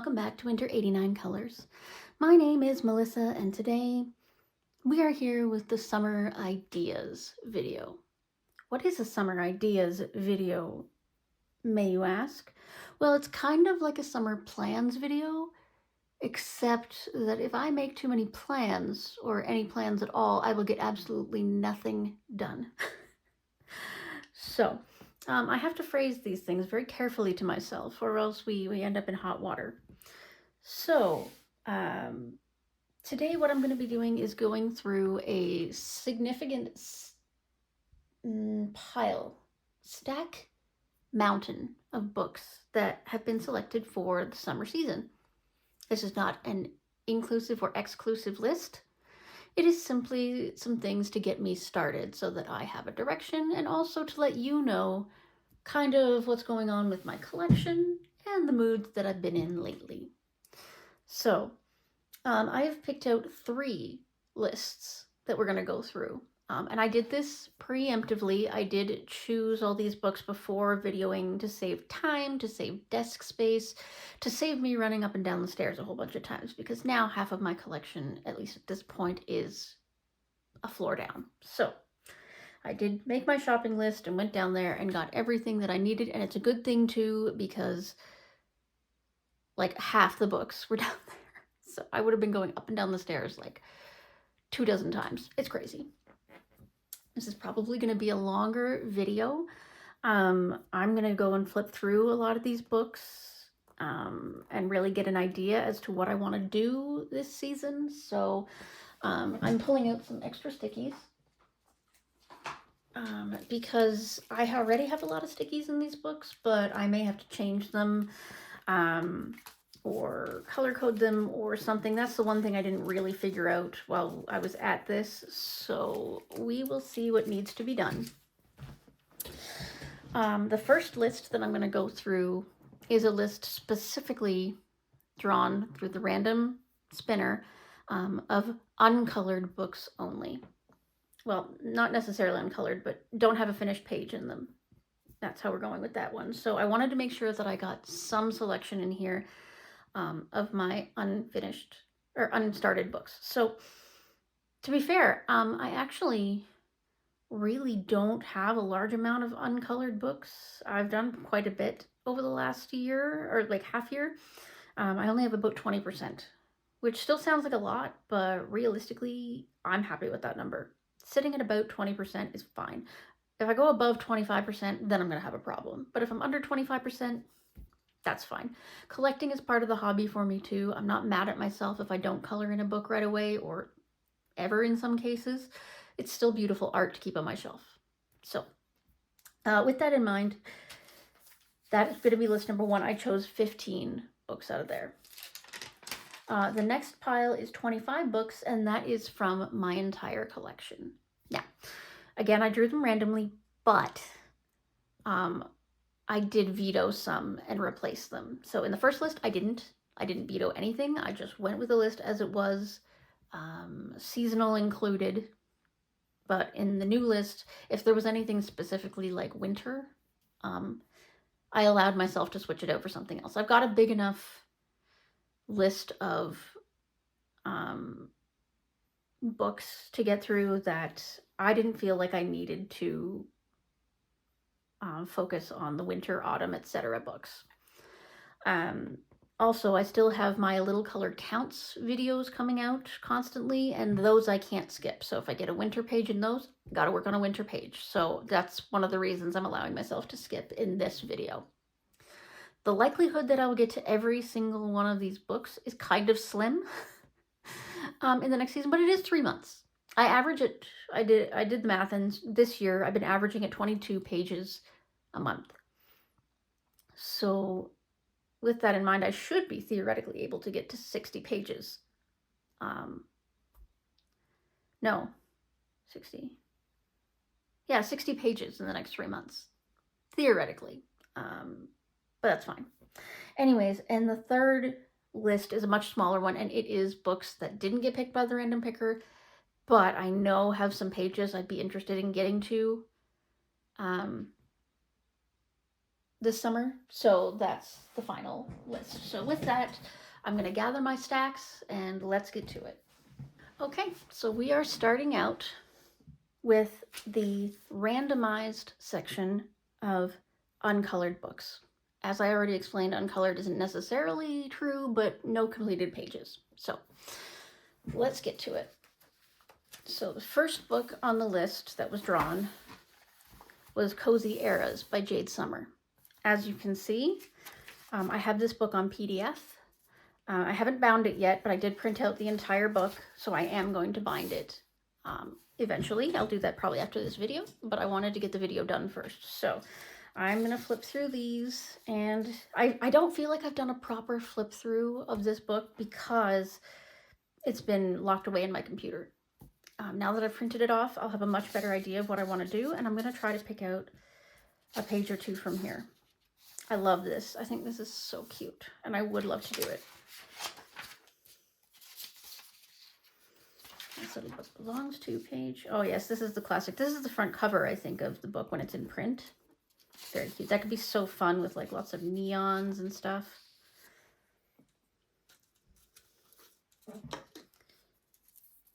welcome back to Winter 89 Colors. My name is Melissa, and today we are here with the Summer Ideas video. What is a Summer Ideas video, may you ask? Well, it's kind of like a summer plans video, except that if I make too many plans, or any plans at all, I will get absolutely nothing done. So, I have to phrase these things very carefully to myself, or else we end up in hot water. So, today what I'm going to be doing is going through a significant mountain of books that have been selected for the summer season. This is not an inclusive or exclusive list. It is simply some things to get me started so that I have a direction, and also to let you know kind of what's going on with my collection and the moods that I've been in lately. So, I have picked out 3 lists that we're going to go through. And I did this preemptively. I did choose all these books before videoing to save time, to save desk space, to save me running up and down the stairs a whole bunch of times, because now half of my collection, at least at this point, is a floor down. So I did make my shopping list and went down there and got everything that I needed, and it's a good thing too, because like half the books were down there. So I would have been going up and down the stairs like 24 times. It's crazy. This is probably going to be a longer video. I'm going to go and flip through a lot of these books and really get an idea as to what I want to do this season. So I'm pulling out some extra stickies because I already have a lot of stickies in these books, but I may have to change them or color code them or something. That's the one thing I didn't really figure out while I was at this, so we will see what needs to be done. The first list that I'm going to go through is a list specifically drawn through the random spinner of uncolored books only. Well, not necessarily uncolored, but don't have a finished page in them. That's how we're going with that one. So I wanted to make sure that I got some selection in here of my unfinished or unstarted books. So to be fair, I actually really don't have a large amount of uncolored books. I've done quite a bit over the last year, or like half year. I only have about 20%, which still sounds like a lot, but realistically, I'm happy with that number. Sitting at about 20% is fine. If I go above 25%, then I'm going to have a problem. But if I'm under 25%, that's fine. Collecting is part of the hobby for me too. I'm not mad at myself if I don't color in a book right away, or ever in some cases. It's still beautiful art to keep on my shelf. So with that in mind, that is going to be list number 1. I chose 15 books out of there. The next pile is 25 books, and that is from my entire collection. Now, again, I drew them randomly, but I did veto some and replace them. So in the first list, I didn't veto anything. I just went with the list as it was, seasonal included. But in the new list, if there was anything specifically like winter, I allowed myself to switch it out for something else. I've got a big enough list of books to get through that I didn't feel like I needed to focus on the winter, autumn, etc. books. Also, I still have my Little Colored Counts videos coming out constantly, and those I can't skip. So if I get a winter page in those, gotta work on a winter page. So that's one of the reasons I'm allowing myself to skip in this video. The likelihood that I will get to every single one of these books is kind of slim in the next season, but it is 3 months. I average it, I did the math, and this year I've been averaging at 22 pages a month. So with that in mind, I should be theoretically able to get to 60 pages. No, 60. Yeah, 60 pages in the next 3 months, theoretically. But that's fine. Anyways, and the third list is a much smaller one, and it is books that didn't get picked by the random picker, but I know have some pages I'd be interested in getting to. this summer. So that's the final list. So with that, I'm going to gather my stacks and let's get to it. Okay, so we are starting out with the randomized section of uncolored books. As I already explained, uncolored isn't necessarily true, but no completed pages. So let's get to it. So the first book on the list that was drawn was Cozy Eras by Jade Summer. As you can see, I have this book on PDF. I haven't bound it yet, but I did print out the entire book, so I am going to bind it eventually. I'll do that probably after this video, but I wanted to get the video done first. So I'm going to flip through these, and I don't feel like I've done a proper flip through of this book because it's been locked away in my computer. Now that I've printed it off, I'll have a much better idea of what I want to do, and I'm going to try to pick out a page or two from here. I love this. I think this is so cute, and I would love to do it. This little book belongs to page. Oh yes, this is the classic. This is the front cover, I think, of the book when it's in print. Very cute. That could be so fun with like lots of neons and stuff.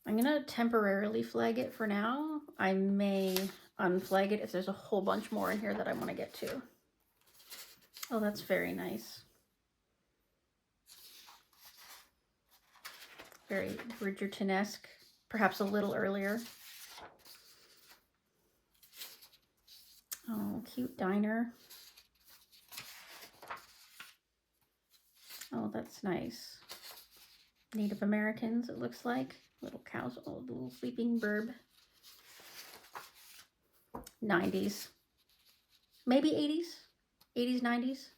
I'm gonna temporarily flag it for now. I may unflag it if there's a whole bunch more in here that I want to get to. Oh, that's very nice. Very Bridgerton-esque, perhaps a little earlier. Oh, cute diner. Oh, that's nice. Native Americans, it looks like. Little cows, oh, little sleeping bird. 90s. Maybe 80s? 80s, 90s?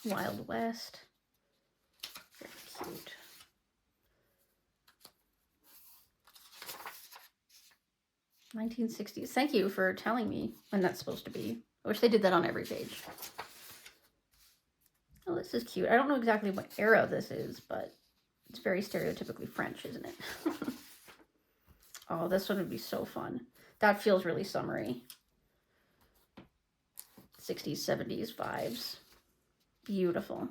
Wild West. Very cute. '60s. Thank you for telling me when that's supposed to be. I wish they did that on every page. Oh, this is cute. I don't know exactly what era this is, but it's very stereotypically French, isn't it? Oh, this one would be so fun. That feels really summery. 60s, 70s vibes. Beautiful.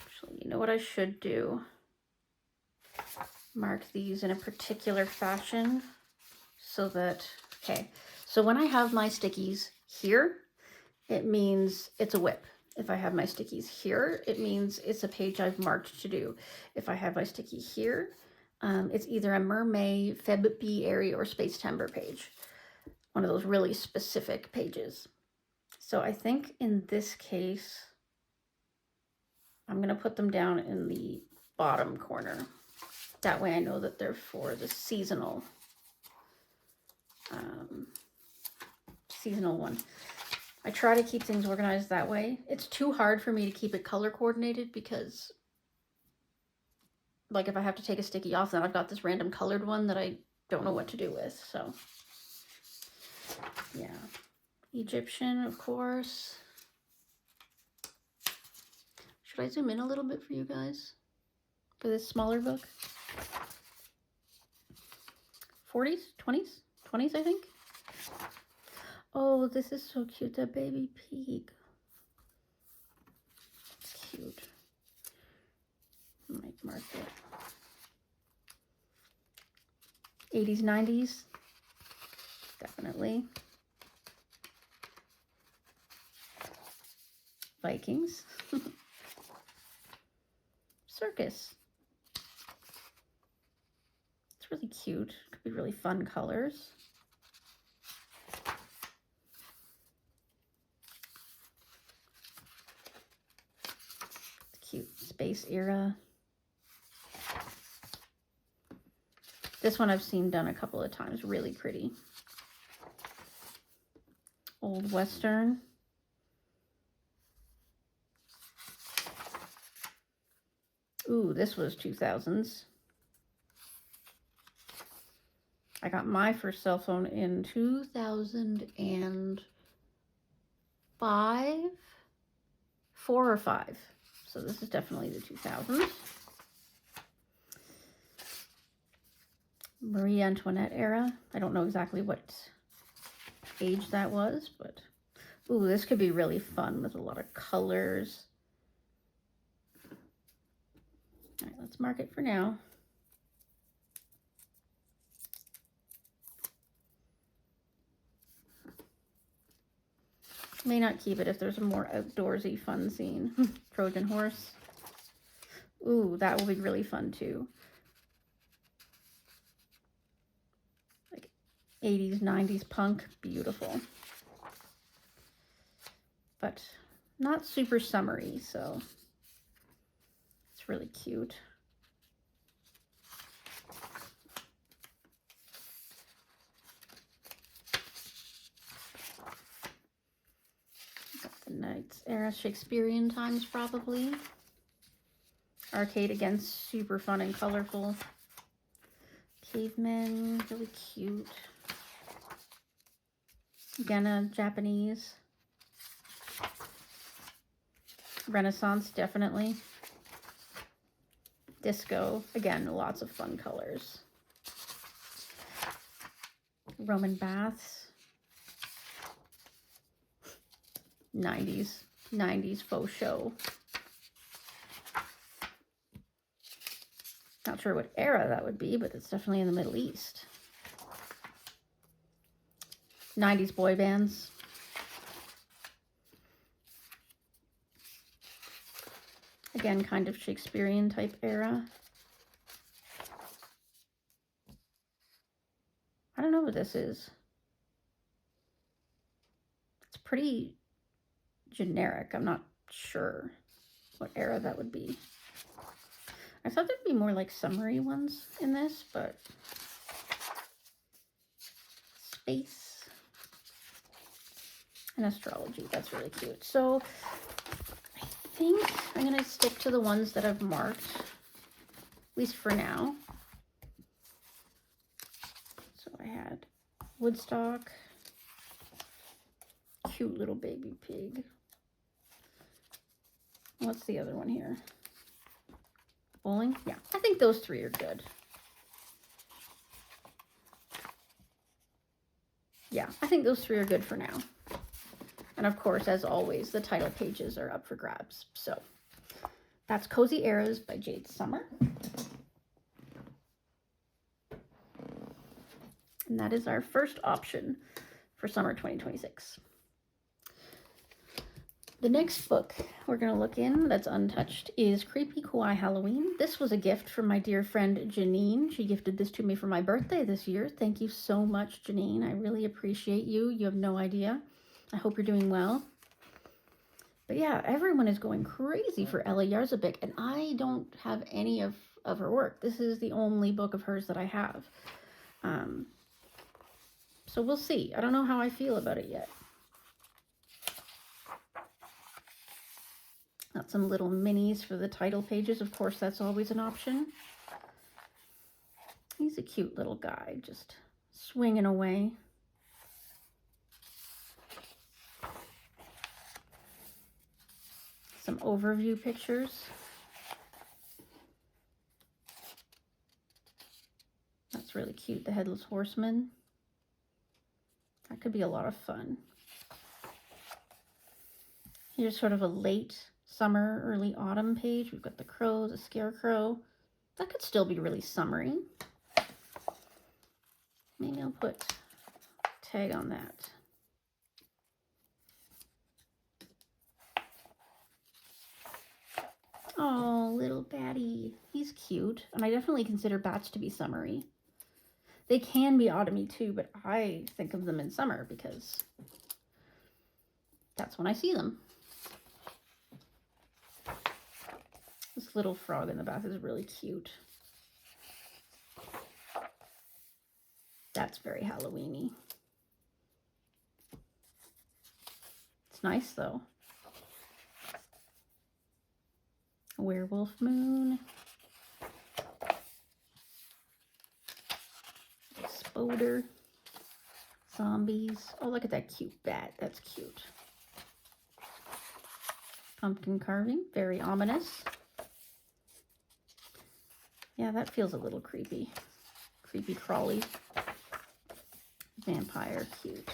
Actually, you know what I should do? Mark these in a particular fashion so that, okay, so when I have my stickies here, it means it's a whip. If I have my stickies here, it means it's a page I've marked to do. If I have my sticky here, it's either a Mermaid, Feb B Airy, or Space Timber page. One of those really specific pages. So I think in this case, I'm going to put them down in the bottom corner. That way I know that they're for the seasonal one. I try to keep things organized that way. It's too hard for me to keep it color coordinated because, like, if I have to take a sticky off, then I've got this random colored one that I don't know what to do with. So, yeah. Egyptian, of course. Should I zoom in a little bit for you guys for this smaller book? 40s? 20s? 20s, I think. Oh, this is so cute, that baby pig. It's cute. I might mark it. 80s, 90s. Definitely. Vikings. Circus. It's really cute. Could be really fun colors. It's cute. Space era. This one I've seen done a couple of times. Really pretty. Old Western. Ooh, this was 2000s. I got my first cell phone in 2005, 4 or 5. So this is definitely the 2000s. Marie Antoinette era. I don't know exactly what age that was, but ooh, this could be really fun with a lot of colors. All right, let's mark it for now. May not keep it if there's a more outdoorsy fun scene. Trojan horse. Ooh, that will be really fun too. Like 80s, 90s punk, beautiful. But not super summery, so it's really cute. The Knights era, Shakespearean times probably. Arcade again, super fun and colorful. Cavemen, really cute. Again, Japanese. Renaissance, definitely. Disco, again, lots of fun colors. Roman baths. 90s faux show. Not sure what era that would be, but it's definitely in the Middle East. 90s boy bands. Again, kind of Shakespearean type era. I don't know what this is. It's pretty generic. I'm not sure what era that would be. I thought there'd be more like summery ones in this, but space and astrology. That's really cute. So I think I'm going to stick to the ones that I've marked, at least for now. So I had Woodstock, cute little baby pig. What's the other one here? Bowling? Yeah, I think those three are good. Yeah, I think those three are good for now. And of course, as always, the title pages are up for grabs. So that's Cozy Eras by Jade Summer. And that is our first option for summer 2026. The next book we're going to look in that's untouched is Creepy Kawaii Halloween. This was a gift from my dear friend Janine. She gifted this to me for my birthday this year. Thank you so much, Janine. I really appreciate you. You have no idea. I hope you're doing well. But yeah, everyone is going crazy for Ella Yarzabik, and I don't have any of her work. This is the only book of hers that I have. So we'll see. I don't know how I feel about it yet. Got some little minis for the title pages. Of course, that's always an option. He's a cute little guy, just swinging away. Some overview pictures. That's really cute, the Headless Horseman. That could be a lot of fun. Here's sort of a late summer, early autumn page. We've got the crow, the scarecrow. That could still be really summery. Maybe I'll put a tag on that. Oh, little batty. He's cute. And I definitely consider bats to be summery. They can be autumny too, but I think of them in summer because that's when I see them. This little frog in the bath is really cute. That's very Halloween-y. It's nice though. A werewolf moon. Spoder. Zombies. Oh, look at that cute bat. That's cute. Pumpkin carving. Very ominous. Yeah, that feels a little creepy. Creepy crawly. Vampire, cute.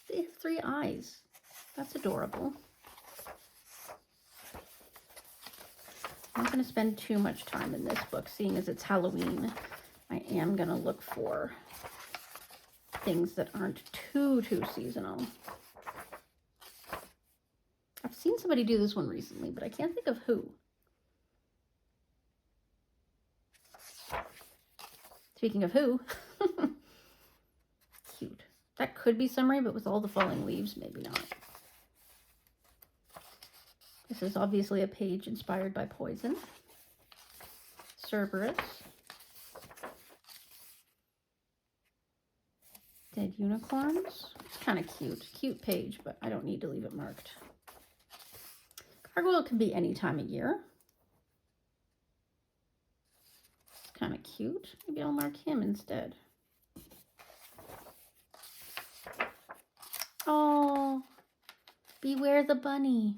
They have 3 eyes. That's adorable. I'm not going to spend too much time in this book, seeing as it's Halloween. I am going to look for things that aren't too seasonal. I've seen somebody do this one recently, but I can't think of who. Speaking of who, cute. That could be summery, but with all the falling leaves, maybe not. This is obviously a page inspired by poison. Cerberus. Dead unicorns. It's kind of cute. Cute page, but I don't need to leave it marked. Gargoyle can be any time of year. It's kind of cute. Maybe I'll mark him instead. Oh, beware the bunny.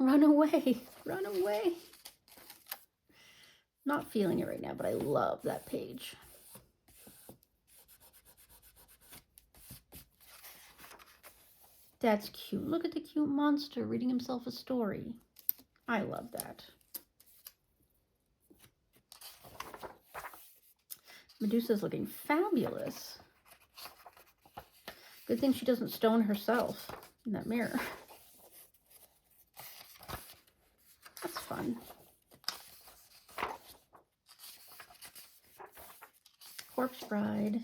Run away. Run away. Not feeling it right now, but I love that page. That's cute. Look at the cute monster reading himself a story. I love that. Medusa's looking fabulous. Good thing she doesn't stone herself in that mirror. That's fun. Corpse Bride.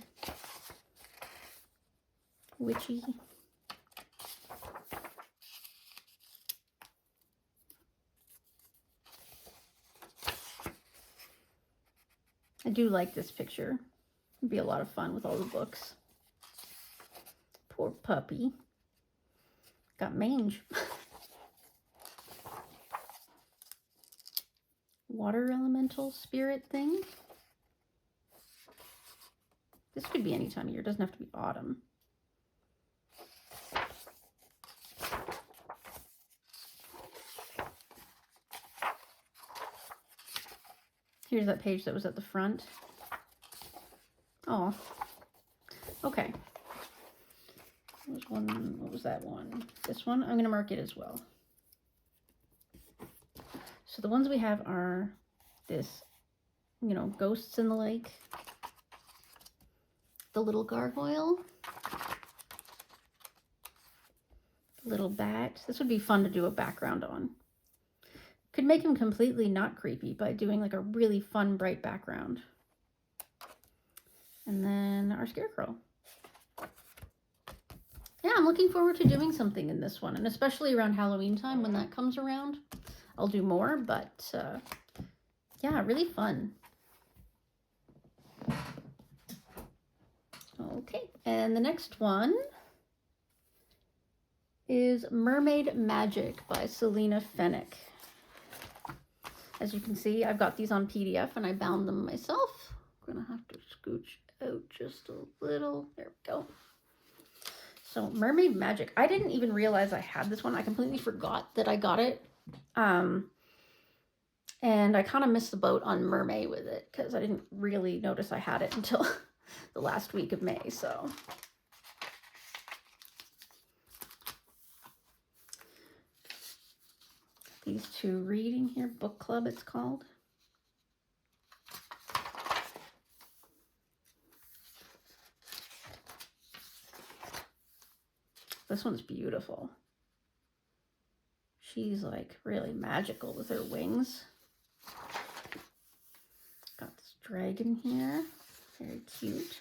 Witchy. I do like this picture. It'd be a lot of fun with all the books. Poor puppy. Got mange. Water elemental spirit thing. This could be any time of year. It doesn't have to be autumn. Here's that page that was at the front. Oh, okay. There's one, what was that one? This one, I'm going to mark it as well. So the ones we have are this, you know, ghosts in the lake, the little gargoyle, the little bat. This would be fun to do a background on. Could make him completely not creepy by doing like a really fun, bright background. And then our scarecrow. Yeah, I'm looking forward to doing something in this one, and especially around Halloween time when that comes around. I'll do more, but yeah, really fun. Okay, and the next one is Mermaid Magic by Selena Fennick. As you can see, I've got these on PDF and I bound them myself. I'm gonna have to scooch out just a little. There we go. So Mermaid Magic. I didn't even realize I had this one. I completely forgot that I got it. And I kind of missed the boat on Mermaid with it because I didn't really notice I had it until the last week of May. So these two reading here, book club it's called. This one's beautiful. She's like really magical with her wings. Got this dragon here, very cute.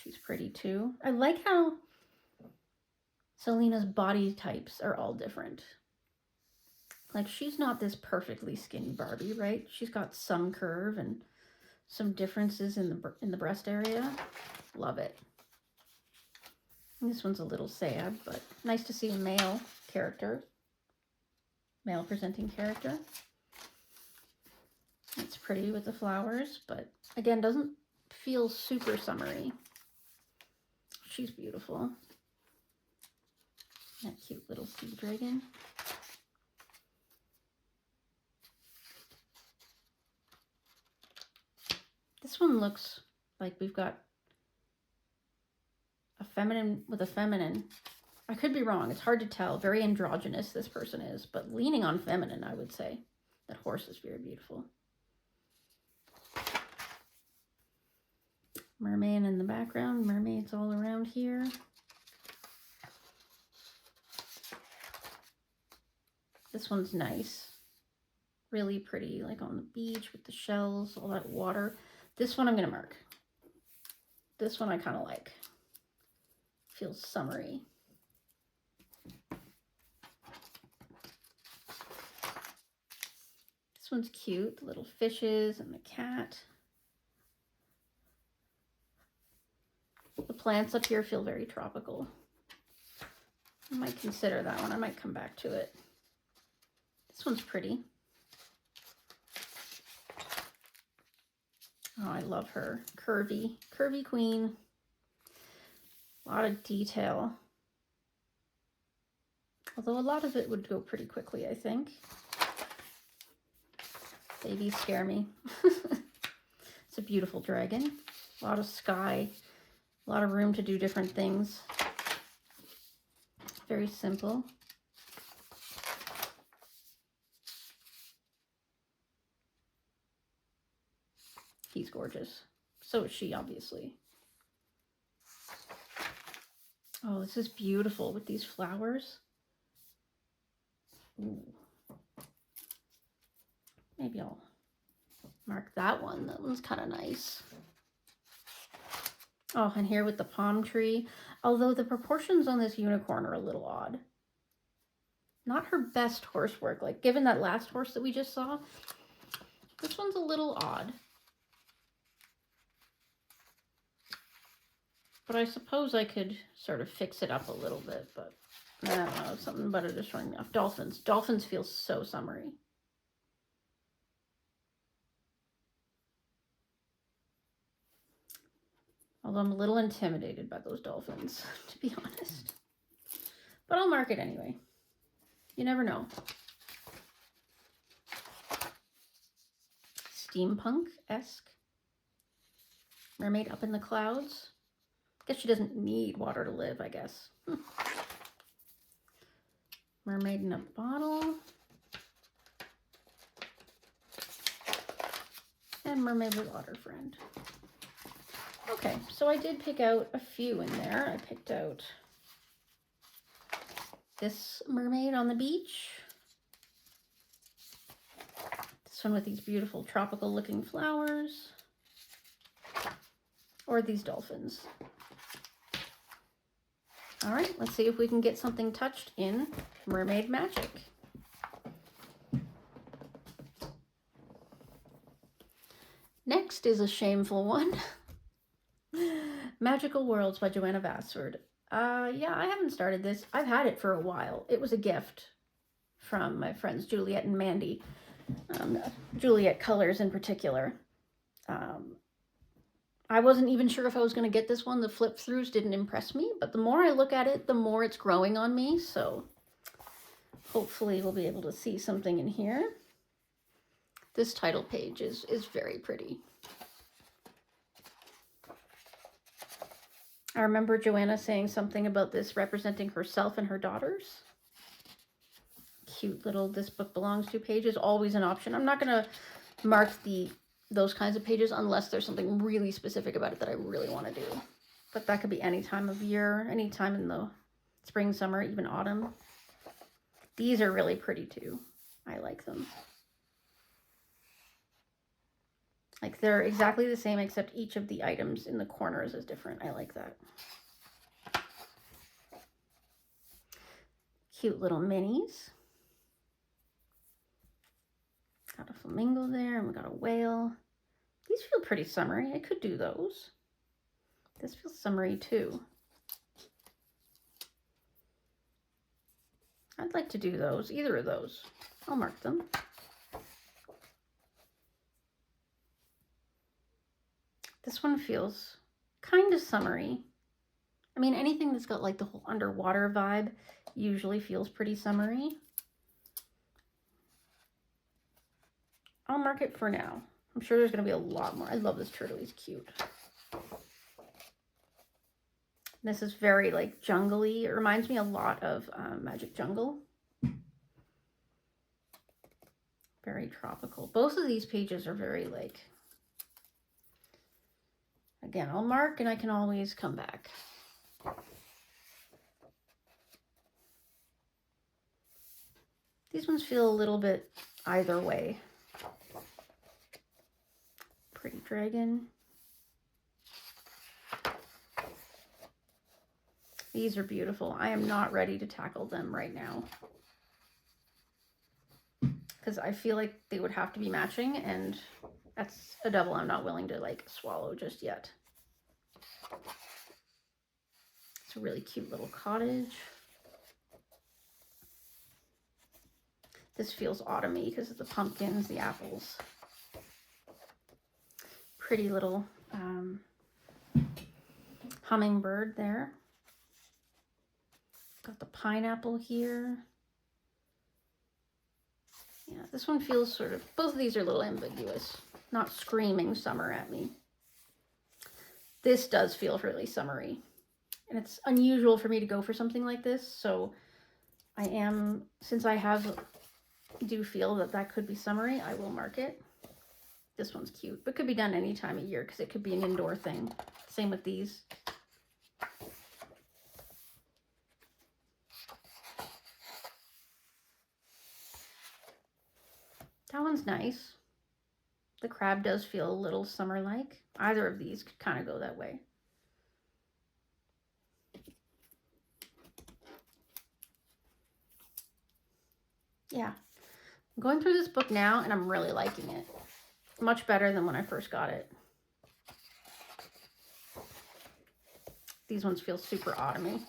She's pretty too. I like how Selena's body types are all different. Like she's not this perfectly skinny Barbie, right? She's got some curve and some differences in the breast area. Love it. And this one's a little sad, but nice to see a male character, male presenting character. It's pretty with the flowers, but again, doesn't feel super summery. she's beautiful. That cute little sea dragon. This one looks like we've got a feminine with a feminine. I could be wrong. It's hard to tell. Very androgynous this person is, but leaning on feminine, I would say. That horse is very beautiful. Mermaid in the background. Mermaids all around here. This one's nice. Really pretty, like on the beach with the shells, all that water. This one I'm going to mark. This one I kind of like. Feels summery. This one's cute. The little fishes and the cat. The plants up here feel very tropical. I might consider that one. I might come back to it. This one's pretty. Oh, I love her. Curvy queen. A lot of detail. Although a lot of it would go pretty quickly, I think. Babies scare me. It's a beautiful dragon. A lot of sky. A lot of room to do different things. Very simple. He's gorgeous. So is she, obviously. Oh, this is beautiful with these flowers. Ooh. Maybe I'll mark that one. That one's kind of nice. Oh, and here with the palm tree. Although the proportions on this unicorn are a little odd. Not her best horse work. Like, given that last horse that we just saw, this one's a little odd. But I suppose I could sort of fix it up a little bit, but I don't know, something about it is throwing me off. Dolphins. Dolphins feel so summery. Although I'm a little intimidated by those dolphins, to be honest. But I'll mark it anyway. You never know. Steampunk-esque. Mermaid up in the clouds. Guess she doesn't need water to live, I guess. Mermaid in a bottle. And mermaid with otter friend. Okay, so I did pick out a few in there. I picked out this mermaid on the beach. This one with these beautiful tropical looking flowers. Or these dolphins. All right, let's see if we can get something touched in mermaid magic. Next is a shameful one. Magical Worlds by Joanna Vassford. Yeah, I haven't started this. I've had it for a while. It was a gift from my friends Juliet and Mandy. Juliet Colors in particular. I wasn't even sure if I was going to get this one. The flip throughs didn't impress me, but the more I look at it, the more it's growing on me. So hopefully we'll be able to see something in here. This title page is very pretty. I remember Joanna saying something about this representing herself and her daughters. Cute little "this book belongs to" page is always an option. I'm not going to mark those kinds of pages unless there's something really specific about it that I really want to do. But that could be any time of year, any time in the spring, summer, even autumn. These are really pretty too. I like them. Like, they're exactly the same except each of the items in the corners is different. I like that. Cute little minis. Got a flamingo there, and we got a whale. These feel pretty summery. I could do those. This feels summery too. I'd like to do those, either of those. I'll mark them. This one feels kind of summery. I mean, anything that's got like the whole underwater vibe usually feels pretty summery. I'll mark it for now. I'm sure there's going to be a lot more. I love this turtle. He's cute. This is very like jungly. It reminds me a lot of Magic Jungle. Very tropical. Both of these pages are very like, again, I'll mark and I can always come back. These ones feel a little bit either way. Pretty dragon. These are beautiful. I am not ready to tackle them right now, because I feel like they would have to be matching, and that's a double I'm not willing to like swallow just yet. It's a really cute little cottage. This feels autumny because of the pumpkins, the apples. Pretty little hummingbird there. Got the pineapple here. Yeah, this one feels sort of, both of these are a little ambiguous, not screaming summer at me. This does feel really summery, and it's unusual for me to go for something like this, so I am, since I do feel that that could be summery, I will mark it. This one's cute, but could be done any time of year because it could be an indoor thing. Same with these. That one's nice. The crab does feel a little summer-like. Either of these could kind of go that way. Yeah. I'm going through this book now and I'm really liking it. Much better than when I first got it. These ones feel super autumny.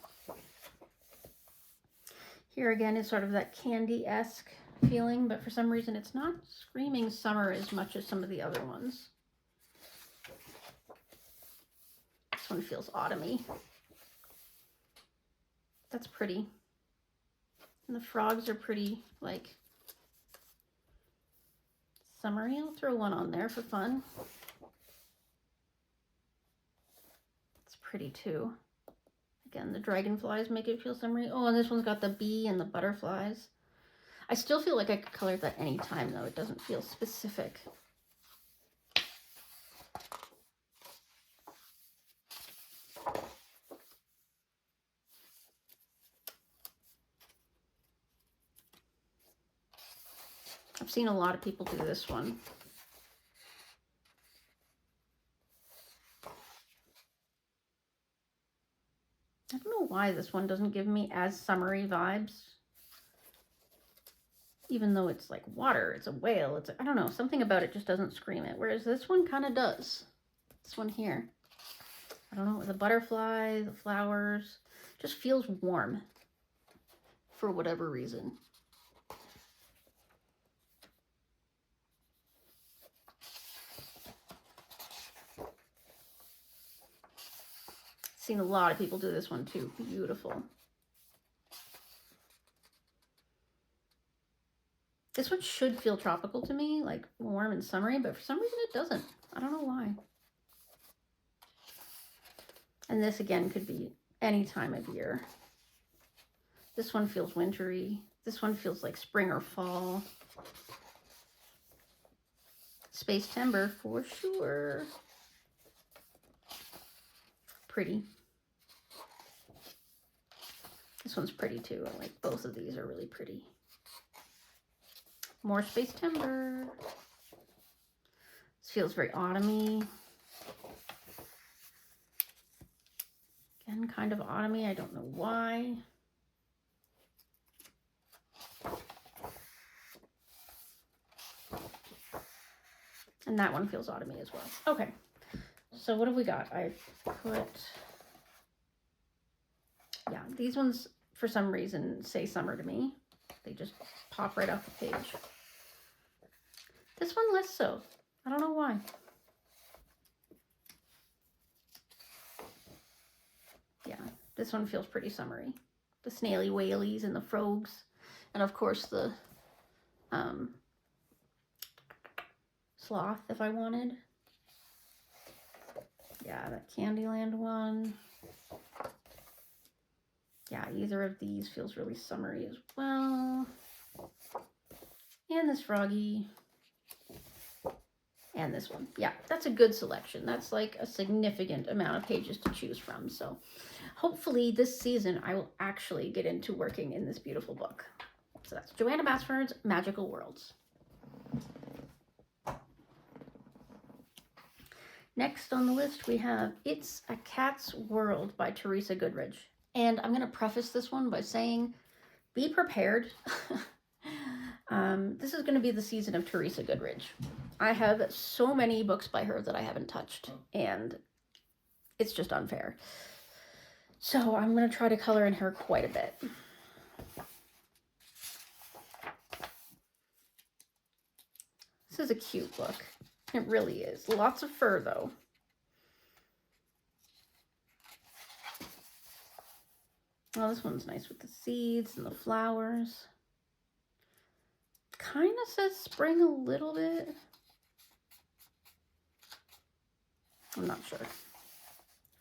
Here again is sort of that candy-esque feeling, but for some reason it's not screaming summer as much as some of the other ones. This one feels autumny. That's pretty. And the frogs are pretty, like, summery. I'll throw one on there for fun. It's pretty too. Again, the dragonflies make it feel summery. Oh, and this one's got the bee and the butterflies. I still feel like I could color that any time, though. It doesn't feel specific. I've seen a lot of people do this one. I don't know why this one doesn't give me as summery vibes. Even though it's like water, it's a whale, I don't know, something about it just doesn't scream it. Whereas this one kind of does. This one here. I don't know, the butterfly, the flowers, just feels warm for whatever reason. Seen a lot of people do this one too. Beautiful. This one should feel tropical to me, like warm and summery, but for some reason it doesn't. I don't know why. And this again could be any time of year. This one feels wintry. This one feels like spring or fall. Space timber for sure. Pretty. This one's pretty too. I like both of these are really pretty. More space timber. This feels very autumny. Again, kind of autumny. I don't know why. And that one feels autumny as well. Okay. So what have we got? I put... Yeah, these ones, for some reason, say summer to me. They just pop right off the page. This one less so. I don't know why. Yeah, This one feels pretty summery. The snaily whaleys and the frogs. And of course the sloth if I wanted. Yeah, that Candyland one. Yeah, either of these feels really summery as well. And this froggy. And this one. Yeah, that's a good selection. That's like a significant amount of pages to choose from. So hopefully this season I will actually get into working in this beautiful book. So that's Joanna Basford's Magical Worlds. Next on the list we have It's a Cat's World by Teresa Goodridge. And I'm going to preface this one by saying, be prepared. This is going to be the season of Teresa Goodridge. I have so many books by her that I haven't touched, and it's just unfair. So I'm going to try to color in her quite a bit. This is a cute book. It really is. Lots of fur, though. Oh, this one's nice with the seeds and the flowers. Kind of says spring a little bit. I'm not sure.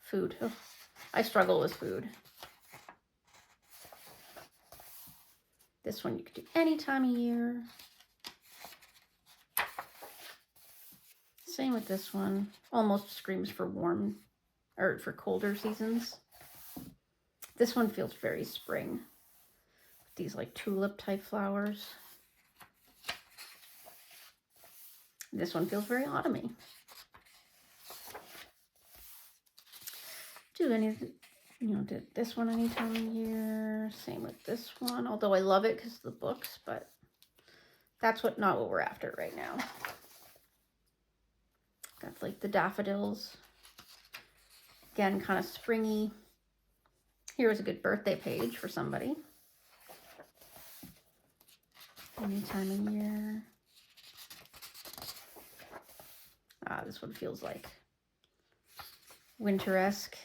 Food. Oh, I struggle with food. This one you could do any time of year. Same with this one. Almost screams for warm, or for colder seasons. This one feels very spring. These like tulip type flowers. This one feels very autumny. Did this one any time of year. Same with this one, although I love it because of the books, but that's not what we're after right now. Got like the daffodils. Again, kind of springy. Here was a good birthday page for somebody. Any time of year. This one feels like winter-esque.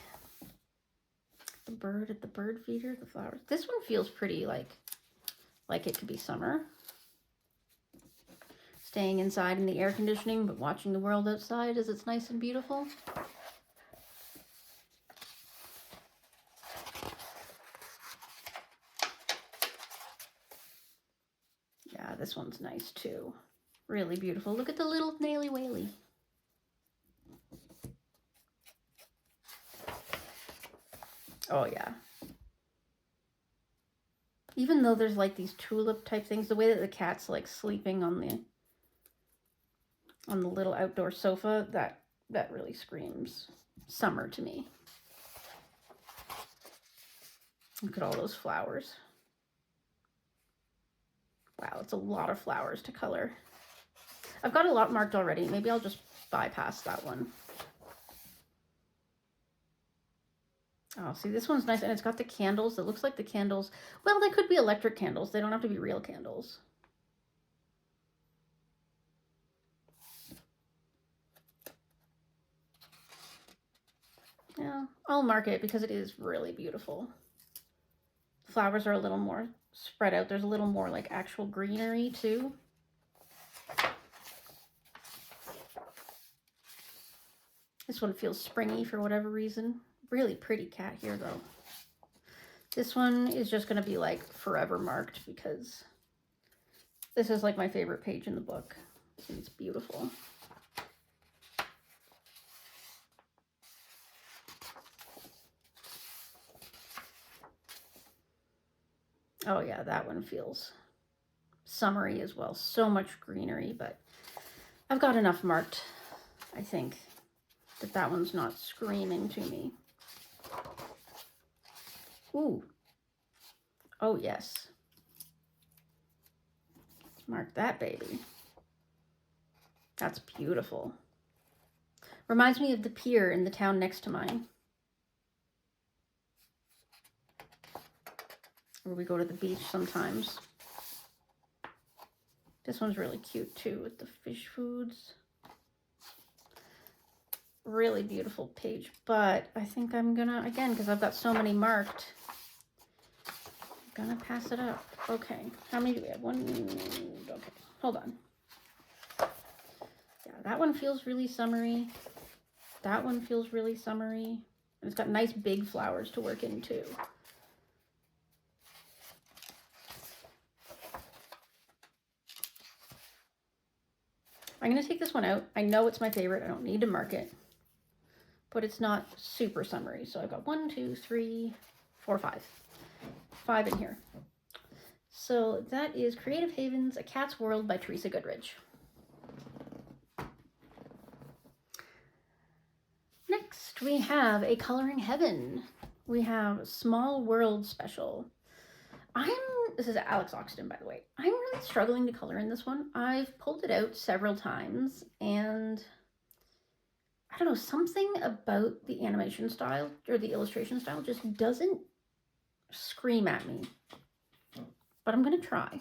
The bird at the bird feeder, the flowers. This one feels pretty like it could be summer. Staying inside in the air conditioning, but watching the world outside as it's nice and beautiful. Yeah, this one's nice too. Really beautiful. Look at the little snaily whaley. Oh yeah. Even though there's like these tulip type things, the way that the cat's like sleeping on the little outdoor sofa, that really screams summer to me. Look at all those flowers. Wow, it's a lot of flowers to color. I've got a lot marked already. Maybe I'll just bypass that one. Oh, see, this one's nice, and it's got the candles. It looks like the candles, well, they could be electric candles. They don't have to be real candles. Yeah, I'll mark it because it is really beautiful. The flowers are a little more spread out. There's a little more like actual greenery too. This one feels springy for whatever reason. Really pretty cat here though. This one is just going to be like forever marked because this is like my favorite page in the book. It's beautiful. Oh yeah, that one feels summery as well. So much greenery, but I've got enough marked, I think, that one's not screaming to me. Ooh. Oh yes. Mark that baby. That's beautiful. Reminds me of the pier in the town next to mine, where we go to the beach sometimes. This one's really cute too with the fish foods. really beautiful page, but I think I'm gonna, again, because I've got so many marked, I'm gonna pass it up. Okay, how many do we have? One, okay, hold on. Yeah, that one feels really summery. That one feels really summery. And it's got nice big flowers to work in too. I'm gonna take this one out. I know it's my favorite. I don't need to mark it, but it's not super summery. So I've got 1, 2, 3, 4, 5. 5 in here. So that is Creative Havens, A Cat's World by Teresa Goodridge. Next, we have A Coloring Heaven. We have Small World Special. This is Alex Oxton, by the way. I'm really struggling to color in this one. I've pulled it out several times, and I don't know, something about the animation style or the illustration style just doesn't scream at me. But I'm gonna try.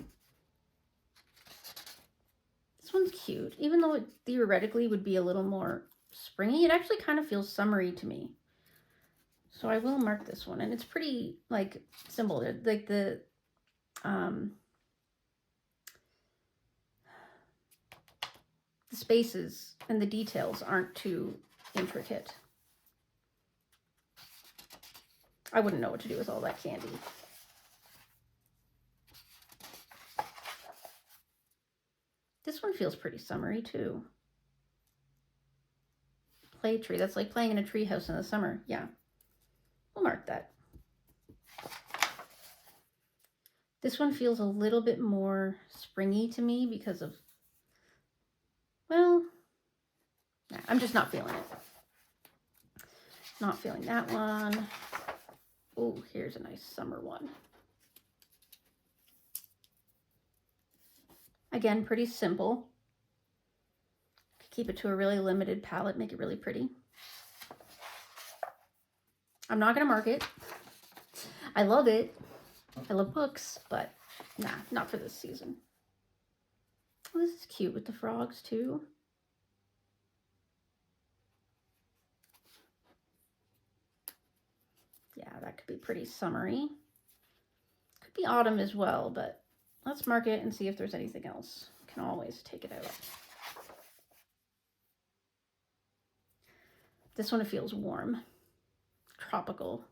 This one's cute. Even though it theoretically would be a little more springy, it actually kind of feels summery to me. So I will mark this one, and it's pretty like simple. Like the spaces and the details aren't too intricate. I wouldn't know what to do with all that candy. This one feels pretty summery too. Play tree. That's like playing in a tree house in the summer. Yeah, we'll mark that. This one feels a little bit more springy to me because of, well, nah, I'm just not feeling it. Not feeling that one. Oh, here's a nice summer one. Again, pretty simple. Keep it to a really limited palette, make it really pretty. I'm not gonna mark it. I love it. I love books, but nah, not for this season. Oh, this is cute with the frogs too. Yeah, that could be pretty summery. Could be autumn as well, but let's mark it and see if there's anything else. Can always take it out. This one feels warm, tropical.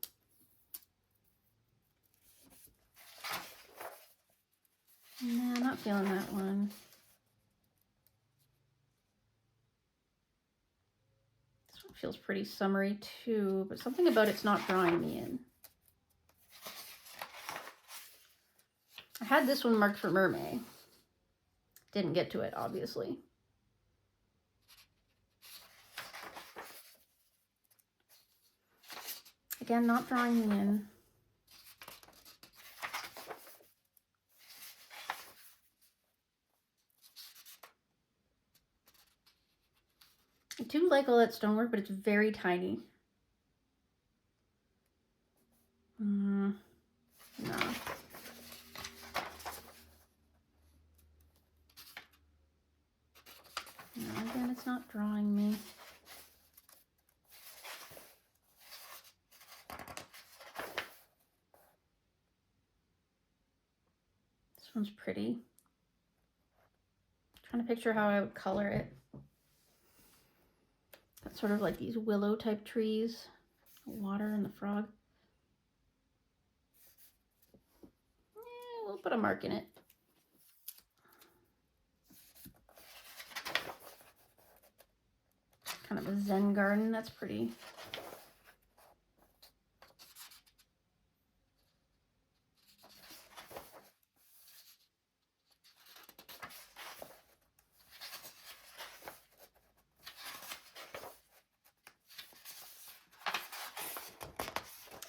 Nah, I'm not feeling that one. This one feels pretty summery too, but something about it's not drawing me in. I had this one marked for Mermaid. Didn't get to it, obviously. Again, not drawing me in. I do like all that stonework, but it's very tiny. No. No, again, it's not drawing me. This one's pretty. I'm trying to picture how I would color it. Got sort of like these willow type trees, water and the frog. We'll put a mark in it. Kind of a Zen garden, that's pretty.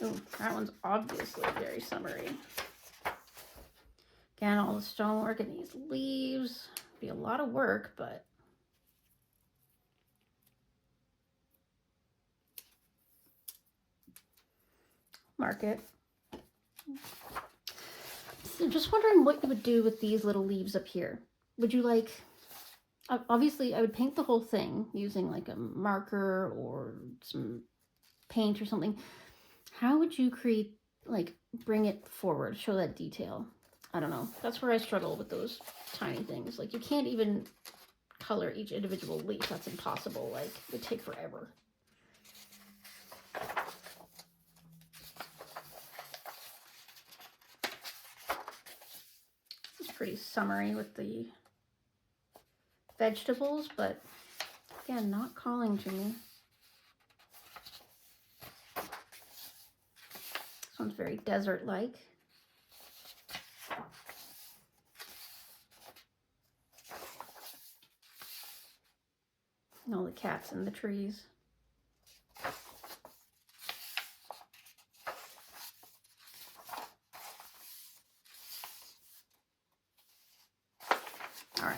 Oh, that one's obviously very summery. Again, all the stonework and these leaves. Be a lot of work, but mark it. I'm just wondering what you would do with these little leaves up here. Would you like obviously I would paint the whole thing using like a marker or some paint or something. How would you create, like, bring it forward, show that detail? I don't know. That's where I struggle with those tiny things. Like, you can't even color each individual leaf. That's impossible. Like, it would take forever. It's pretty summery with the vegetables, but again, not calling to me. This one's very desert-like. And all the cats in the trees. All right.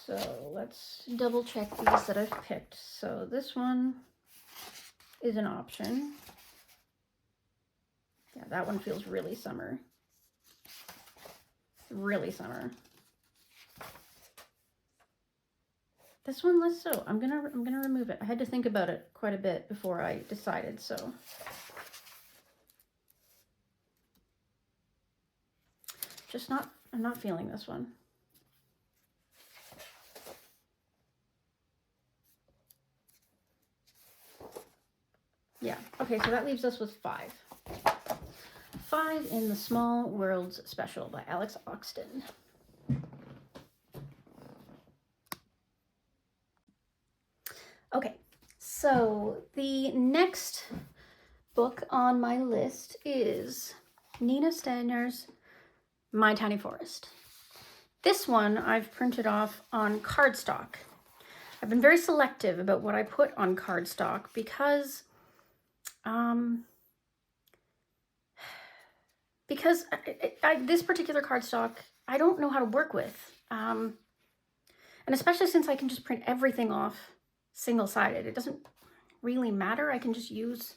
So let's double check these that I've picked. So this one is an option. Yeah, that one feels really summer. Really summer. This one less so. I'm gonna remove it. I had to think about it quite a bit before I decided, so. I'm not feeling this one. Yeah, okay, so that leaves us with 5. 5 in the Small Worlds Special by Alex Oxton. Okay, so the next book on my list is Nina Steiner's My Tiny Forest. This one I've printed off on cardstock. I've been very selective about what I put on cardstock because this particular cardstock I don't know how to work with. And especially since I can just print everything off single-sided. It doesn't really matter. I can just use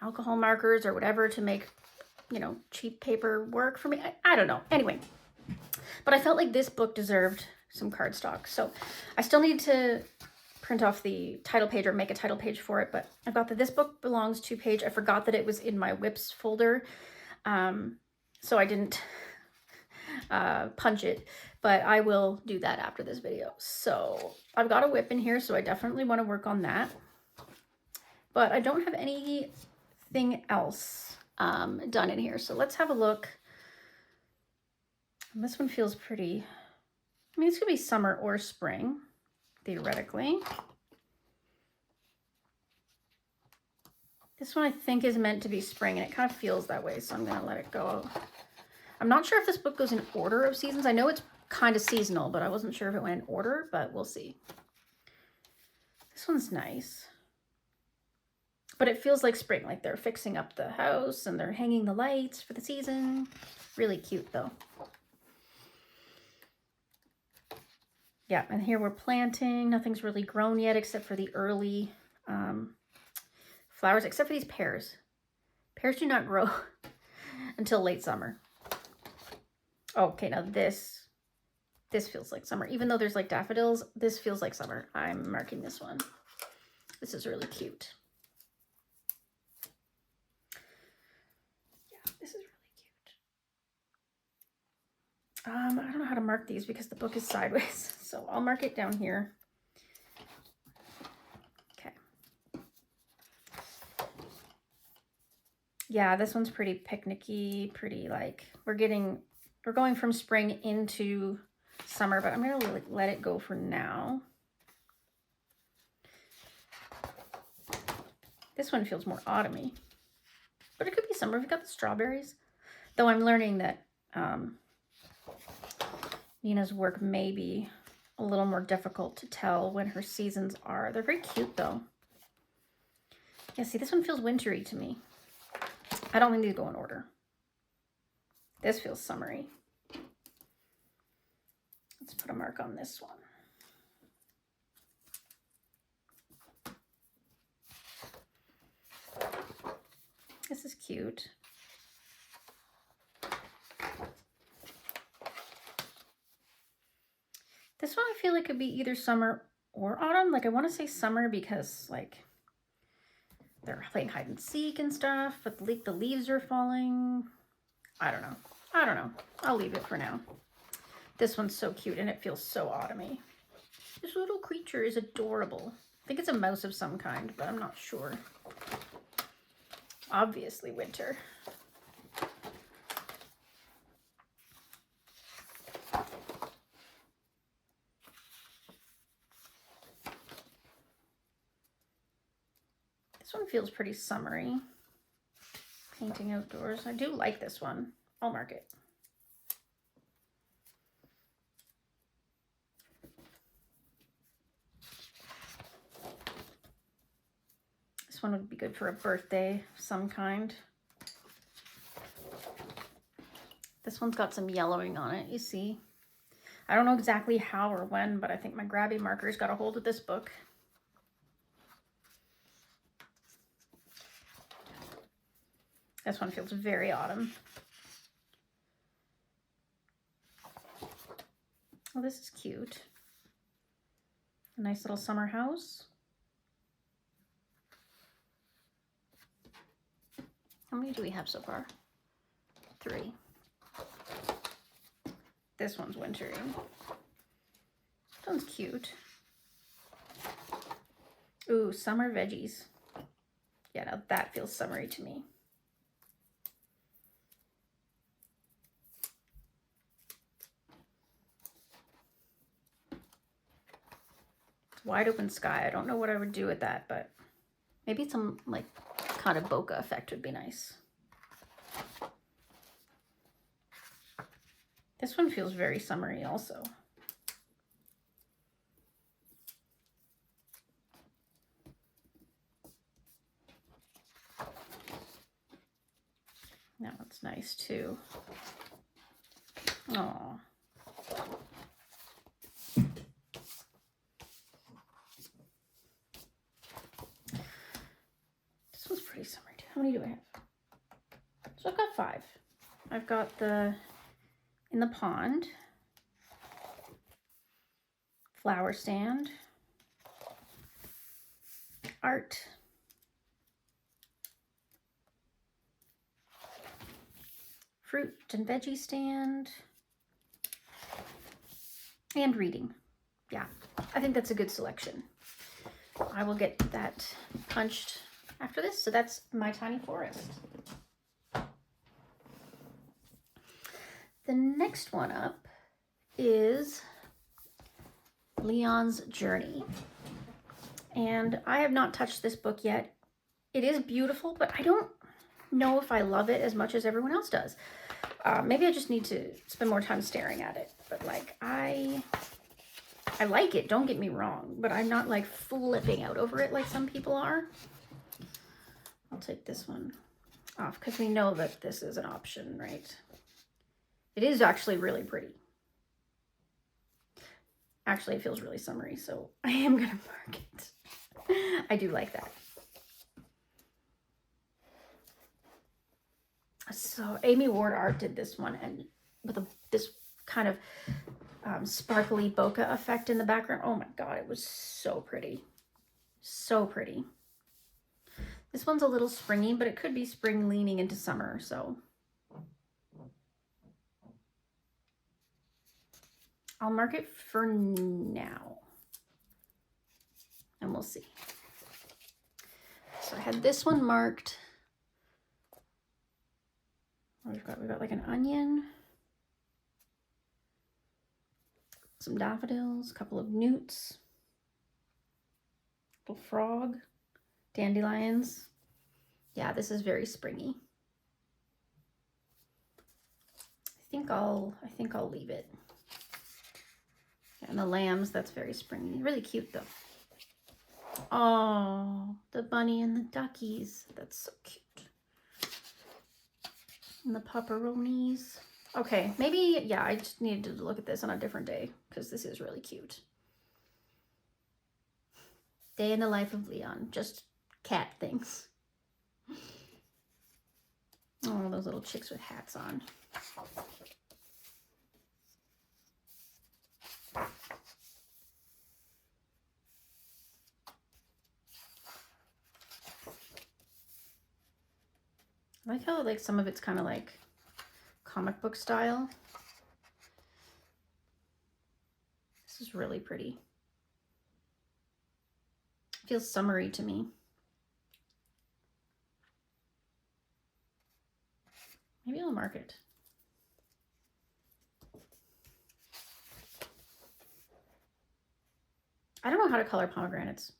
alcohol markers or whatever to make, you know, cheap paper work for me. I don't know. Anyway, but I felt like this book deserved some cardstock. So I still need to print off the title page or make a title page for it, but I've got the This Book Belongs To page. I forgot that it was in my whips folder, so I didn't punch it, but I will do that after this video. So I've got a whip in here, so I definitely want to work on that, but I don't have anything else done in here. So let's have a look. And this one feels pretty, I mean, it's gonna be summer or spring, theoretically. This one I think is meant to be spring, and it kind of feels that way, so I'm gonna let it go. I'm not sure if this book goes in order of seasons. I know it's kind of seasonal, but I wasn't sure if it went in order, but we'll see. This one's nice. But it feels like spring, like they're fixing up the house and they're hanging the lights for the season. Really cute though. Yeah, and here we're planting. Nothing's really grown yet except for the early flowers, except for these pears. Pears do not grow until late summer. Okay, now this feels like summer. Even though there's like daffodils, this feels like summer. I'm marking this one. This is really cute. Yeah, this is really cute. I don't know how to mark these because the book is sideways, so I'll mark it down here. Okay. Yeah, this one's pretty picnicky, pretty like, we're going from spring into summer, but I'm gonna let it go for now. This one feels more autumny, but it could be summer. We've got the strawberries, though I'm learning that Nina's work may be a little more difficult to tell when her seasons are. They're very cute though. Yeah, see, this one feels wintry to me. I don't think these go in order. This feels summery. Let's put a mark on this one. This is cute. it could be either summer or autumn. Like I want to say summer because like they're playing hide and seek and stuff, but the leaves are falling. I don't know. I don't know. I'll leave it for now. This one's so cute and it feels so autumny. This little creature is adorable. I think it's a mouse of some kind, but I'm not sure. Obviously winter. This one feels pretty summery. Painting outdoors. I do like this one. I'll mark it. This one would be good for a birthday of some kind. This one's got some yellowing on it, you see. I don't know exactly how or when, but I think my grabby markers got a hold of this book. This one feels very autumn. Oh, this is cute. A nice little summer house. How many do we have so far? 3. This one's wintry. This one's cute. Ooh, summer veggies. Yeah, now that feels summery to me. It's wide open sky. I don't know what I would do with that, but maybe some like kind of bokeh effect would be nice. This one feels very summery also. That one's nice too. Oh. This one's pretty summery too. How many do I have? So I've got 5. I've got the In the Pond, Flower Stand, Art, Fruit and Veggie Stand, and Reading. Yeah, I think that's a good selection. I will get that punched after this. So that's my tiny forest. The next one up is Leon's Journey. And I have not touched this book yet. It is beautiful, but I don't know if I love it as much as everyone else does. Maybe I just need to spend more time staring at it. But like, I like it, don't get me wrong, but I'm not like flipping out over it like some people are. I'll take this one off because we know that this is an option, right? It is actually really pretty. Actually, it feels really summery, so I am gonna mark it. I do like that. So Amy Ward Art did this one, and with this kind of sparkly bokeh effect in the background. Oh my god, it was so pretty. So pretty. This one's a little springy, but it could be spring leaning into summer, so I'll mark it for now, and we'll see. So I had this one marked. We've got like an onion, some daffodils, a couple of newts, little frog, dandelions. Yeah, this is very springy. I think I'll leave it. And the lambs, that's very springy. Really cute though. Oh, the bunny and the duckies. That's so cute. And the pepperonis. Okay, maybe, yeah, I just needed to look at this on a different day because this is really cute. Day in the life of Leon. Just cat things. Oh, those little chicks with hats on. I like how like some of it's kind of like comic book style. This is really pretty. It feels summery to me. Maybe I'll mark it. I don't know how to color pomegranates.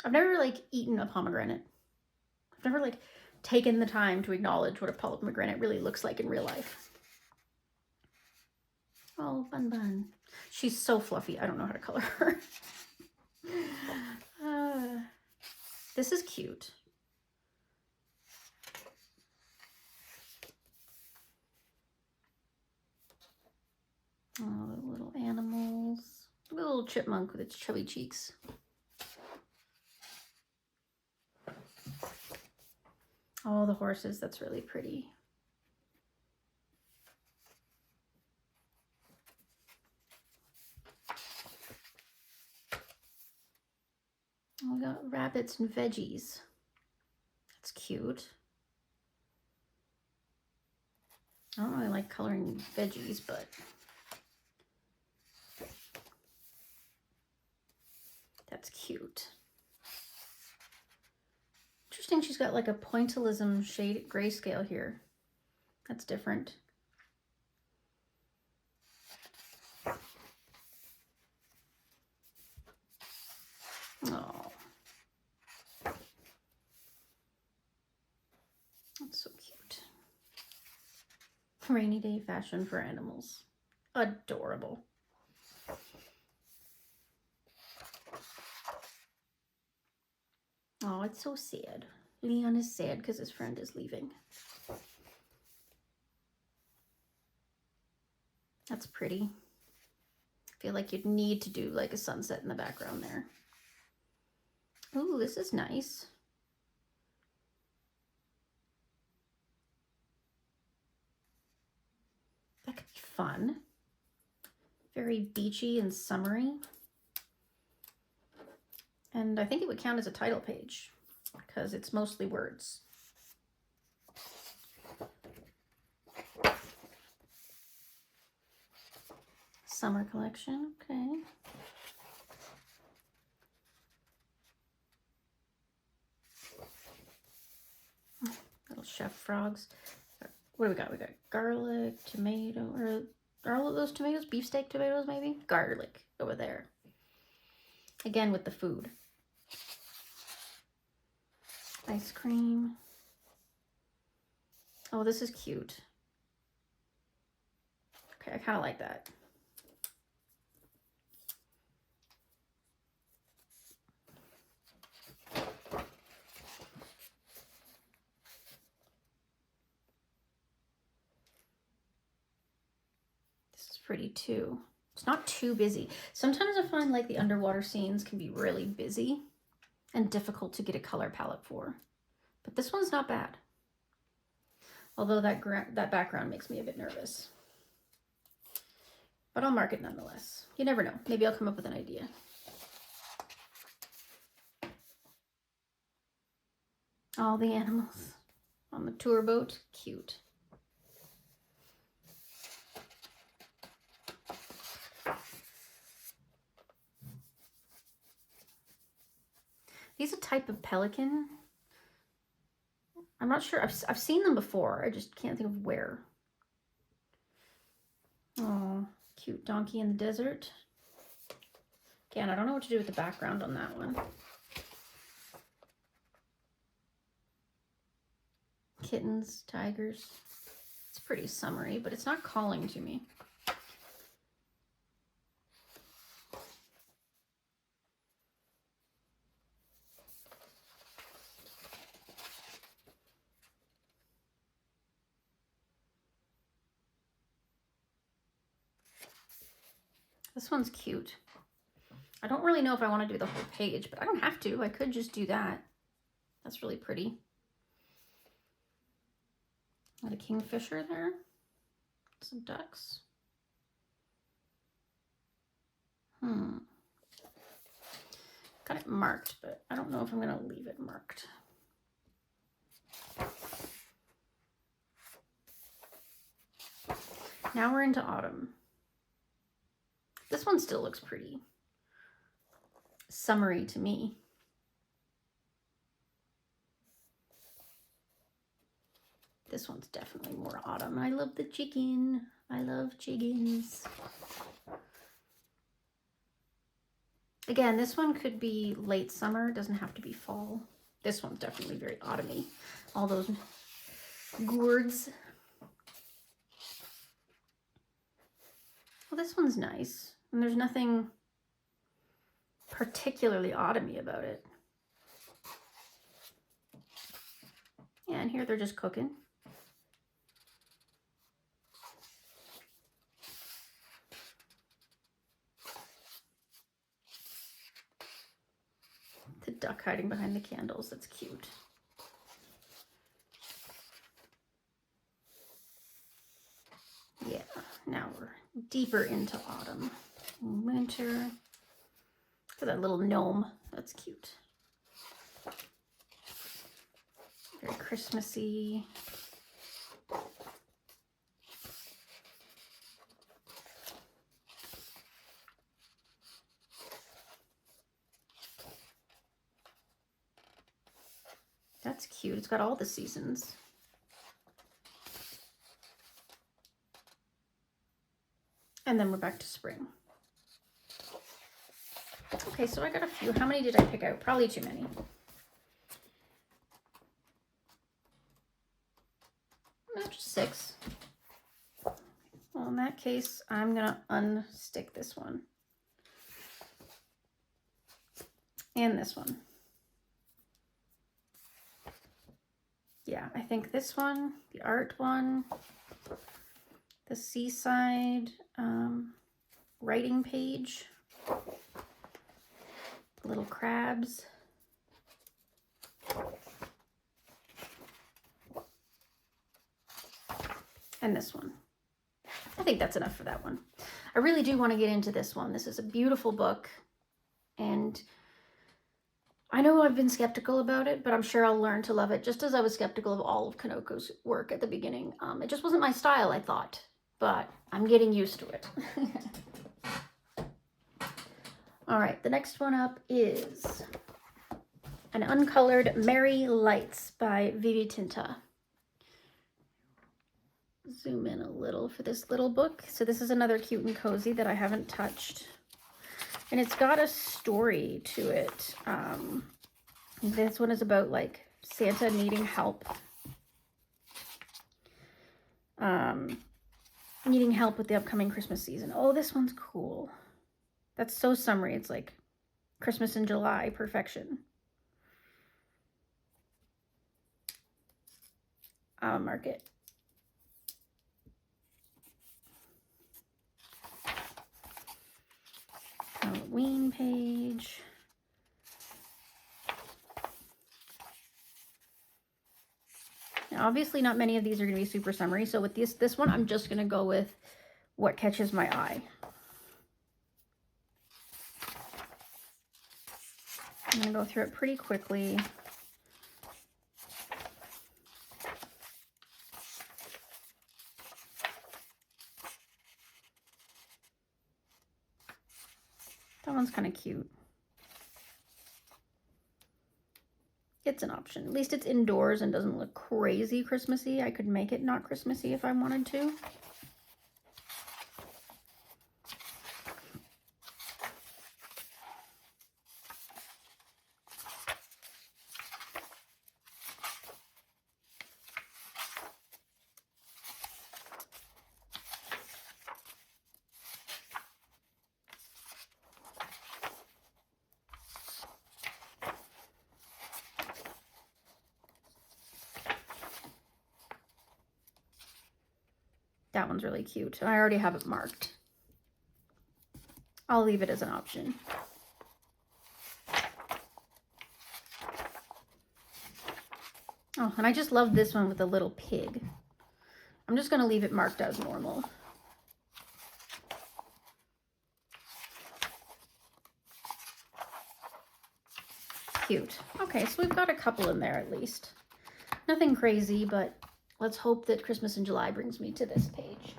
I've never like eaten a pomegranate. I've never like taken the time to acknowledge what a pomegranate really looks like in real life. Oh, Bun Bun. She's so fluffy. I don't know how to color her. This is cute. Oh, the little animals. Look at the little chipmunk with its chubby cheeks. Oh, the horses. That's really pretty. Oh, we got rabbits and veggies. That's cute. I don't really like coloring veggies, but that's cute. Interesting, she's got like a pointillism shade grayscale here. That's different. Oh, that's so cute. Rainy day fashion for animals. Adorable. Oh, it's so sad. Leon is sad because his friend is leaving. That's pretty. I feel like you'd need to do like a sunset in the background there. Ooh, this is nice. That could be fun. Very beachy and summery. And I think it would count as a title page because it's mostly words. Summer collection, okay. Little chef frogs. What do we got? We got garlic, tomato, or are all of those tomatoes? Beefsteak tomatoes, maybe? Garlic over there. Again with the food. Ice cream. Oh, this is cute. Okay, I kind of like that. This is pretty too. It's not too busy. Sometimes I find like the underwater scenes can be really busy and difficult to get a color palette for. But this one's not bad. Although that background makes me a bit nervous. But I'll mark it nonetheless. You never know. Maybe I'll come up with an idea. All the animals on the tour boat. Cute. These a type of pelican. I'm not sure. I've seen them before. I just can't think of where. Oh, cute donkey in the desert. Again, I don't know what to do with the background on that one. Kittens, tigers. It's pretty summery, but it's not calling to me. This one's cute. I don't really know if I want to do the whole page, but I don't have to. I could just do that. That's really pretty. Got a kingfisher there. Some ducks. Got it marked, but I don't know if I'm going to leave it marked. Now we're into autumn. This one still looks pretty summery to me. This one's definitely more autumn. I love the chicken. I love chickens. Again, this one could be late summer. It doesn't have to be fall. This one's definitely very autumny. All those gourds. Well, this one's nice. And there's nothing particularly autumny about it. Yeah, and here they're just cooking. The duck hiding behind the candles. That's cute. Yeah, now we're deeper into autumn. Winter. Look at that little gnome. That's cute. Very Christmassy. That's cute. It's got all the seasons. And then we're back to spring. Okay, so I got a few. How many did I pick out? Probably too many. No, just 6. Well, in that case, I'm gonna unstick this one. And this one. Yeah, I think this one, the art one, the seaside writing page, little crabs, and this one. I think that's enough for that one. I really do want to get into this one. This is a beautiful book, and I know I've been skeptical about it, but I'm sure I'll learn to love it, just as I was skeptical of all of Kanoko's work at the beginning. It just wasn't my style, I thought, but I'm getting used to it. All right, the next one up is an uncolored Merry Lights by Vivi Tinta. Zoom in a little for this little book. So this is another cute and cozy that I haven't touched. And it's got a story to it. This one is about like Santa needing help. Needing help with the upcoming Christmas season. Oh, this one's cool. That's so summery. It's like Christmas in July, perfection. I'll mark it. Halloween page. Now, obviously not many of these are going to be super summery, so with this one, I'm just going to go with what catches my eye. I'm going to go through it pretty quickly. That one's kind of cute. It's an option. At least it's indoors and doesn't look crazy Christmassy. I could make it not Christmassy if I wanted to. That one's really cute. I already have it marked. I'll leave it as an option. Oh, and I just love this one with the little pig. I'm just going to leave it marked as normal. Cute. Okay, so we've got a couple in there at least. Nothing crazy, but let's hope that Christmas in July brings me to this page.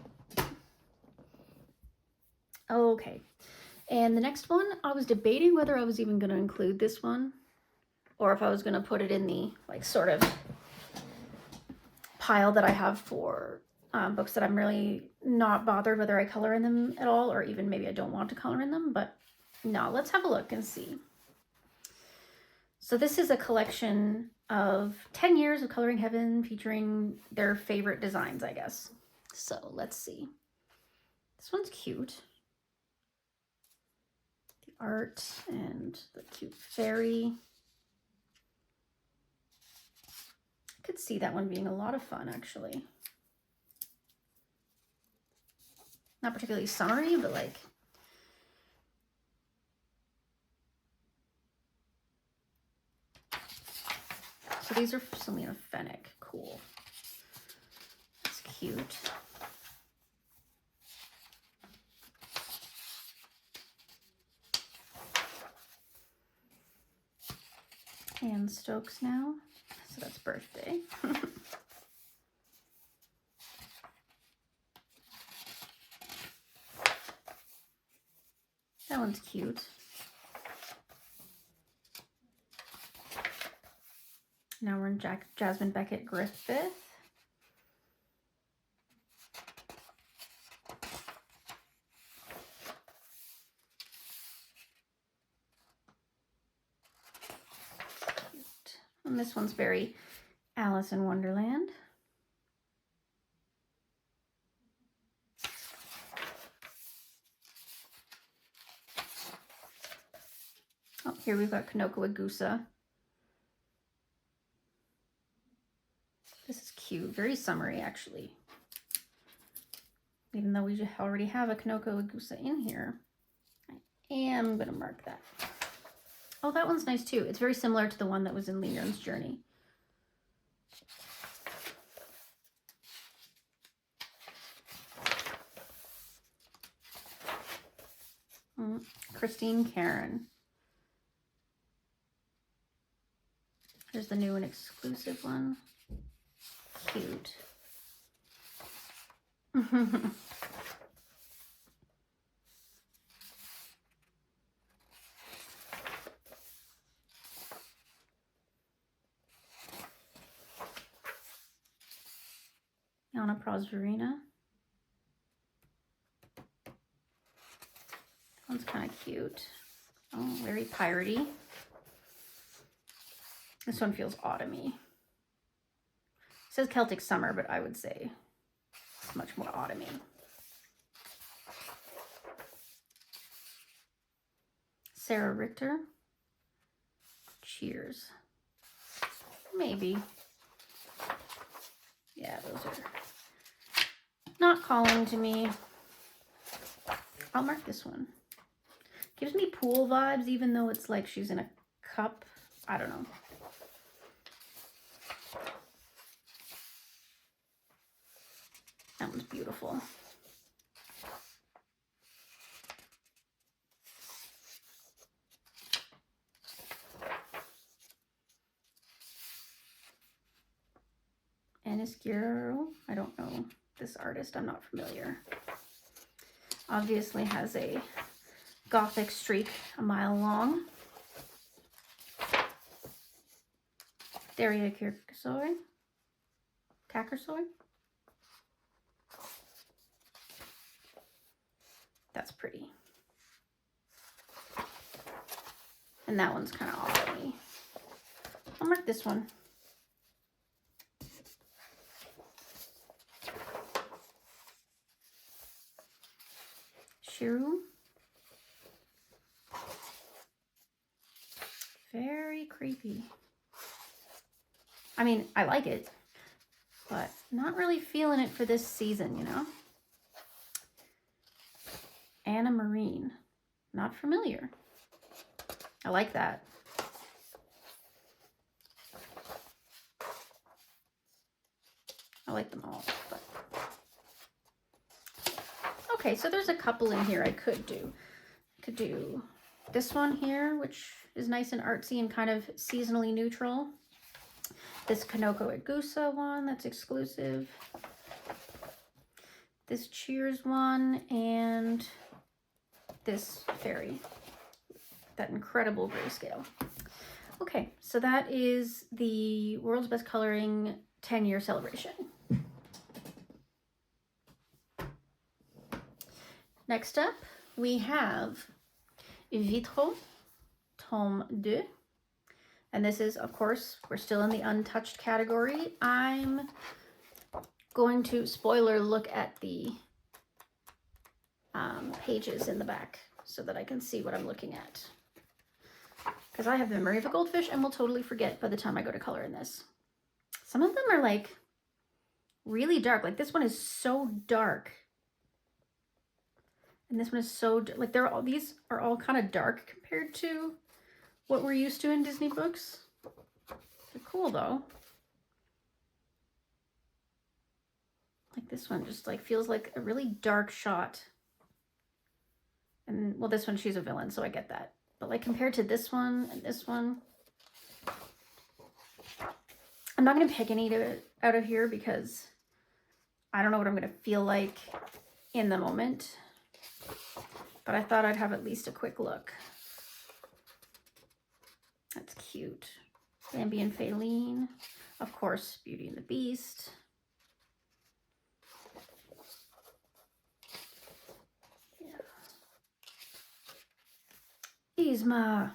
Okay. And the next one, I was debating whether I was even going to include this one or if I was going to put it in the like sort of pile that I have for books that I'm really not bothered whether I color in them at all, or even maybe I don't want to color in them. But no, let's have a look and see. So this is a collection of 10 years of Coloring Heaven featuring their favorite designs, I guess. So let's see. This one's cute. The art and the cute fairy. I could see that one being a lot of fun, actually. Not particularly summery, but like... So these are Selena Fennick. Cool. That's cute. Anne Stokes now. So that's birthday. That one's cute. Now we're in Jasmine Beckett Griffith. Cute. And this one's very Alice in Wonderland. Oh, here we've got Kanoko Agusa. This is cute, very summery actually. Even though we already have a Kanoko Agusa in here, I am gonna mark that. Oh, that one's nice too. It's very similar to the one that was in Leon's Journey. Christine Karen. Here's the new and exclusive one. Cute. Anna Prosverina. That one's kind of cute. Oh, very piratey. This one feels autumny. It says Celtic Summer, but I would say it's much more autumny. Sarah Richter. Cheers. Maybe. Yeah, those are not calling to me. I'll mark this one. Gives me pool vibes, even though it's like she's in a cup. I don't know. That one's beautiful. Ennis Guerrero. I don't know this artist. I'm not familiar. Obviously has a gothic streak a mile long. Daria Kakersoy. That's pretty. And that one's kind of autumny. I'll mark this one. Shiru. Very creepy. I mean, I like it, but not really feeling it for this season, you know? Anna Marine. Not familiar. I like that. I like them all. But... Okay, so there's a couple in here I could do. I could do this one here, which is nice and artsy and kind of seasonally neutral. This Kanoko Agusa one that's exclusive. This Cheers one, and this fairy. That incredible grayscale. Okay, so that is the World's Best Coloring 10-year celebration. Next up, we have Vitraux, tome 2. And this is, of course, we're still in the untouched category. I'm going to, spoiler, look at the pages in the back so that I can see what I'm looking at. Because I have the memory of a goldfish and will totally forget by the time I go to color in this. Some of them are like really dark. Like this one is so dark. And this one is so, like these are all kind of dark compared to what we're used to in Disney books. They're cool though. Like this one just like feels like a really dark shot. And well, this one, she's a villain, so I get that. But like compared to this one and this one, I'm not going to pick any out of here because I don't know what I'm going to feel like in the moment. But I thought I'd have at least a quick look. That's cute. Bambi and Faline. Of course, Beauty and the Beast. Yeah. Yzma.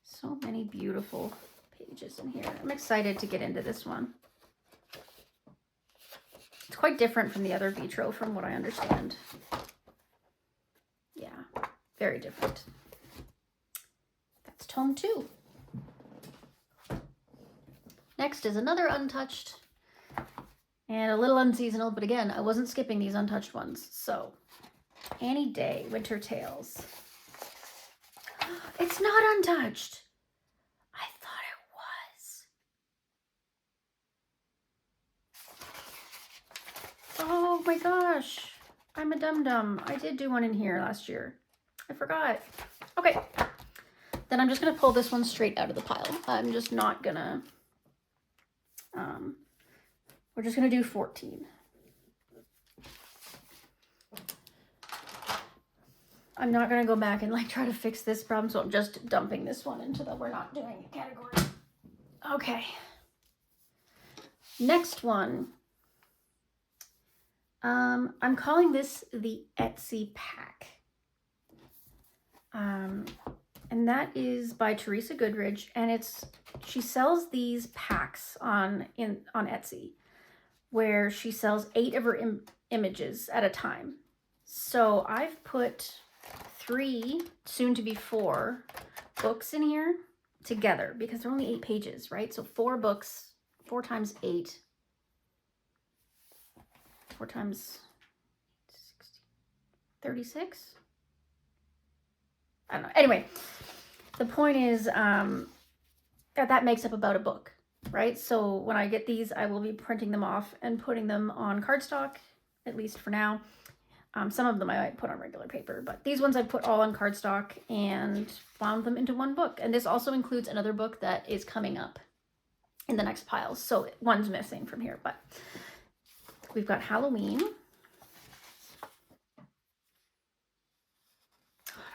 So many beautiful pages in here. I'm excited to get into this one. It's quite different from the other Vitraux from what I understand. Yeah, very different. That's tome 2. Next is another untouched and a little unseasonal, but again, I wasn't skipping these untouched ones. So, Annie Day, Winter Tales. It's not untouched. I thought it was. Oh my gosh. I'm a dum-dum. I did do one in here last year. I forgot. Okay. Then I'm just going to pull this one straight out of the pile. I'm just not going to... we're just going to do 14. I'm not going to go back and like try to fix this problem, so I'm just dumping this one into the we're not doing it category. Okay. Next one. I'm calling this the Etsy pack. And that is by Teresa Goodridge, and she sells these packs on Etsy, where she sells 8 of her images at a time. So I've put 3, soon to be 4, books in here together because they're only 8 pages, right? So 4 books, 4 times 8, 4 times 60, 36. I don't know. Anyway, the point is that makes up about a book, right? So when I get these, I will be printing them off and putting them on cardstock, at least for now. Some of them I might put on regular paper, but these ones I put all on cardstock and wound them into one book. And this also includes another book that is coming up in the next pile. So one's missing from here, but we've got Halloween.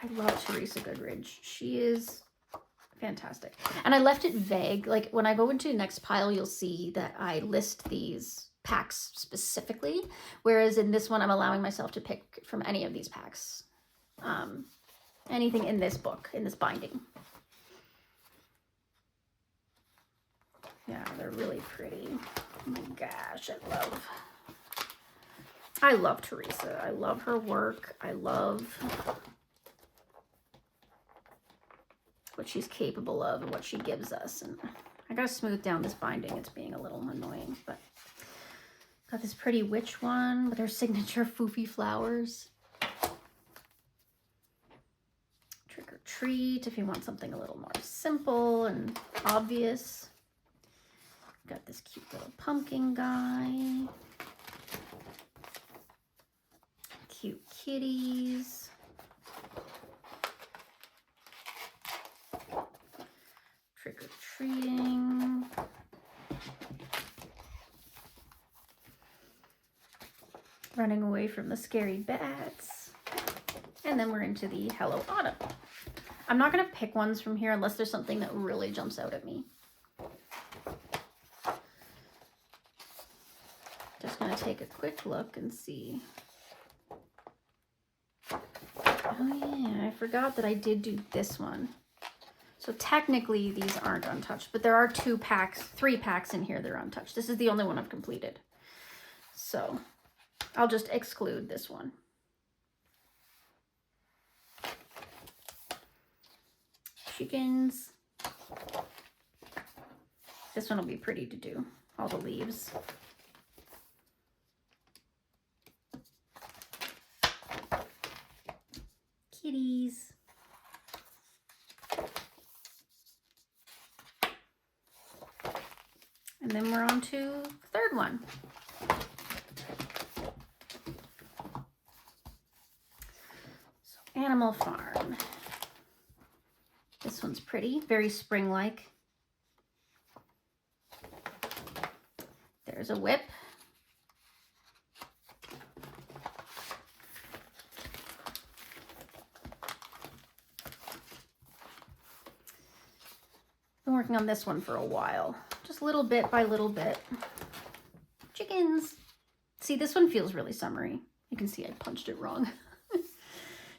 I love Teresa Goodridge. She is fantastic. And I left it vague. Like when I go into the next pile, you'll see that I list these packs specifically. Whereas in this one, I'm allowing myself to pick from any of these packs. Anything in this book, in this binding. Yeah, they're really pretty. Oh my gosh, I love Teresa. I love her work. I love what she's capable of and what she gives us. And I gotta smooth down this binding. It's being a little annoying, but got this pretty witch one with her signature foofy flowers. Trick or treat if you want something a little more simple and obvious. Got this cute little pumpkin guy. Cute kitties. Trick or treating. Running away from the scary bats. And then we're into the Hello Autumn. I'm not going to pick ones from here unless there's something that really jumps out at me. Just going to take a quick look and see. Oh yeah, I forgot that I did do this one. So technically these aren't untouched, but there are 3 packs in here that are untouched. This is the only one I've completed. So I'll just exclude this one. Chickens. This one will be pretty to do, all the leaves. Kitties. And then we're on to the third one. So Animal Farm. This one's pretty, very spring-like. There's a whip. Been working on this one for a while, just little bit by little bit. Chickens. See, this one feels really summery. You can see I punched it wrong.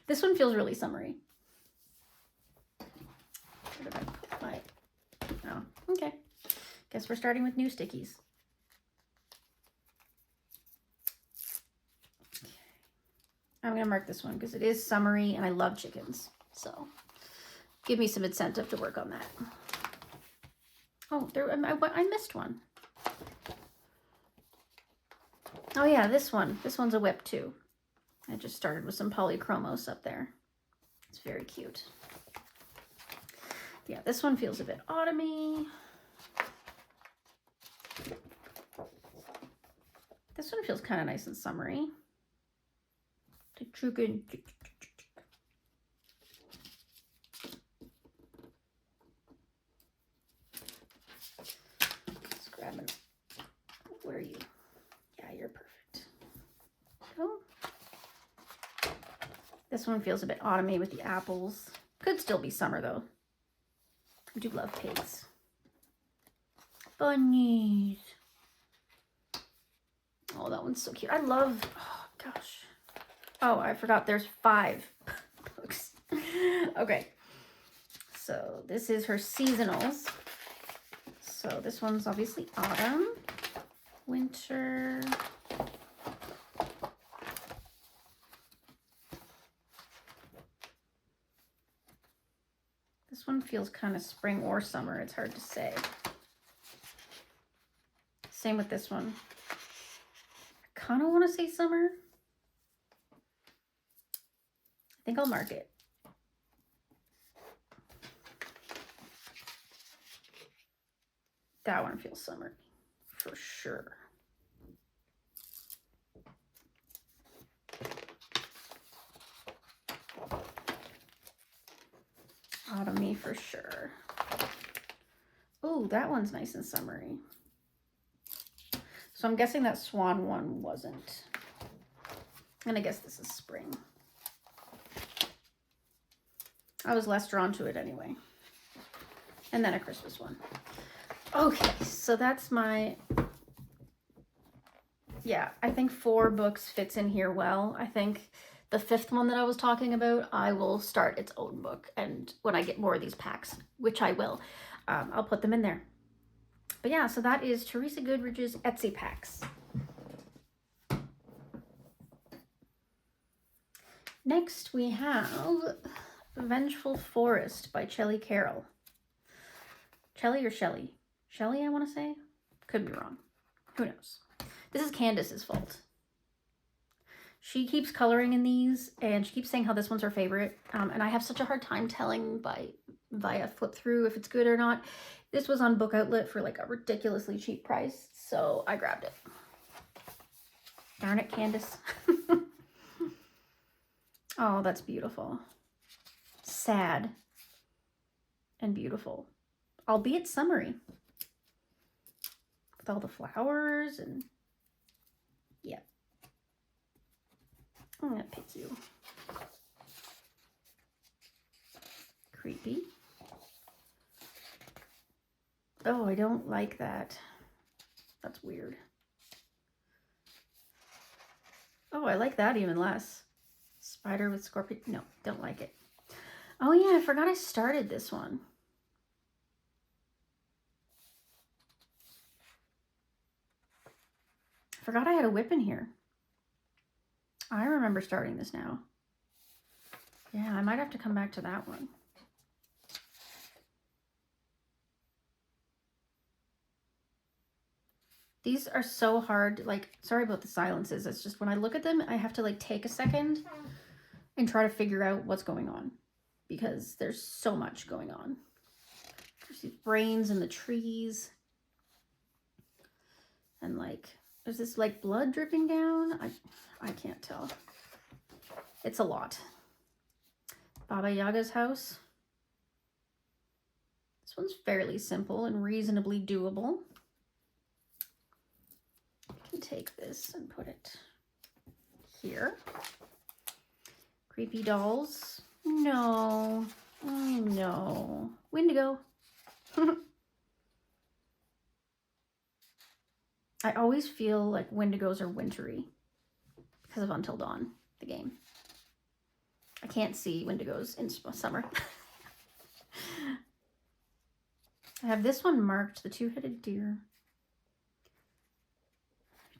This one feels really summery. Where did I put my... Oh, okay. Guess we're starting with new stickies. I'm going to mark this one because it is summery and I love chickens. So give me some incentive to work on that. Oh, I missed one. Oh yeah, this one. This one's a whip too. I just started with some polychromos up there. It's very cute. Yeah, this one feels a bit autumny. This one feels kind of nice and summery. The chicken. Let's grab it. Where are you? Yeah, you're perfect. Oh. This one feels a bit autumny with the apples. Could still be summer though. I do love pigs. Bunnies. Oh, that one's so cute. I love, oh gosh. Oh, I forgot there's 5 books. Okay. So this is her seasonals. So this one's obviously autumn, winter. This one feels kind of spring or summer. It's hard to say. Same with this one. I kind of want to say summer. I think I'll mark it. That one feels summer for sure. Autumny for sure. Oh, that one's nice and summery. So I'm guessing that swan one wasn't. And I guess this is spring. I was less drawn to it anyway. And then a Christmas one. Okay, so that's my... Yeah, I think 4 books fits in here well. I think the 5th one that I was talking about, I will start its own book. And when I get more of these packs, which I will, I'll put them in there. But yeah, so that is Teresa Goodridge's Etsy packs. Next we have Vengeful Forest by Shelley Carroll. Shelley or Shelley? Shelley, I want to say? Could be wrong. Who knows? This is Candace's fault. She keeps coloring in these, and she keeps saying how this one's her favorite. And I have such a hard time telling via flip through if it's good or not. This was on Book Outlet for like a ridiculously cheap price, so I grabbed it. Darn it, Candace. Oh, that's beautiful. Sad and beautiful, albeit summery. With all the flowers and yeah. That pigs you. Creepy. Oh, I don't like that. That's weird. Oh, I like that even less. Spider with scorpion. No, don't like it. Oh yeah, I forgot I started this one. I forgot I had a whip in here. I remember starting this now. Yeah, I might have to come back to that one. These are so hard. Like, sorry about the silences. It's just when I look at them, I have to like take a second and try to figure out what's going on because there's so much going on. There's these brains in the trees. And like, there's this like blood dripping down. I can't tell. It's a lot. Baba Yaga's house. This one's fairly simple and reasonably doable. I can take this and put it here. Creepy dolls. No. Oh no. Wendigo. I always feel like Wendigos are wintry because of Until Dawn, the game. I can't see Wendigos in summer. I have this one marked, the two-headed deer.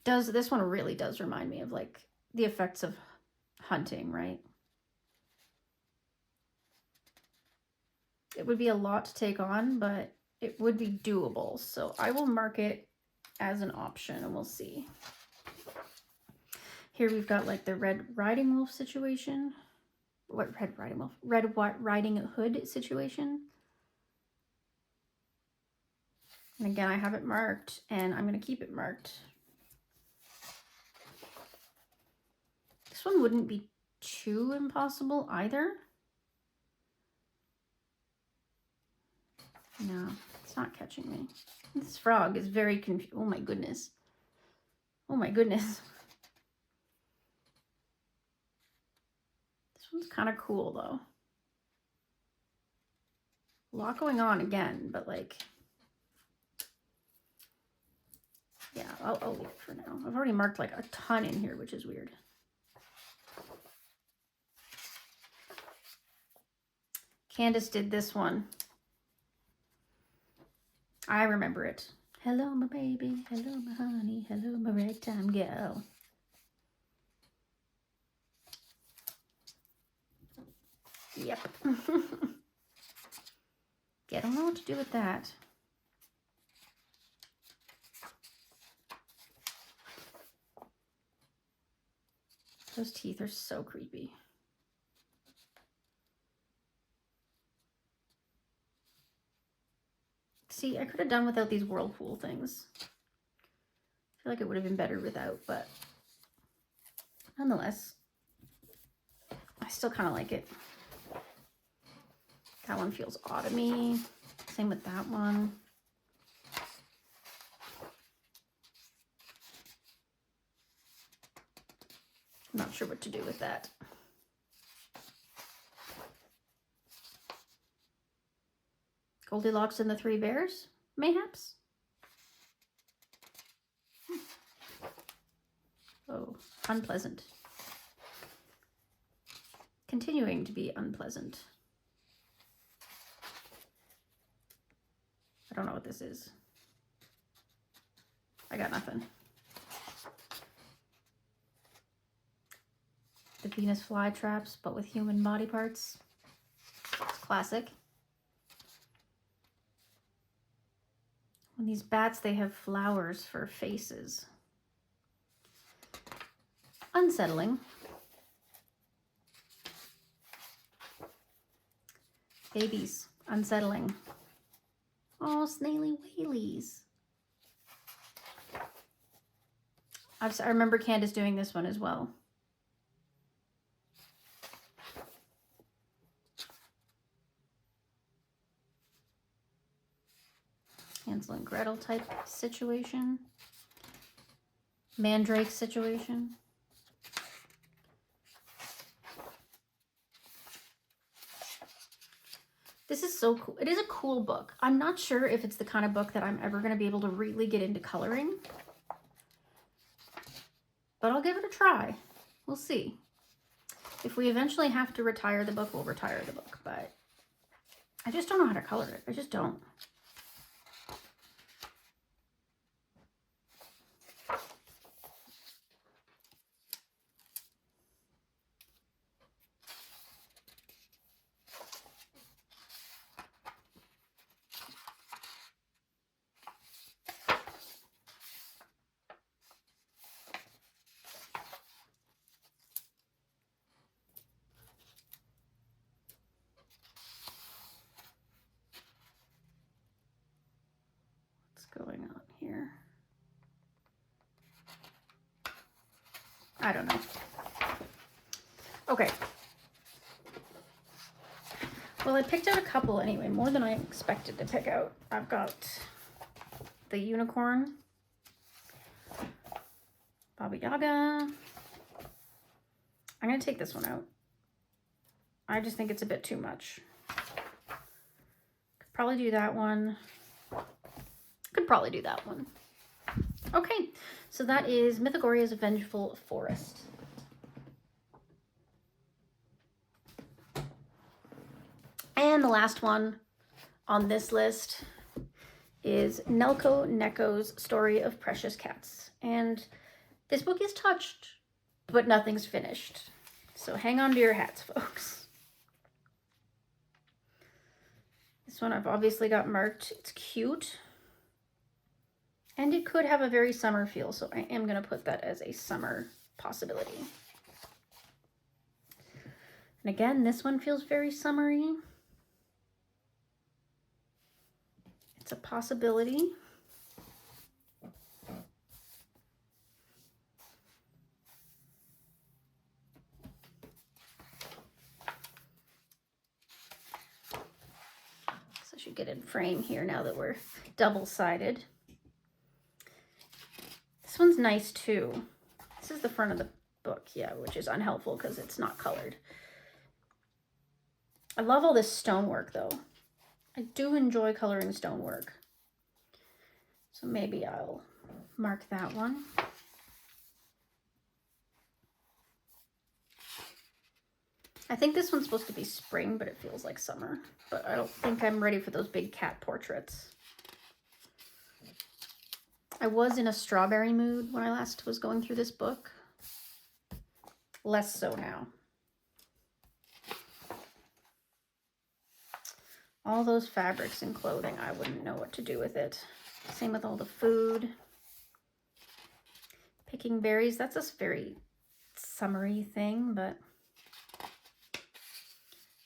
This one really does remind me of like the effects of hunting, right? It would be a lot to take on, but it would be doable. So I will mark it as an option and we'll see. Here we've got like the Red Riding Wolf situation. What Red Riding Wolf? Red Riding Hood situation. And again, I have it marked and I'm going to keep it marked. This one wouldn't be too impossible either. No, it's not catching me. This frog is very confused. Oh my goodness. Oh my goodness. This one's kind of cool though. A lot going on again, but like, yeah, I'll leave it for now. I've already marked like a ton in here, which is weird. Candace did this one. I remember it. Hello, my baby. Hello, my honey. Hello, my ragtime girl. Yep. Yeah, I don't know what to do with that. Those teeth are so creepy. See, I could have done without these whirlpool things. I feel like it would have been better without, but nonetheless, I still kind of like it. That one feels odd to me. Same with that one. I'm not sure what to do with that. Goldilocks and the Three Bears, mayhaps? Oh, unpleasant. Continuing to be unpleasant. I don't know what this is. I got nothing. The Venus flytraps, but with human body parts. It's classic. When these bats, they have flowers for faces. Unsettling. Babies, unsettling. Oh, snaily whaleys. I remember Candace doing this one as well. Hansel and Gretel type situation. Mandrake situation. This is so cool. It is a cool book. I'm not sure if it's the kind of book that I'm ever going to be able to really get into coloring, but I'll give it a try. We'll see. If we eventually have to retire the book, we'll retire the book, but I just don't know how to color it. I just don't. What's going on here? I don't know. Okay. Well, I picked out a couple anyway, more than I expected to pick out. I've got the unicorn, Baba Yaga. I'm going to take this one out. I just think it's a bit too much. Could probably do that one. Could probably do that one. Okay, so that is Mythagoria's Vengeful Forest. And the last one on this list is Nelko Neko's Story of Precious Cats. And this book is touched, but nothing's finished. So hang on to your hats, folks. This one I've obviously got marked. It's cute. And it could have a very summer feel, so I am going to put that as a summer possibility. And again, this one feels very summery. It's a possibility. So I should get in frame here now that we're double-sided. This one's nice too. This is the front of the book, yeah, which is unhelpful because it's not colored. I love all this stonework though. I do enjoy coloring stonework. So maybe I'll mark that one. I think this one's supposed to be spring, but it feels like summer. But I don't think I'm ready for those big cat portraits. I was in a strawberry mood when I last was going through this book. Less so now. All those fabrics and clothing, I wouldn't know what to do with it. Same with all the food. Picking berries, that's a very summery thing, but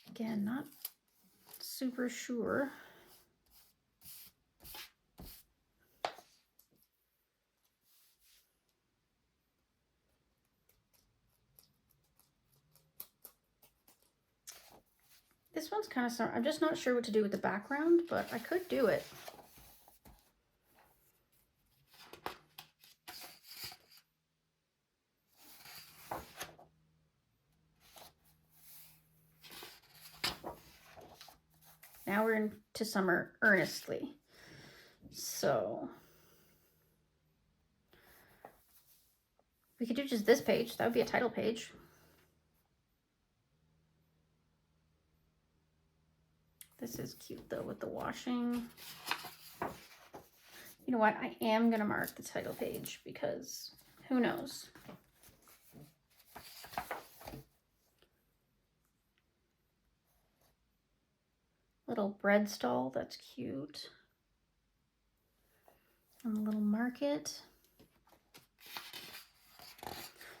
again, not super sure. This one's kind of summer. I'm just not sure what to do with the background, but I could do it. Now we're into summer earnestly. So we could do just this page. That would be a title page. This is cute though with the washing. You know what? I am going to mark the title page because who knows? Little bread stall, that's cute. And a little market.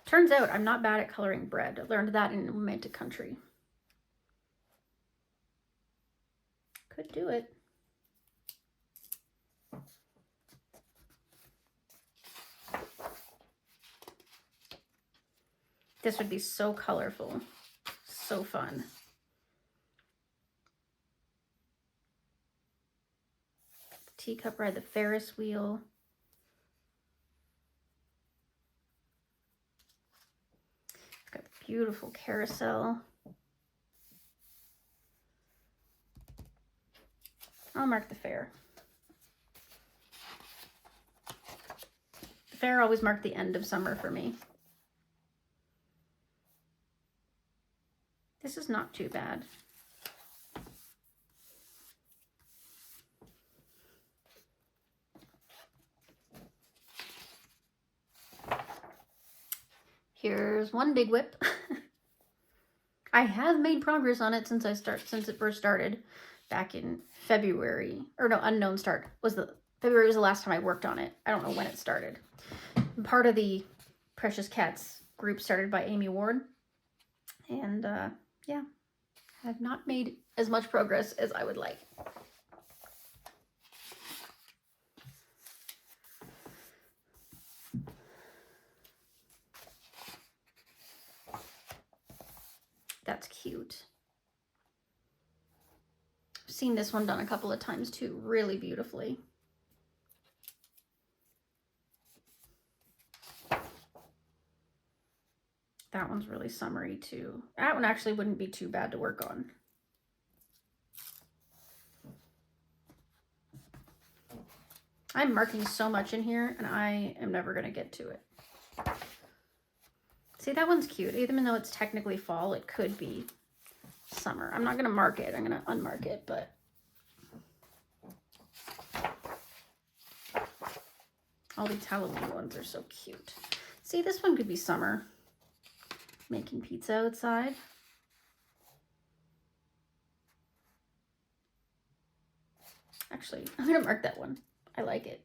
Turns out I'm not bad at coloring bread. I learned that in Romantic Country. Could do it. This would be so colorful, so fun. Teacup ride the Ferris wheel. It's got the beautiful carousel. I'll mark the fair. The fair always marked the end of summer for me. This is not too bad. Here's one big whip. I have made progress on it since it first started back in February. Or no, Unknown Start February was the last time I worked on it. I don't know when it started. I'm part of the Precious Cats group started by Amy Ward. And yeah, have not made as much progress as I would like. That's cute. I've seen this one done a couple of times too, really beautifully. That one's really summery too. That one actually wouldn't be too bad to work on. I'm marking so much in here and I am never gonna get to it. See, that one's cute. Even though it's technically fall, it could be summer. I'm not gonna mark it, I'm gonna unmark it, but all these Halloween ones are so cute. See, this one could be summer. Making pizza outside. Actually, I'm gonna mark that one. I like it.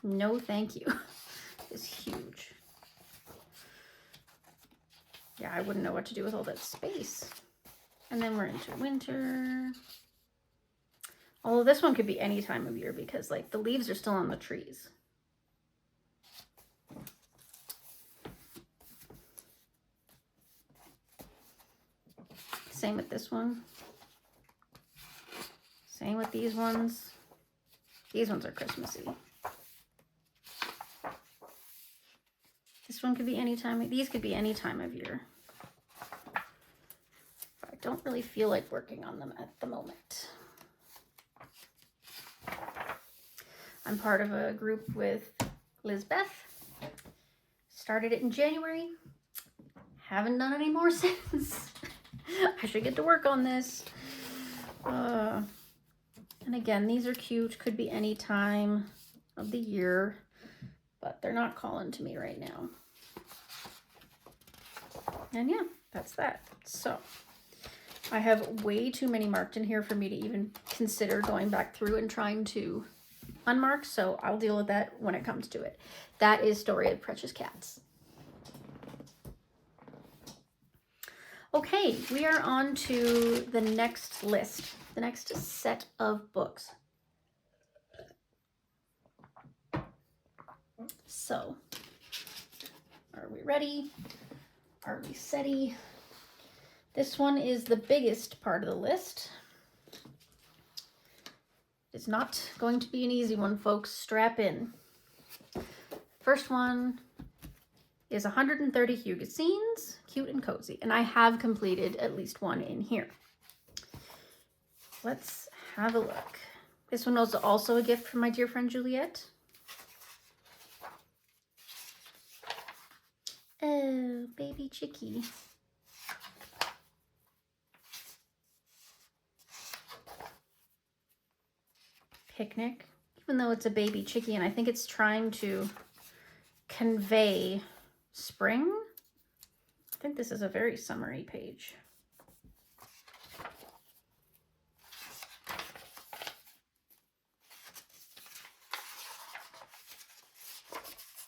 No, thank you. It's huge. Yeah, I wouldn't know what to do with all that space. And then we're into winter. Although this one could be any time of year because like the leaves are still on the trees. Same with this one. Same with these ones. These ones are Christmassy. This one could be any time. These could be any time of year. But I don't really feel like working on them at the moment. I'm part of a group with Lizbeth. Started it in January. Haven't done any more since. I should get to work on this. And again, these are cute. Could be any time of the year, but they're not calling to me right now. And yeah, that's that. So I have way too many marked in here for me to even consider going back through and trying to unmark, so I'll deal with that when it comes to it. That is Story of Precious Cats. Okay, we are on to the next list, the next set of books. So, are we ready? Are we setty? This one is the biggest part of the list. It's not going to be an easy one, folks. Strap in. First one is 130 Hugo Scenes, Cute and Cozy. And I have completed at least one in here. Let's have a look. This one was also a gift from my dear friend Juliet. Oh, baby chickie. Picnic, even though it's a baby chickie, and I think it's trying to convey spring. I think this is a very summery page.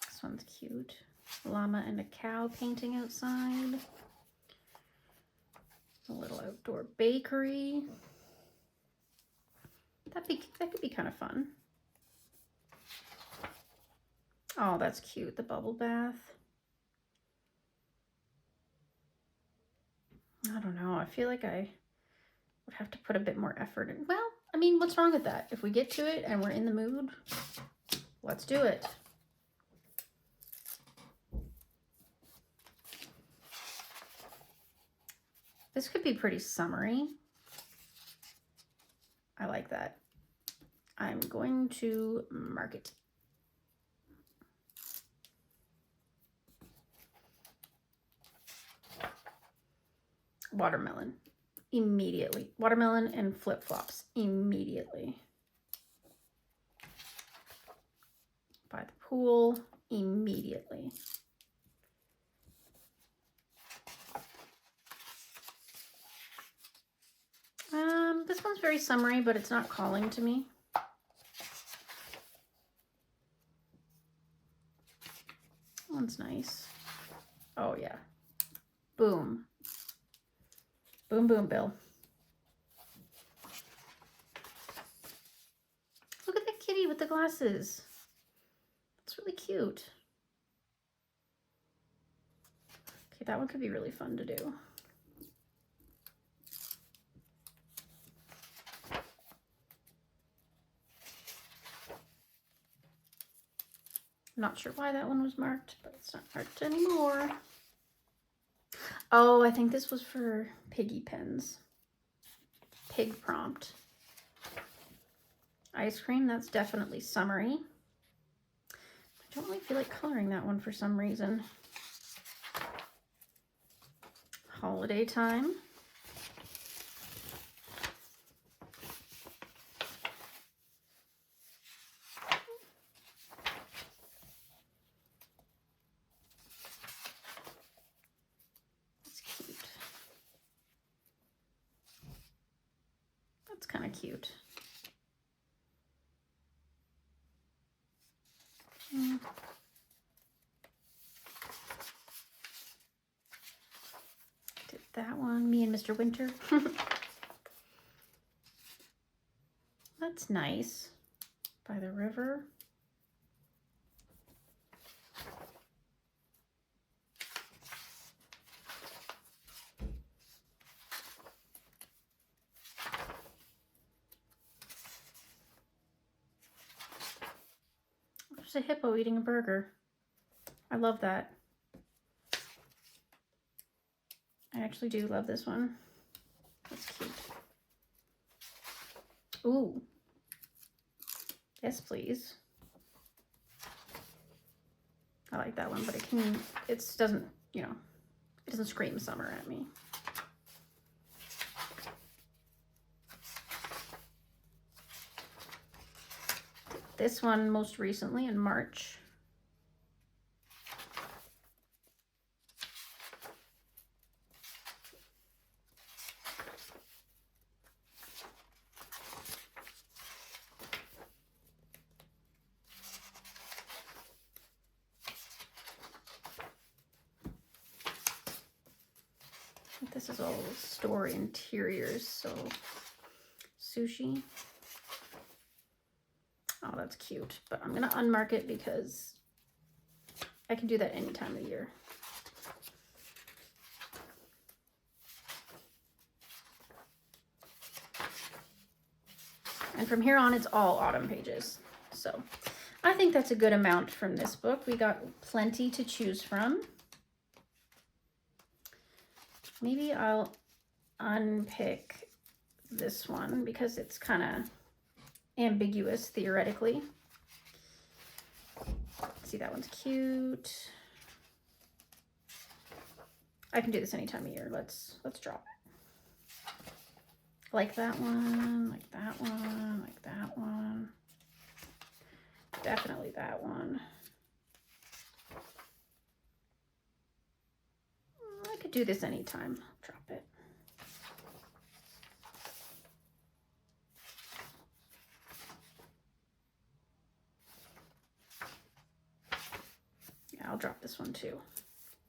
This one's cute. Llama and a cow painting outside. A little outdoor bakery. That could be kind of fun. Oh, that's cute. The bubble bath. I don't know. I feel like I would have to put a bit more effort in. Well, I mean, what's wrong with that? If we get to it and we're in the mood, let's do it. This could be pretty summery. I like that. I'm going to mark it. Watermelon. Immediately. Watermelon and flip-flops. Immediately. By the pool. Immediately. This one's very summery, but it's not calling to me. That one's nice. Oh yeah. Boom. Boom, boom, Bill. Look at that kitty with the glasses. It's really cute. Okay, that one could be really fun to do. I'm not sure why that one was marked, but it's not marked anymore. Oh, I think this was for piggy pens. Pig prompt. Ice cream, that's definitely summery. I don't really feel like coloring that one for some reason. Holiday time. That's kind of cute. Did that one, me and Mr. Winter. That's nice. By the river. There's a hippo eating a burger. I love that. I actually do love this one. That's cute. Ooh. Yes, please. I like that one, but it doesn't, you know, it doesn't scream summer at me. This one most recently in March. This is all store interiors, so sushi. Oh, that's cute, but I'm gonna unmark it because I can do that any time of year. And from here on, it's all autumn pages. So I think that's a good amount from this book. We got plenty to choose from. Maybe I'll unpick this one because it's kind of ambiguous theoretically. See, that one's cute. I can do this any time of year. Let's drop it. Like that one, like that one, like that one. Definitely that one. I could do this anytime. Drop it. Yeah, I'll drop this one too.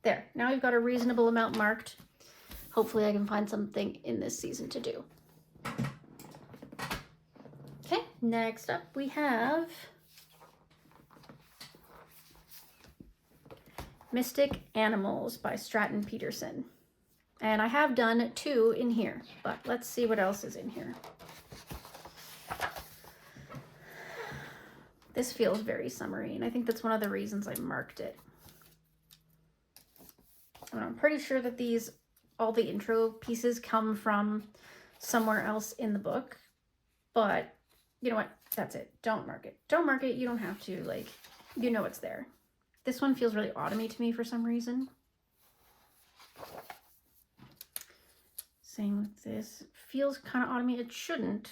There, now we've got a reasonable amount marked. Hopefully I can find something in this season to do. Okay, next up we have Mystic Animals by Stratton Peterson. And I have done 2 in here, but let's see what else is in here. This feels very summery, and I think that's one of the reasons I marked it. And I'm pretty sure that these all the intro pieces come from somewhere else in the book. But you know what? That's it. Don't mark it. Don't mark it. You don't have to. Like, you know it's there. This one feels really autumny to me for some reason. Same with this. Feels kind of autumny. It shouldn't.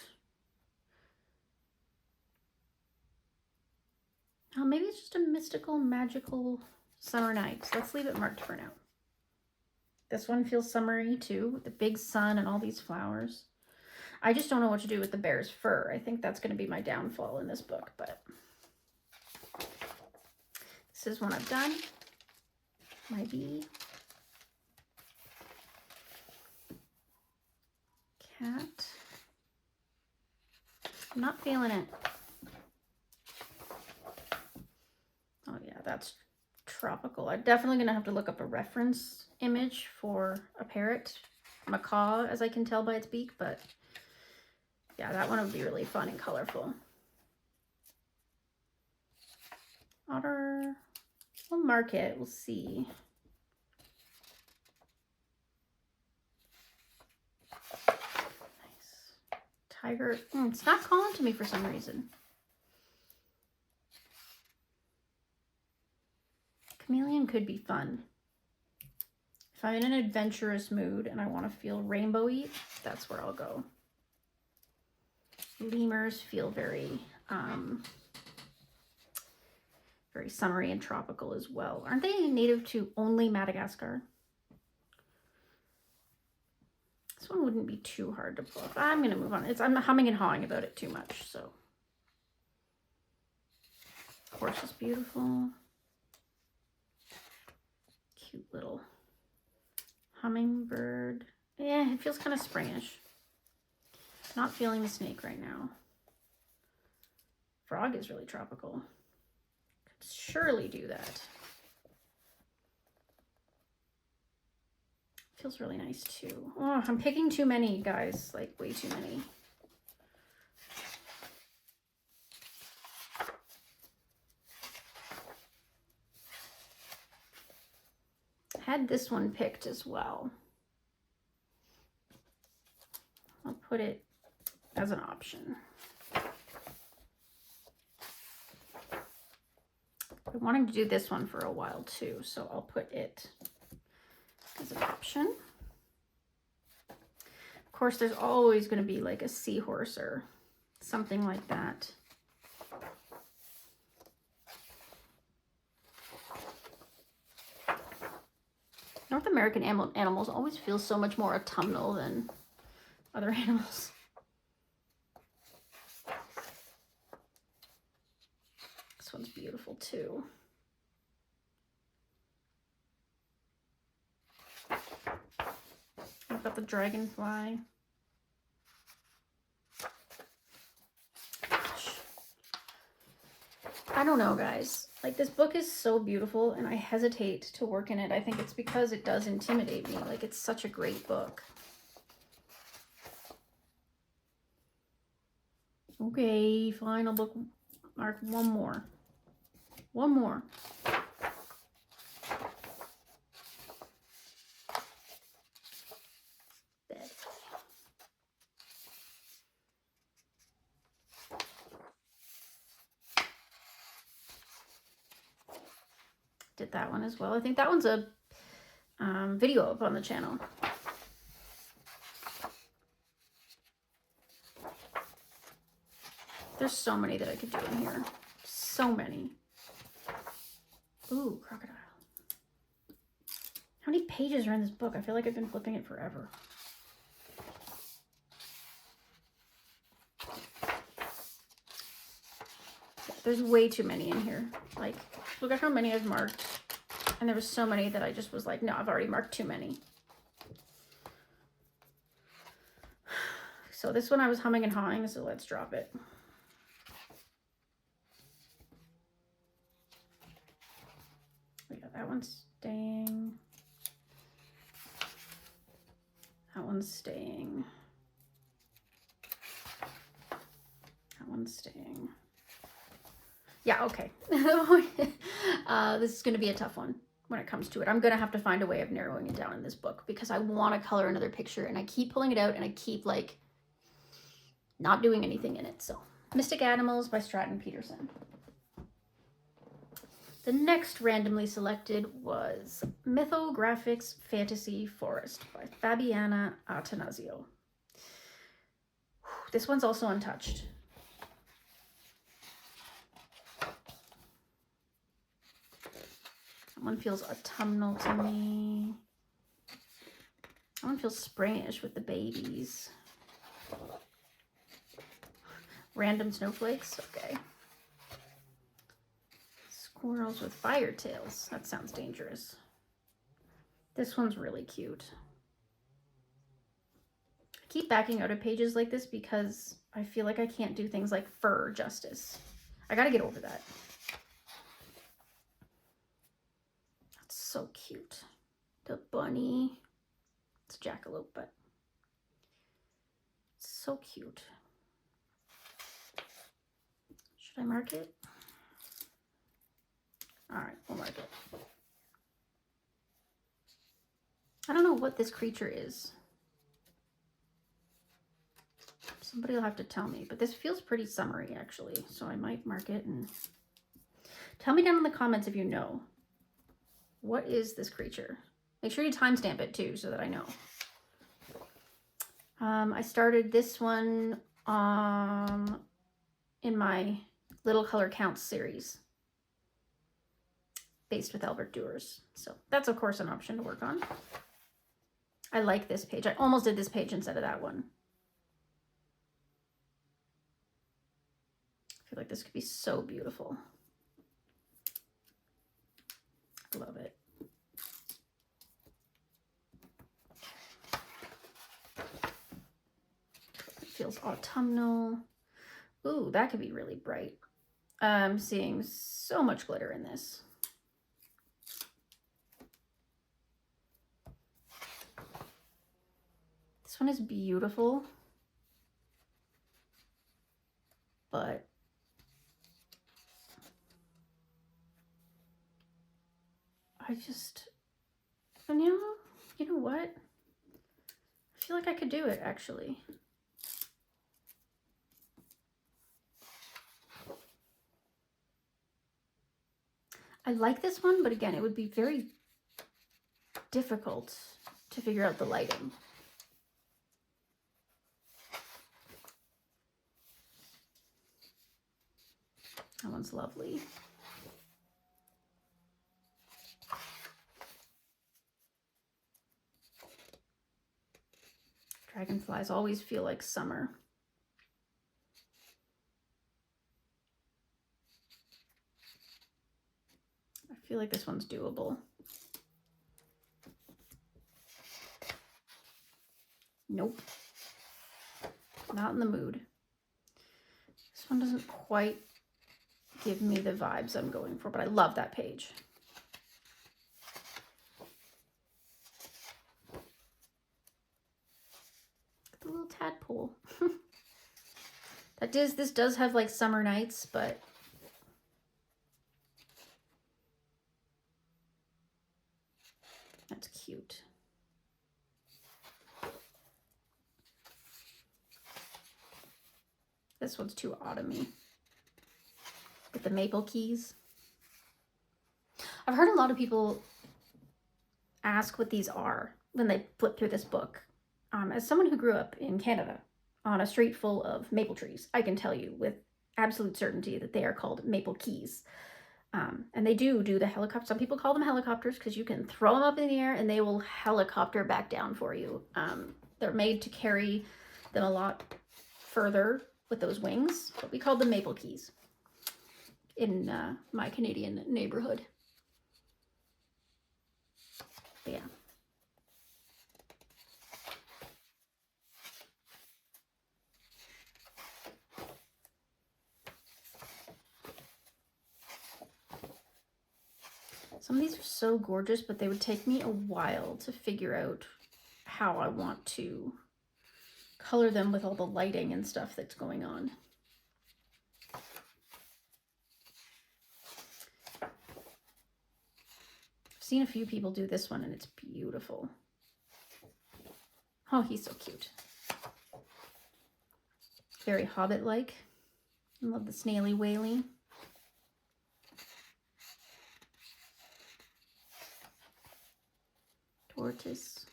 Oh, maybe it's just a mystical, magical summer night. So let's leave it marked for now. This one feels summery too, with the big sun and all these flowers. I just don't know what to do with the bear's fur. I think that's going to be my downfall in this book, but this is one I've done. My bee. Cat. I'm not feeling it. Oh yeah, that's tropical. I'm definitely going to have to look up a reference image for a parrot. Macaw, as I can tell by its beak, but yeah, that one would be really fun and colorful. Otter. We'll mark it. We'll see. Nice. Tiger. It's not calling to me for some reason. Chameleon could be fun. If I'm in an adventurous mood and I want to feel rainbowy, that's where I'll go. Lemurs feel very, very summery and tropical as well. Aren't they native to only Madagascar? This one wouldn't be too hard to pull off. I'm going to move on. I'm humming and hawing about it too much, so. Horse is beautiful. Cute little hummingbird. Yeah, it feels kind of springish. Not feeling the snake right now. Frog is really tropical. Could surely do that. Feels really nice too. Oh, I'm picking too many, guys. Like, way too many. Had this one picked as well. I'll put it as an option. I'm wanting to do this one for a while too, so I'll put it as an option. Of course, there's always going to be like a seahorse or something like that. North American animals always feel so much more autumnal than other animals. This one's beautiful too. I've got the dragonfly. I don't know, guys. Like, this book is so beautiful and I hesitate to work in it. I think it's because it does intimidate me. Like, it's such a great book. Okay, fine. I'll mark one more. One more. Did that one as well. I think that one's a video up on the channel. There's so many that I could do in here. So many. Ooh, crocodile. How many pages are in this book? I feel like I've been flipping it forever. There's way too many in here. Like, look at how many I've marked. And there was so many that I just was like, no, I've already marked too many. So this one I was humming and hawing, so let's drop it. Yeah, that one's staying. That one's staying. That one's staying. Yeah, okay. This is going to be a tough one. when it comes to it. I'm going to have to find a way of narrowing it down in this book because I want to color another picture and I keep pulling it out and I keep like not doing anything in it. So Mystic Animals by Stratton Peterson. The next randomly selected was Mythographics Fantasy Forest by Fabiana Attanasio. This one's also untouched. That one feels autumnal to me. That one feels springish with the babies. Random snowflakes, okay. Squirrels with fire tails. That sounds dangerous. This one's really cute. I keep backing out of pages like this because I feel like I can't do things like fur justice. I gotta get over that. That's so cute. The bunny. It's jackalope, but it's so cute. Should I mark it? All right, we'll mark it. I don't know what this creature is. Somebody will have to tell me, but this feels pretty summery actually, so I might mark it and tell me down in the comments if you know. What is this creature? Make sure you timestamp it too so that I know. I started this one in my Little Color Counts series based with Albert Duers. So that's of course an option to work on. I like this page. I almost did this page instead of that one. I feel like this could be so beautiful. I love it. It feels autumnal. Ooh, that could be really bright. I'm seeing so much glitter in this. This one is beautiful, but I just, and you know what? I feel like I could do it actually. I like this one, but again, it would be very difficult to figure out the lighting. That one's lovely. Dragonflies always feel like summer. I feel like this one's doable. Nope. Not in the mood. This one doesn't quite give me the vibes I'm going for, but I love that page. The little tadpole. This does have like summer nights, but that's cute. This one's too autumny with the maple keys. I've heard a lot of people ask what these are when they flip through this book. As someone who grew up in Canada on a street full of maple trees, I can tell you with absolute certainty that they are called maple keys. And they do the helicopter. Some people call them helicopters because you can throw them up in the air and they will helicopter back down for you. They're made to carry them a lot further with those wings, but we called them maple keys in my Canadian neighborhood. But yeah. Some of these are so gorgeous, but they would take me a while to figure out how I want to color them with all the lighting and stuff that's going on. I've seen a few people do this one and it's beautiful. Oh, he's so cute. Very Hobbit-like. I love the snaily whaley. Tortoise.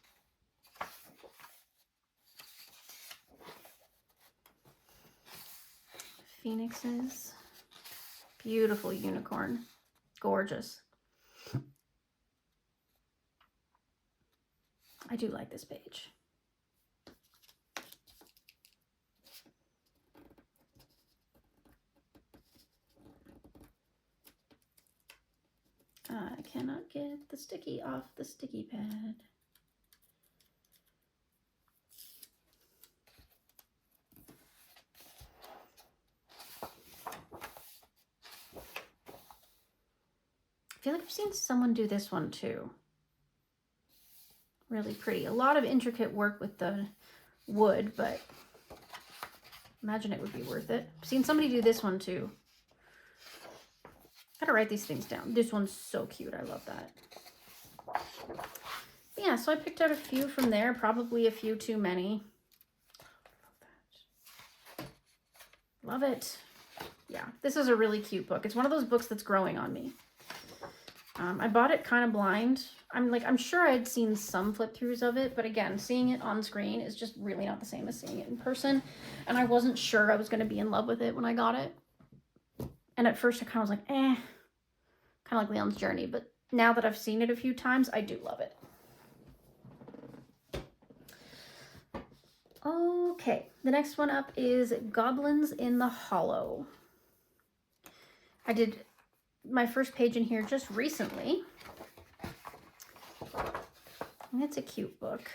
Phoenixes. Beautiful unicorn. Gorgeous. I do like this page. I cannot get the sticky off the sticky pad. I feel like I've seen someone do this one too. Really pretty. A lot of intricate work with the wood, but imagine it would be worth it. I've seen somebody do this one too. Gotta write these things down. This one's so cute. I love that. Yeah, so I picked out a few from there. Probably a few too many. Love it. Yeah, this is a really cute book. It's one of those books that's growing on me. I bought it kind of blind. I'm sure I'd seen some flip throughs of it, but again, seeing it on screen is just really not the same as seeing it in person. And I wasn't sure I was going to be in love with it when I got it. And at first I kind of was like, eh, kind of like Leon's Journey. But now that I've seen it a few times, I do love it. Okay, the next one up is Goblins in the Hollow. I did my first page in here just recently. And it's a cute book.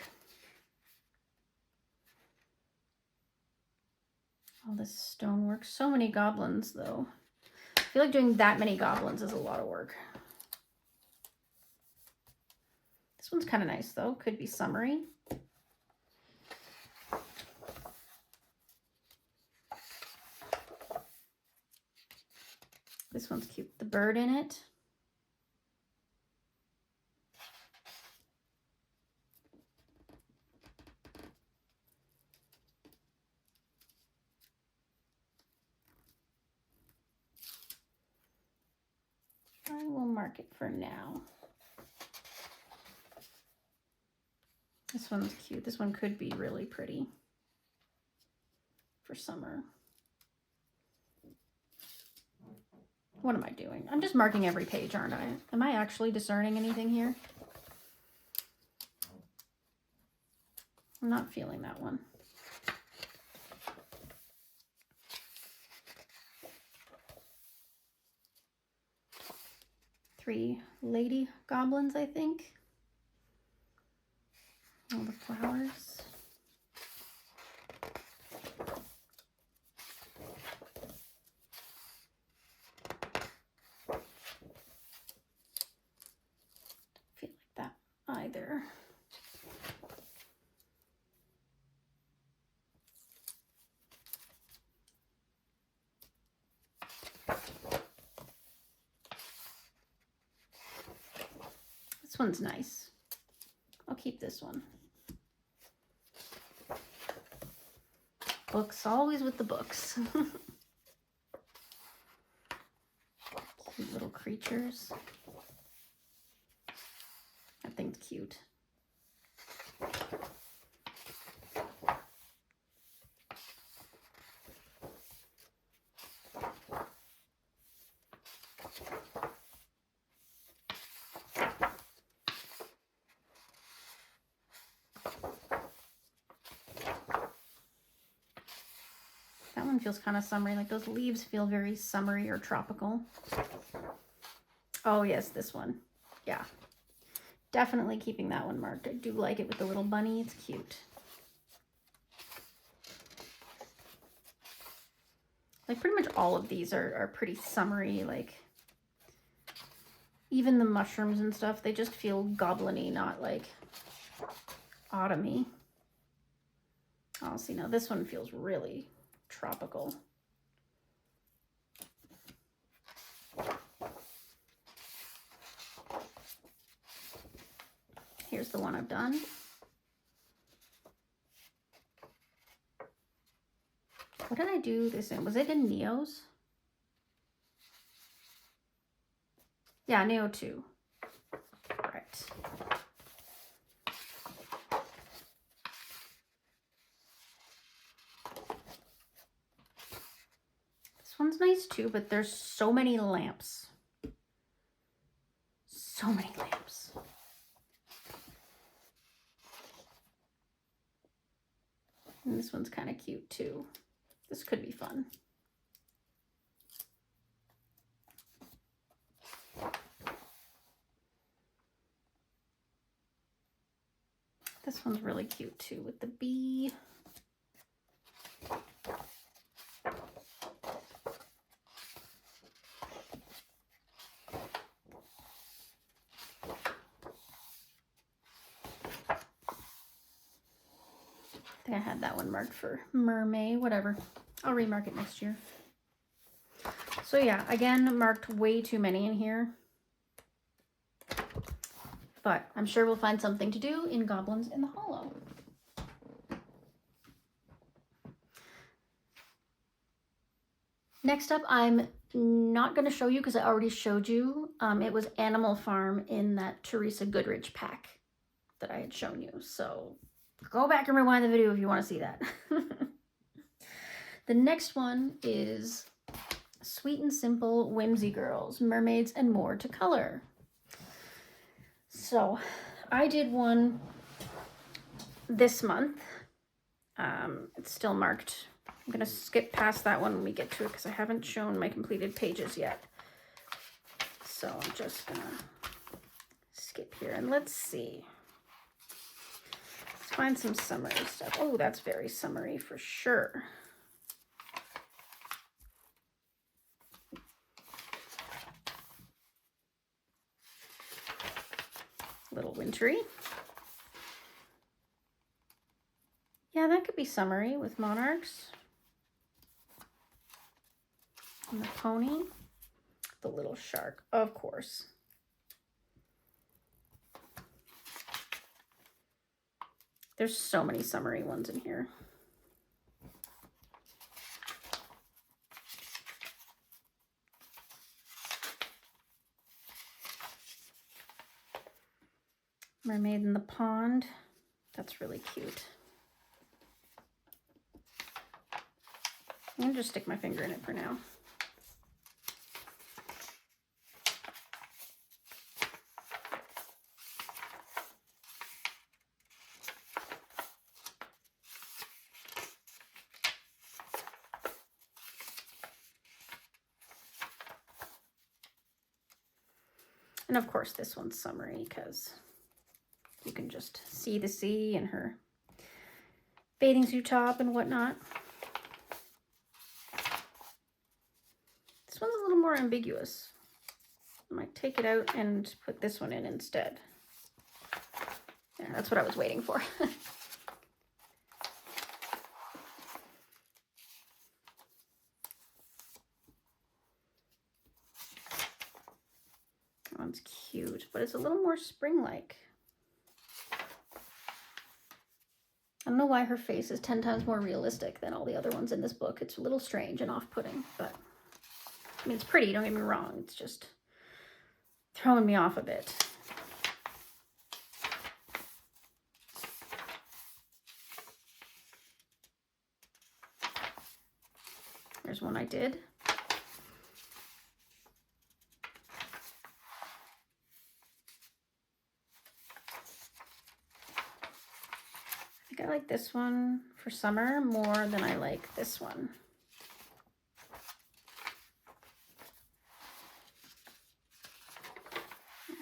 All this stonework. So many goblins, though. I feel like doing that many goblins is a lot of work. This one's kind of nice, though. Could be summery. This one's cute. The bird in it. I will mark it for now. This one's cute. This one could be really pretty for summer. What am I doing? I'm just marking every page, aren't I? Am I actually discerning anything here? I'm not feeling that one. Three lady goblins, I think. All the flowers. Feel like that either. This one's nice. I'll keep this one. Books, always with the books. Cute little creatures. That thing's cute. That one feels kind of summery, like those leaves feel very summery or tropical. Oh yes, this one. Yeah. Definitely keeping that one marked. I do like it with the little bunny. It's cute. Like pretty much all of these are pretty summery, like even the mushrooms and stuff, they just feel goblin-y, not like autumny. Oh, see, now this one feels really tropical. here's the one I've done. What did I do this in? Was it in Neo's? Yeah, Neo 2. Right. This one's nice too, but there's so many lamps. So many lamps. And this one's kind of cute too. This could be fun. This one's really cute too with the bee. I think I had that one marked for mermaid, whatever. I'll remark it next year. So yeah, again, marked way too many in here. But I'm sure we'll find something to do in Goblins in the Hollow. Next up, I'm not going to show you because I already showed you. It was Animal Farm in that Teresa Goodrich pack that I had shown you. So go back and rewind the video if you want to see that. The next one is Sweet and Simple Whimsy Girls, Mermaids and More to Color. So I did one this month. It's still marked. I'm going to skip past that one when we get to it because I haven't shown my completed pages yet. So I'm just going to skip here and let's see. Let's find some summery stuff. Oh, that's very summery for sure. A little wintry. Yeah, that could be summery with monarchs. And the pony. The little shark, of course. There's so many summery ones in here. Mermaid in the Pond. That's really cute. I'm gonna just stick my finger in it for now. And of course this one's summery because you can just see the sea and her bathing suit top and whatnot. This one's a little more ambiguous. I might take it out and put this one in instead. Yeah, that's what I was waiting for. That one's cute, but it's a little more spring-like. I don't know why her face is 10 times more realistic than all the other ones in this book. It's a little strange and off-putting, but I mean, it's pretty, don't get me wrong. It's just throwing me off a bit. There's one I did. I think I like this one for summer more than I like this one.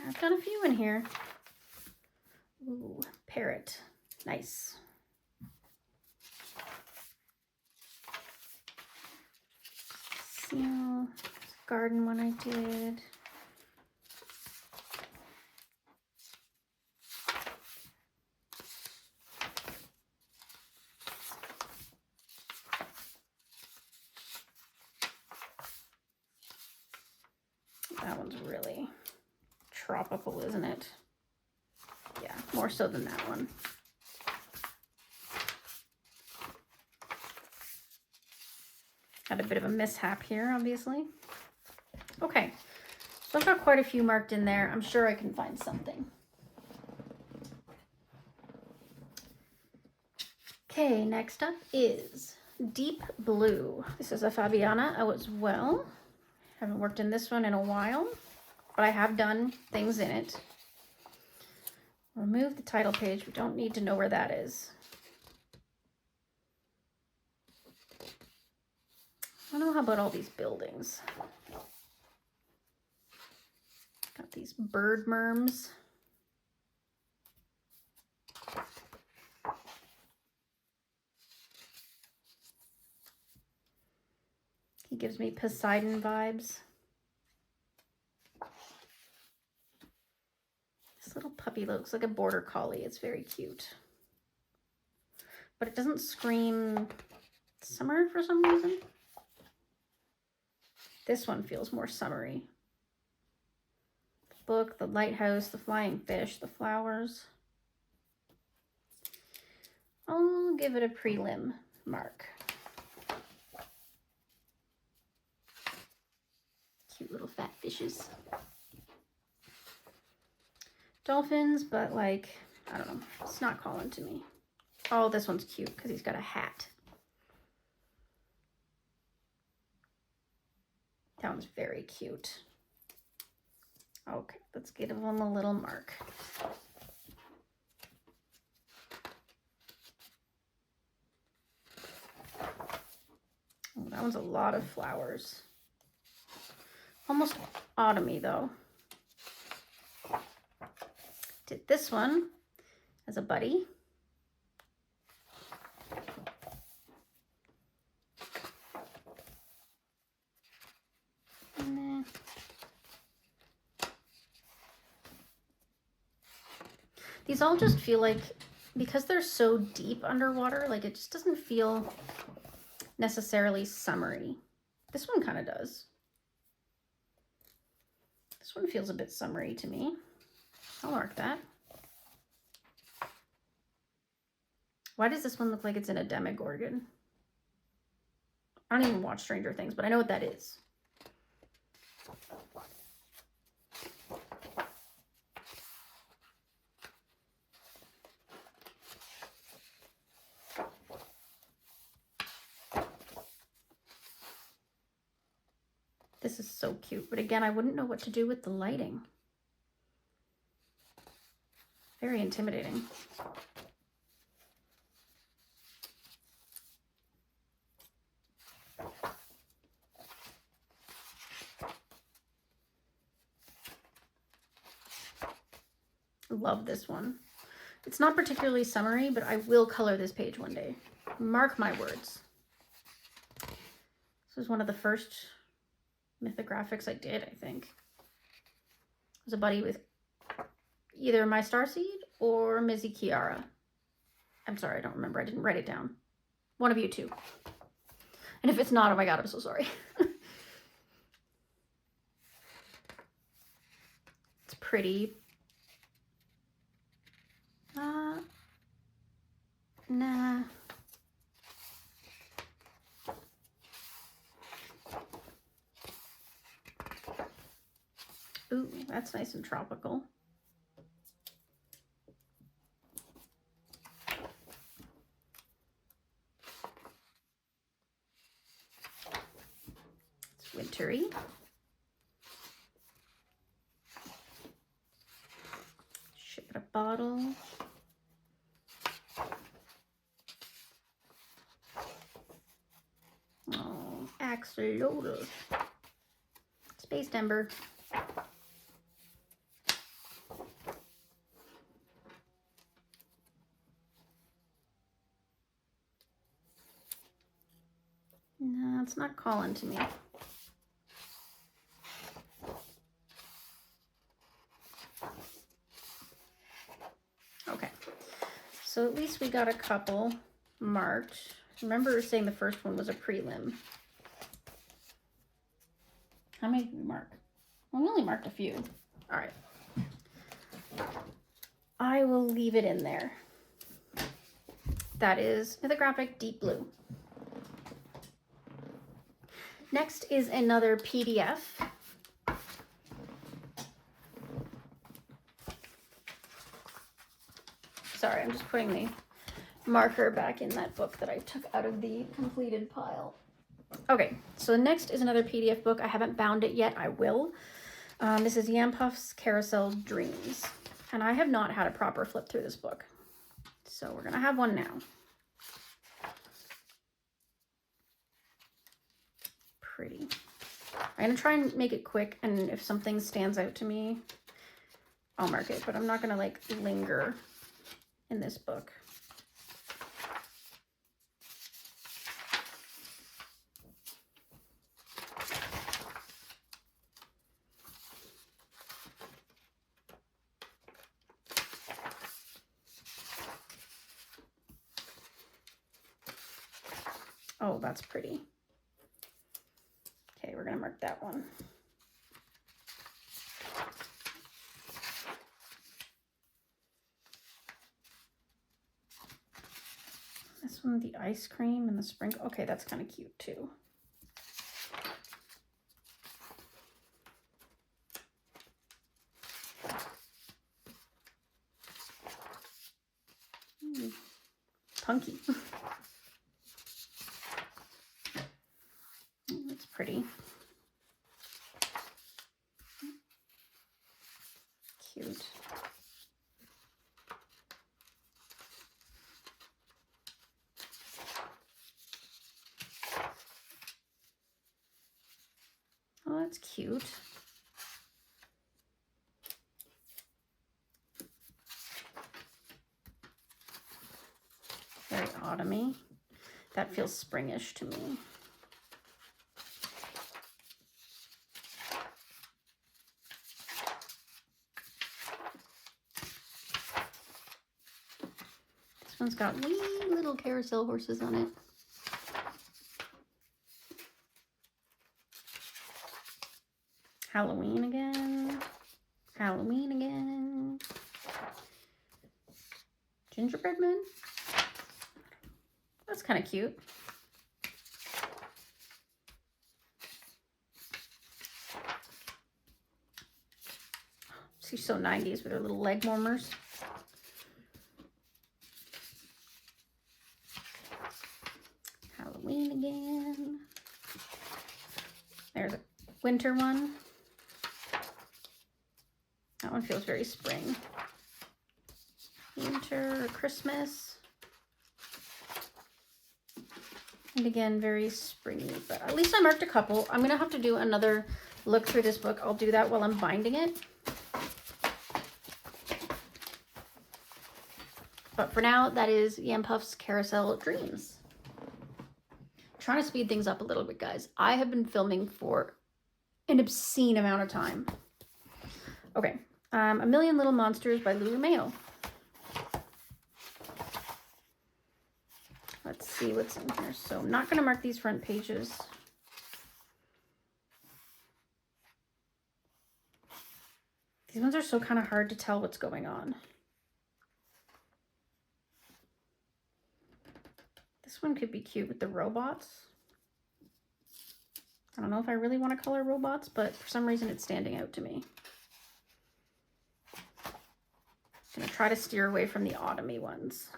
I've got a few in here. Ooh, parrot. Nice. Seal. Garden one I did. That one's really tropical, isn't it? Yeah. more so than that one. Had a bit of a mishap here, obviously. Okay, so I've got quite a few marked in there. I'm sure I can find something. Okay, next up is Deep Blue. This is a Fabiana as well. Haven't worked in this one in a while, but I have done things in it. Remove the title page. We don't need to know where that is. I don't know how about all these buildings. Got these bird merms. He gives me Poseidon vibes. This little puppy looks like a border collie. It's very cute. But it doesn't scream summer for some reason. This one feels more summery. The book, the lighthouse, the flying fish, the flowers. I'll give it a prelim mark. Cute little fat fishes. Dolphins, but like, I don't know, it's not calling to me. Oh, this one's cute because he's got a hat. That one's very cute. Okay, let's give him a little mark. Oh, that one's a lot of flowers. Almost autumny though. Did this one as a buddy. These all just feel like, because they're so deep underwater, like it just doesn't feel necessarily summery. This one kind of does. This one feels a bit summery to me. I'll mark that. Why does this one look like it's in a Demogorgon? I don't even watch Stranger Things, but I know what that is. This is so cute, but again, I wouldn't know what to do with the lighting. Very intimidating. Love this one. It's not particularly summery, but I will color this page one day. Mark my words. This was one of the first mythographics I did, I think. It was a buddy with either my Starseed or Mizzy Kiara. I'm sorry, I don't remember. I didn't write it down. One of you two. And if it's not, oh my god, I'm so sorry. It's pretty. Nah. Ooh, that's nice and tropical. It's wintry. Ship it a bottle. Oh, axolotl. Space Ember. No, it's not calling to me. Okay, so at least we got a couple marked. Remember saying the first one was a prelim. How many did we mark? Well, we only marked a few. All right. I will leave it in there. That is Mythographic Deep Blue. Next is another PDF. Sorry, I'm just putting the marker back in that book that I took out of the completed pile. Okay, so next is another PDF book. I haven't bound it yet. I will. This is Yam Puff's Carousel Dreams. And I have not had a proper flip through this book. So we're going to have one now. Pretty. I'm going to try and make it quick, and if something stands out to me, I'll mark it. But I'm not going to like linger in this book. Oh, that's pretty. Okay, we're going to mark that one. This one, the ice cream and the sprinkle. Okay, that's kind of cute too. Punky. That's pretty. Cute. Oh, that's cute. Very autumny. That feels springish to me. This one's got wee little carousel horses on it. Halloween again. Halloween again. Gingerbread man. That's kind of cute. She's so 90s with her little leg warmers. Halloween again. There's a winter one. That one feels very spring. Winter or Christmas. And again, very springy, but at least I marked a couple. I'm gonna have to do another look through this book. I'll do that while I'm binding it. But for now, that is Yam Puff's Carousel Dreams. I'm trying to speed things up a little bit, guys. I have been filming for an obscene amount of time. Okay, A Million Little Monsters by Lulu Mayo. Let's see what's in here. So I'm not going to mark these front pages. These ones are so kind of hard to tell what's going on. This one could be cute with the robots. I don't know if I really want to color robots, but for some reason it's standing out to me. I'm going to try to steer away from the autumny ones.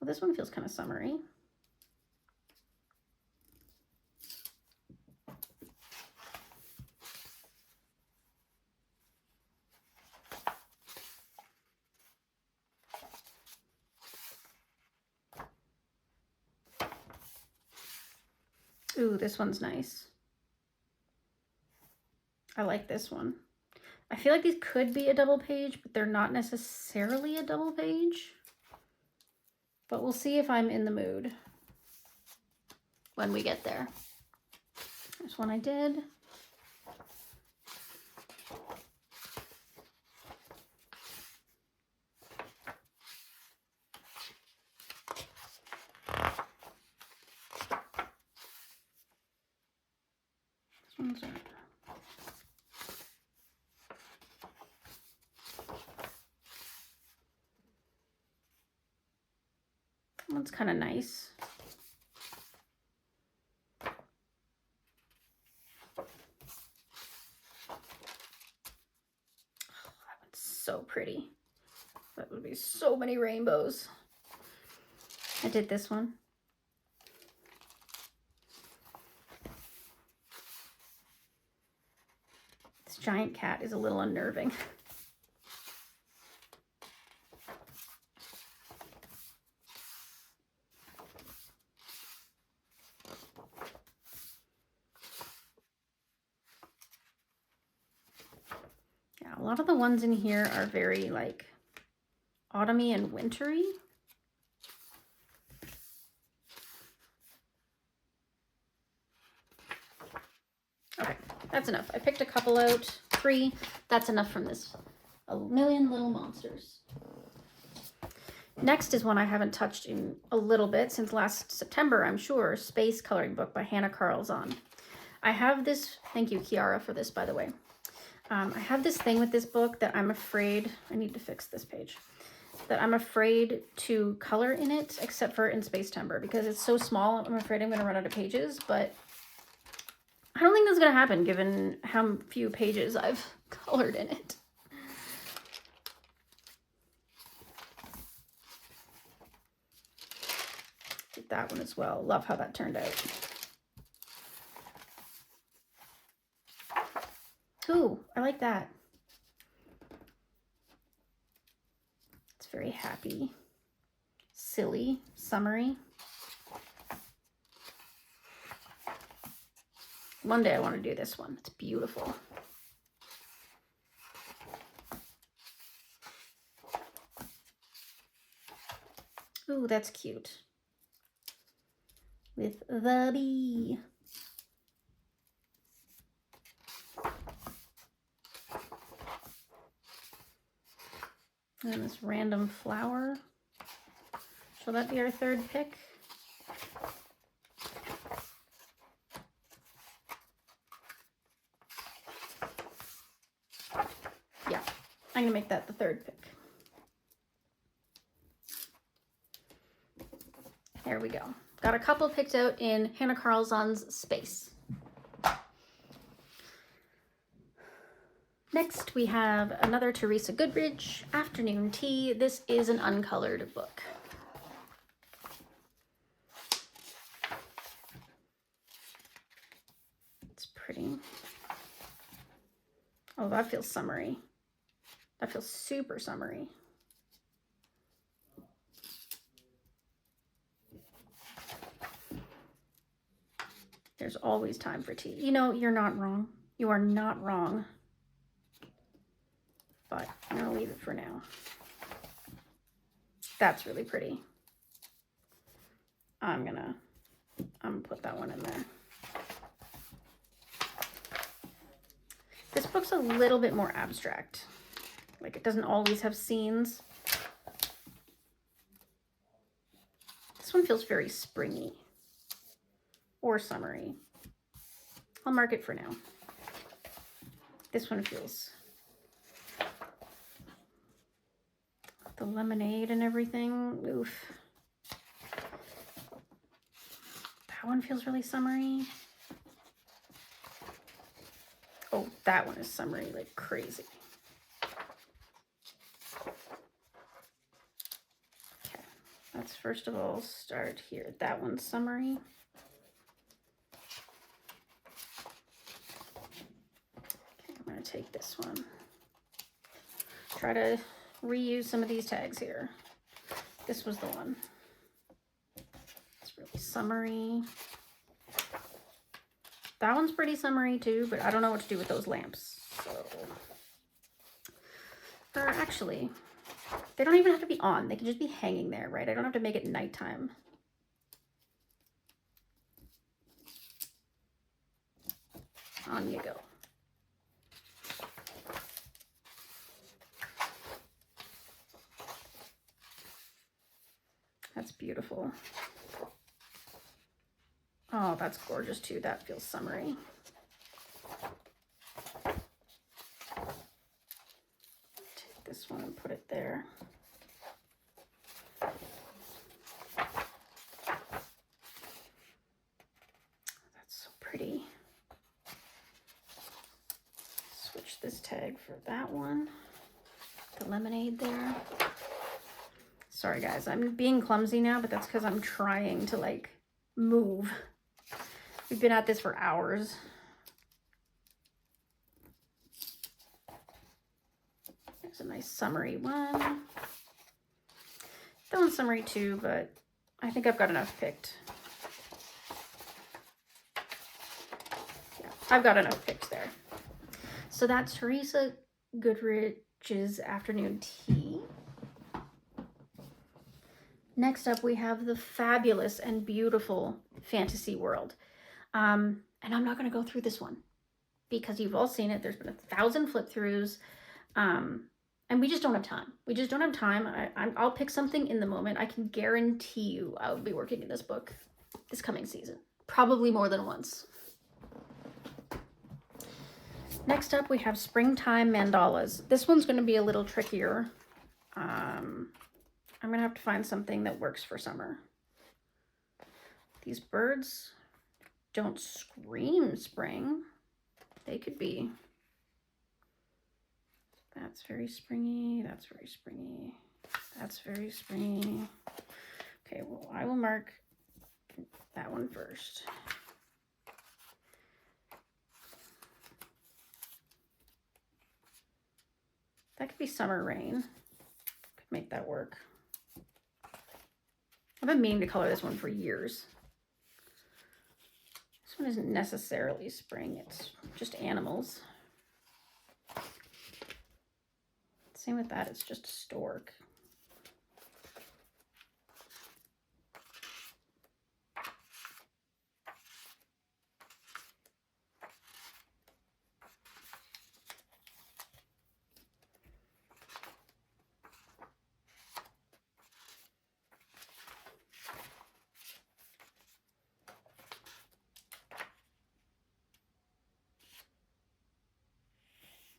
Well, this one feels kind of summery. Ooh, this one's nice. I like this one. I feel like these could be a double page, but they're not necessarily a double page. But we'll see if I'm in the mood when we get there. There's one I did. This ones are... That one's kind of nice. So pretty. That would be so many rainbows. I did this one. This giant cat is a little unnerving. Yeah, a lot of the ones in here are very like autumny and wintry. Okay, that's enough. I picked a couple out, 3. That's enough from this A Million Little Monsters. Next is one I haven't touched in a little bit since last September, I'm sure. Space Coloring Book by Hannah Carlzon. I have this, thank you Kiara for this by the way. I have this thing with this book that I'm afraid, I need to fix this page, that I'm afraid to color in it except for in Space Timber because it's so small. I'm afraid I'm going to run out of pages, but I don't think that's going to happen given how few pages I've colored in it. Did that one as well. Love how that turned out. Ooh, I like that. It's very happy, silly, summery. One day I want to do this one. It's beautiful. Ooh, that's cute. With the bee. And this random flower. Shall that be our third pick? Yeah, I'm gonna make that the third pick. There we go. Got a couple picked out in Hannah Carlzon's Space. Next, we have another Teresa Goodridge, Afternoon Tea. This is an uncolored book. It's pretty. Oh, that feels summery. That feels super summery. There's always time for tea. You know, you're not wrong. You are not wrong. But I'm gonna leave it for now. That's really pretty. I'm gonna put that one in there. This book's a little bit more abstract. Like it doesn't always have scenes. This one feels very springy or summery. I'll mark it for now. This one feels the lemonade and everything. Oof. That one feels really summery. Oh, that one is summery like crazy. Okay, let's first of all start here. That one's summery. Okay, I'm gonna take this one. Try to reuse some of these tags here. This was the one. It's really summery. That one's pretty summery too, but I don't know what to do with those lamps. So, or actually, they don't even have to be on. They can just be hanging there, right? I don't have to make it nighttime. On you go. That's beautiful. Oh, that's gorgeous too. That feels summery. put it there. That's so pretty. Switch this tag for that one. The lemonade there. Sorry guys, I'm being clumsy now, but that's because I'm trying to like move. We've been at this for hours. There's a nice summery one. That one's summery too, but I think I've got enough picked. Yeah, I've got enough picked there. So that's Teresa Goodrich's Afternoon Tea. Next up, we have the fabulous and beautiful Fantasy World. And I'm not going to go through this one because you've all seen it. There's been 1,000 flip throughs. And we just don't have time. We just don't have time. I'll pick something in the moment. I can guarantee you I'll be working in this book this coming season. Probably more than once. Next up, we have Springtime Mandalas. This one's going to be a little trickier. I'm going to have to find something that works for summer. These birds don't scream spring. They could be. That's very springy. That's very springy. That's very springy. Okay, well, I will mark that one first. That could be summer rain. Could make that work. I've been meaning to color this one for years. This one isn't necessarily spring, it's just animals. Same with that, it's just a stork.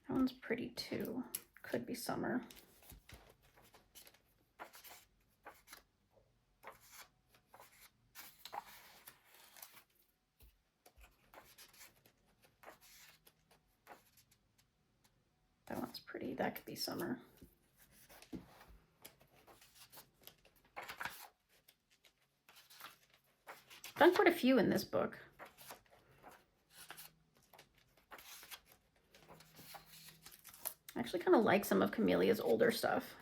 That one's pretty too. Could be summer. That one's pretty. That could be summer. Done quite a few in this book. I actually kind of like some of Camelia's older stuff.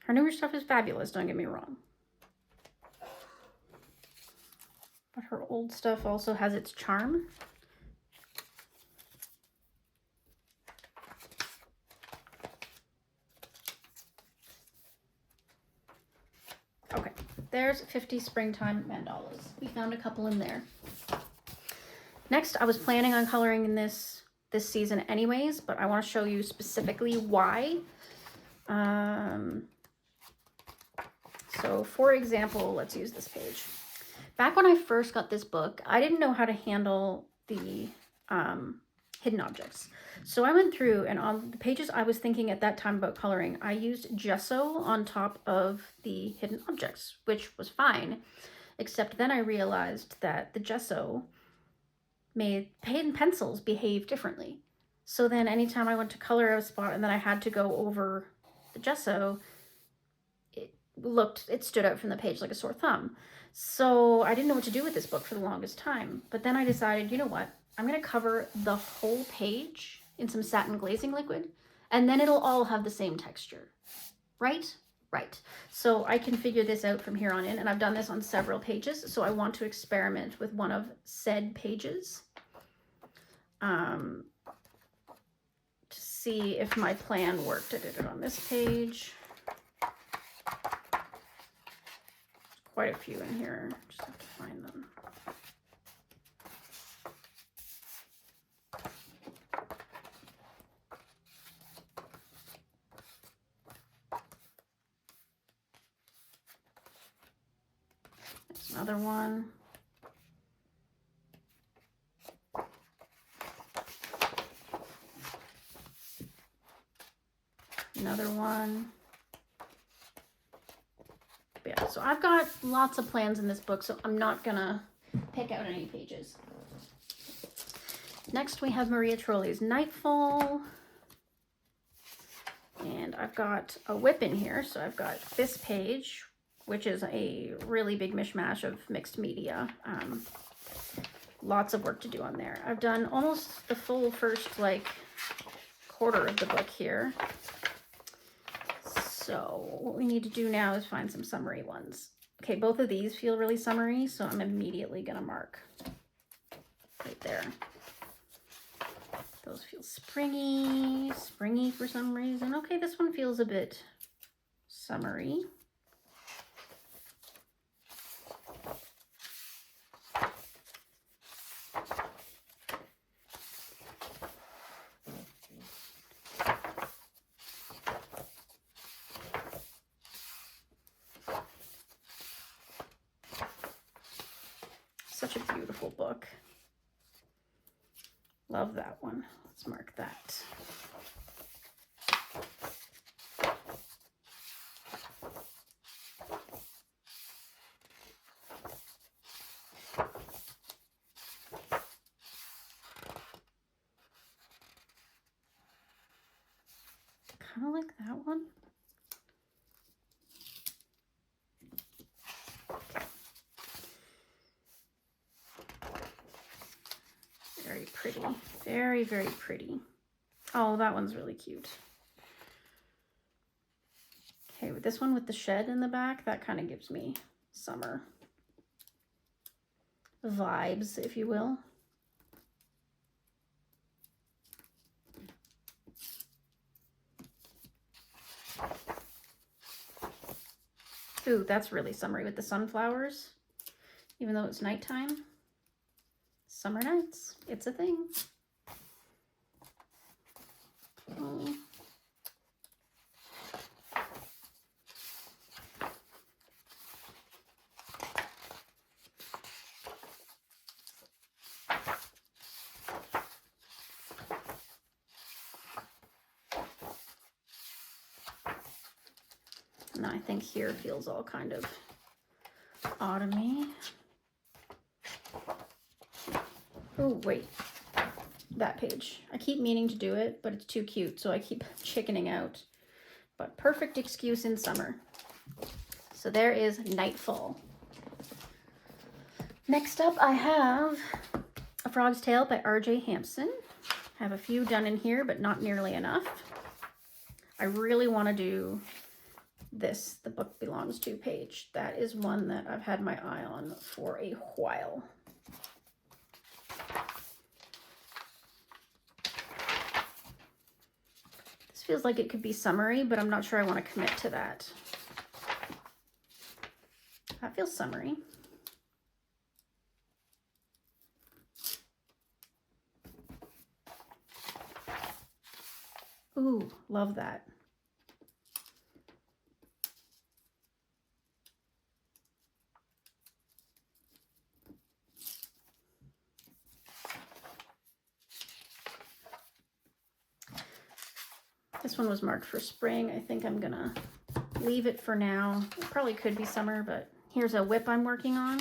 Her newer stuff is fabulous, don't get me wrong. But her old stuff also has its charm. Okay, there's 50 Springtime Mandalas. We found a couple in there. Next, I was planning on coloring in this season anyways, but I want to show you specifically why. So for example, let's use this page. Back when I first got this book, I didn't know how to handle the hidden objects. So I went through, and on the pages I was thinking at that time about coloring, I used gesso on top of the hidden objects, which was fine, except then I realized that the gesso made hidden pencils behave differently. So then anytime I went to color a spot and then I had to go over the gesso, it stood out from the page like a sore thumb. So I didn't know what to do with this book for the longest time. But then I decided, you know what? I'm going to cover the whole page in some satin glazing liquid, and then it'll all have the same texture. Right? Right. So I can figure this out from here on in, and I've done this on several pages, so I want to experiment with one of said pages to see if my plan worked. I did it on this page. Quite a few in here, just have to find them. There's another one. Another one. Yeah, so I've got lots of plans in this book, so I'm not gonna pick out any pages. Next we have Maria Trolley's Nightfall. And I've got a whip in here, so I've got this page, which is a really big mishmash of mixed media. Lots of work to do on there. I've done almost the full first, like, quarter of the book here. So what we need to do now is find some summary ones. Okay, both of these feel really summery, so I'm immediately gonna mark right there. Those feel springy for some reason. Okay, this one feels a bit summery. Such a beautiful book. Love that one. Let's mark that. Kind of like that one. Very pretty. Very, very pretty. Oh, that one's really cute. Okay, with this one with the shed in the back, that kind of gives me summer vibes, if you will. Ooh, that's really summery with the sunflowers, even though it's nighttime. Summer nights, it's a thing. Oh. And I think here feels all kind of autumny. Oh, wait, that page. I keep meaning to do it, but it's too cute, so I keep chickening out. But perfect excuse in summer. So there is Nightfall. Next up, I have A Frog's Tale by R.J. Hampson. I have a few done in here, but not nearly enough. I really want to do this, The Book Belongs To page. That is one that I've had my eye on for a while. This feels like it could be summery, but I'm not sure I want to commit to that. That feels summery. Ooh, love that. This one was marked for spring. I think I'm gonna leave it for now. It probably could be summer, but here's a whip I'm working on.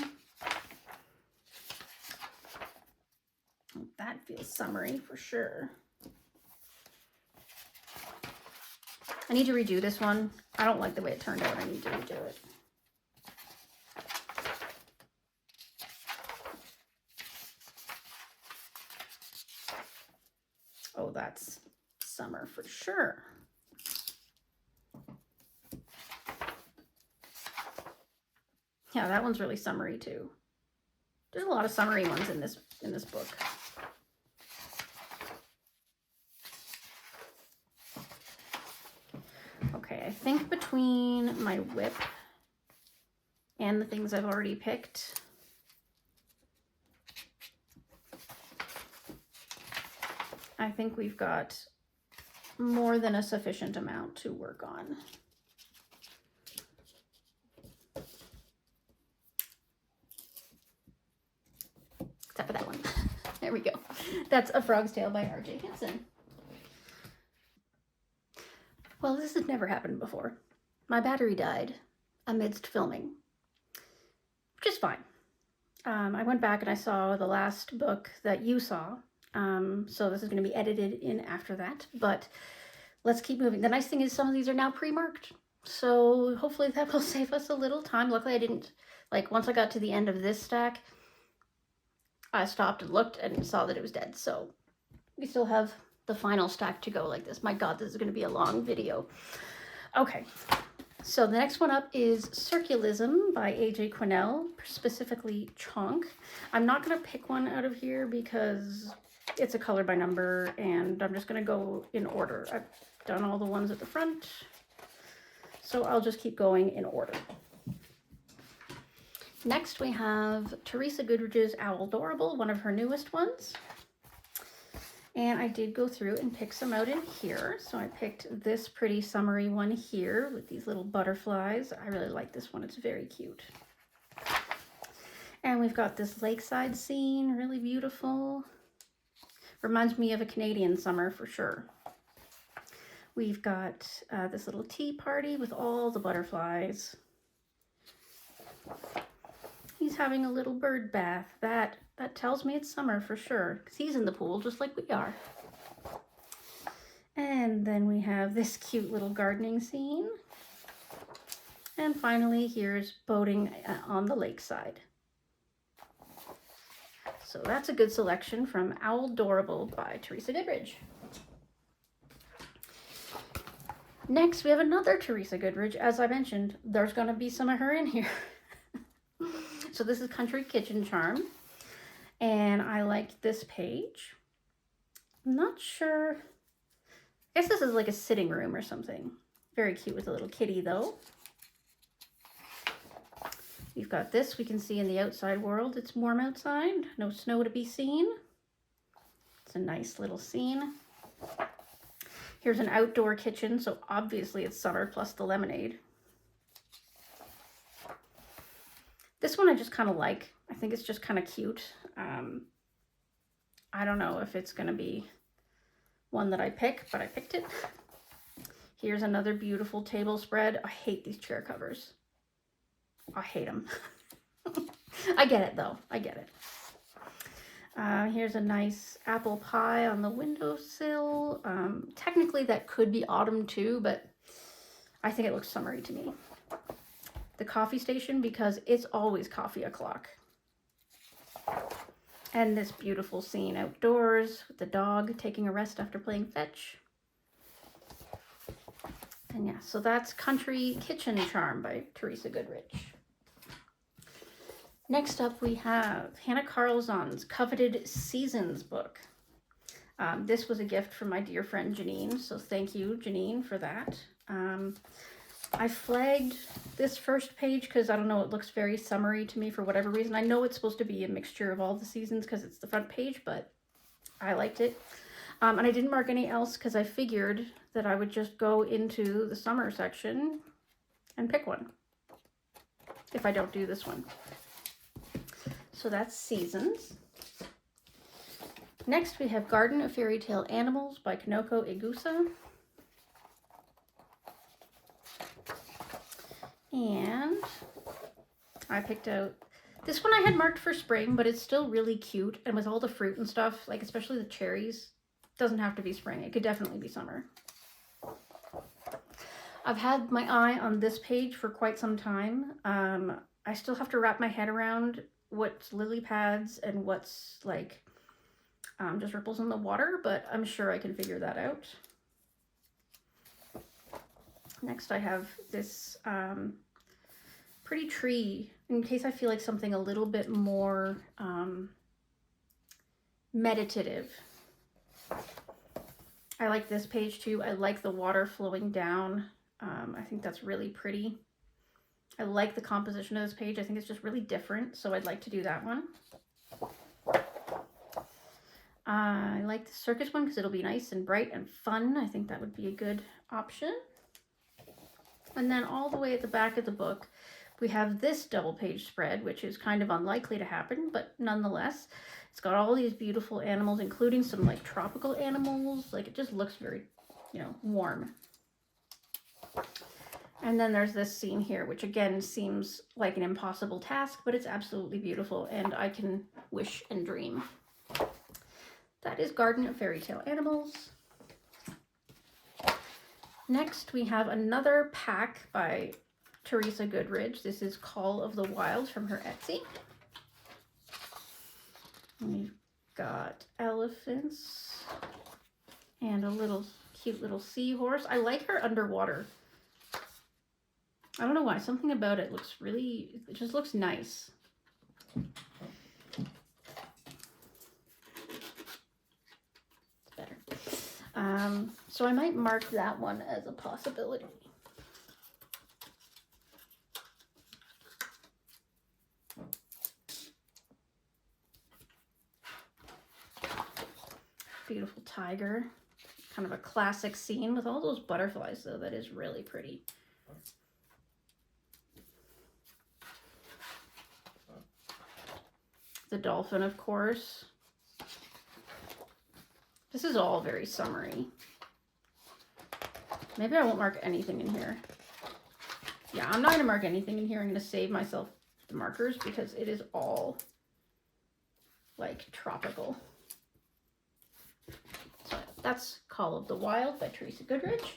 That feels summery for sure. I need to redo this one. I don't like the way it turned out. I need to redo it. Oh, that's summer for sure. Yeah, that one's really summery too. There's a lot of summery ones in this book. Okay, I think between my whip and the things I've already picked, I think we've got more than a sufficient amount to work on. Except for that one. There we go. That's A Frog's Tale by R.J. Hampson. Well, this has never happened before. My battery died amidst filming, which is fine. I went back and I saw the last book that you saw, so this is going to be edited in after that, but let's keep moving. The nice thing is some of these are now pre-marked, so hopefully that will save us a little time. Luckily I didn't, like, once I got to the end of this stack, I stopped and looked and saw that it was dead, so we still have the final stack to go like this. My God, this is going to be a long video. Okay, so the next one up is Circulism by A.J. Quinnell, specifically Chonk. I'm not going to pick one out of here because it's a color by number, and I'm just going to go in order. I've done all the ones at the front, so I'll just keep going in order. Next we have Teresa Goodridge's Owldorable, one of her newest ones. And I did go through and pick some out in here. So I picked this pretty summery one here with these little butterflies. I really like this one. It's very cute. And we've got this lakeside scene, really beautiful. Reminds me of a Canadian summer for sure. We've got this little tea party with all the butterflies. He's having a little bird bath. That tells me it's summer for sure, because he's in the pool just like we are. And then we have this cute little gardening scene. And finally, here's boating on the lakeside. So that's a good selection from Owldorable by Teresa Goodridge. Next, we have another Teresa Goodridge. As I mentioned, there's going to be some of her in here. So this is Country Kitchen Charm, and I liked this page. I'm not sure. I guess this is like a sitting room or something. Very cute with a little kitty though. We've got this we can see in the outside world. It's warm outside, no snow to be seen. It's a nice little scene. Here's an outdoor kitchen, so obviously it's summer plus the lemonade. This one I just kind of like. I think it's just kind of cute. I don't know if it's going to be one that I pick, but I picked it. Here's another beautiful table spread. I hate these chair covers. I hate them. I get it though. I get it. Here's a nice apple pie on the windowsill. Technically that could be autumn too, but I think it looks summery to me. The coffee station, because it's always coffee o'clock. And this beautiful scene outdoors with the dog taking a rest after playing fetch. And yeah, so that's Country Kitchen Charm by Teresa Goodridge. Next up we have Hannah Carlzon's Coveted Seasons book. This was a gift from my dear friend Janine, so thank you Janine for that. I flagged this first page because I don't know, it looks very summery to me for whatever reason. I know it's supposed to be a mixture of all the seasons because it's the front page, but I liked it. And I didn't mark any else because I figured that I would just go into the summer section and pick one if I don't do this one. So that's Seasons. Next we have Garden of Fairy Tale Animals by Kanoko Igusa. And I picked out, this one I had marked for spring, but it's still really cute. And with all the fruit and stuff, like especially the cherries, doesn't have to be spring. It could definitely be summer. I've had my eye on this page for quite some time. I still have to wrap my head around what's lily pads and what's like just ripples in the water, but I'm sure I can figure that out. Next I have this pretty tree, in case I feel like something a little bit more meditative. I like this page too. I like the water flowing down. I think that's really pretty. I like the composition of this page. I think it's just really different, so I'd like to do that one. I like the circus one because it'll be nice and bright and fun. I think that would be a good option. And then all the way at the back of the book, we have this double page spread, which is kind of unlikely to happen, but nonetheless, it's got all these beautiful animals, including some like tropical animals. Like it just looks very, you know, warm. And then there's this scene here, which again seems like an impossible task, but it's absolutely beautiful, and I can wish and dream. That is Garden of Fairy Tale Animals. Next, we have another pack by Teresa Goodridge. This is Call of the Wild from her Etsy. We've got elephants and a little cute little seahorse. I like her underwater. I don't know why. Something about it looks really, it just looks nice. It's better. So I might mark that one as a possibility. Beautiful tiger. Kind of a classic scene with all those butterflies, though. That is really pretty. The dolphin, of course. This is all very summery. Maybe I won't mark anything in here. Yeah, I'm not going to mark anything in here. I'm going to save myself the markers because it is all like tropical. So that's Call of the Wild by Teresa Goodridge.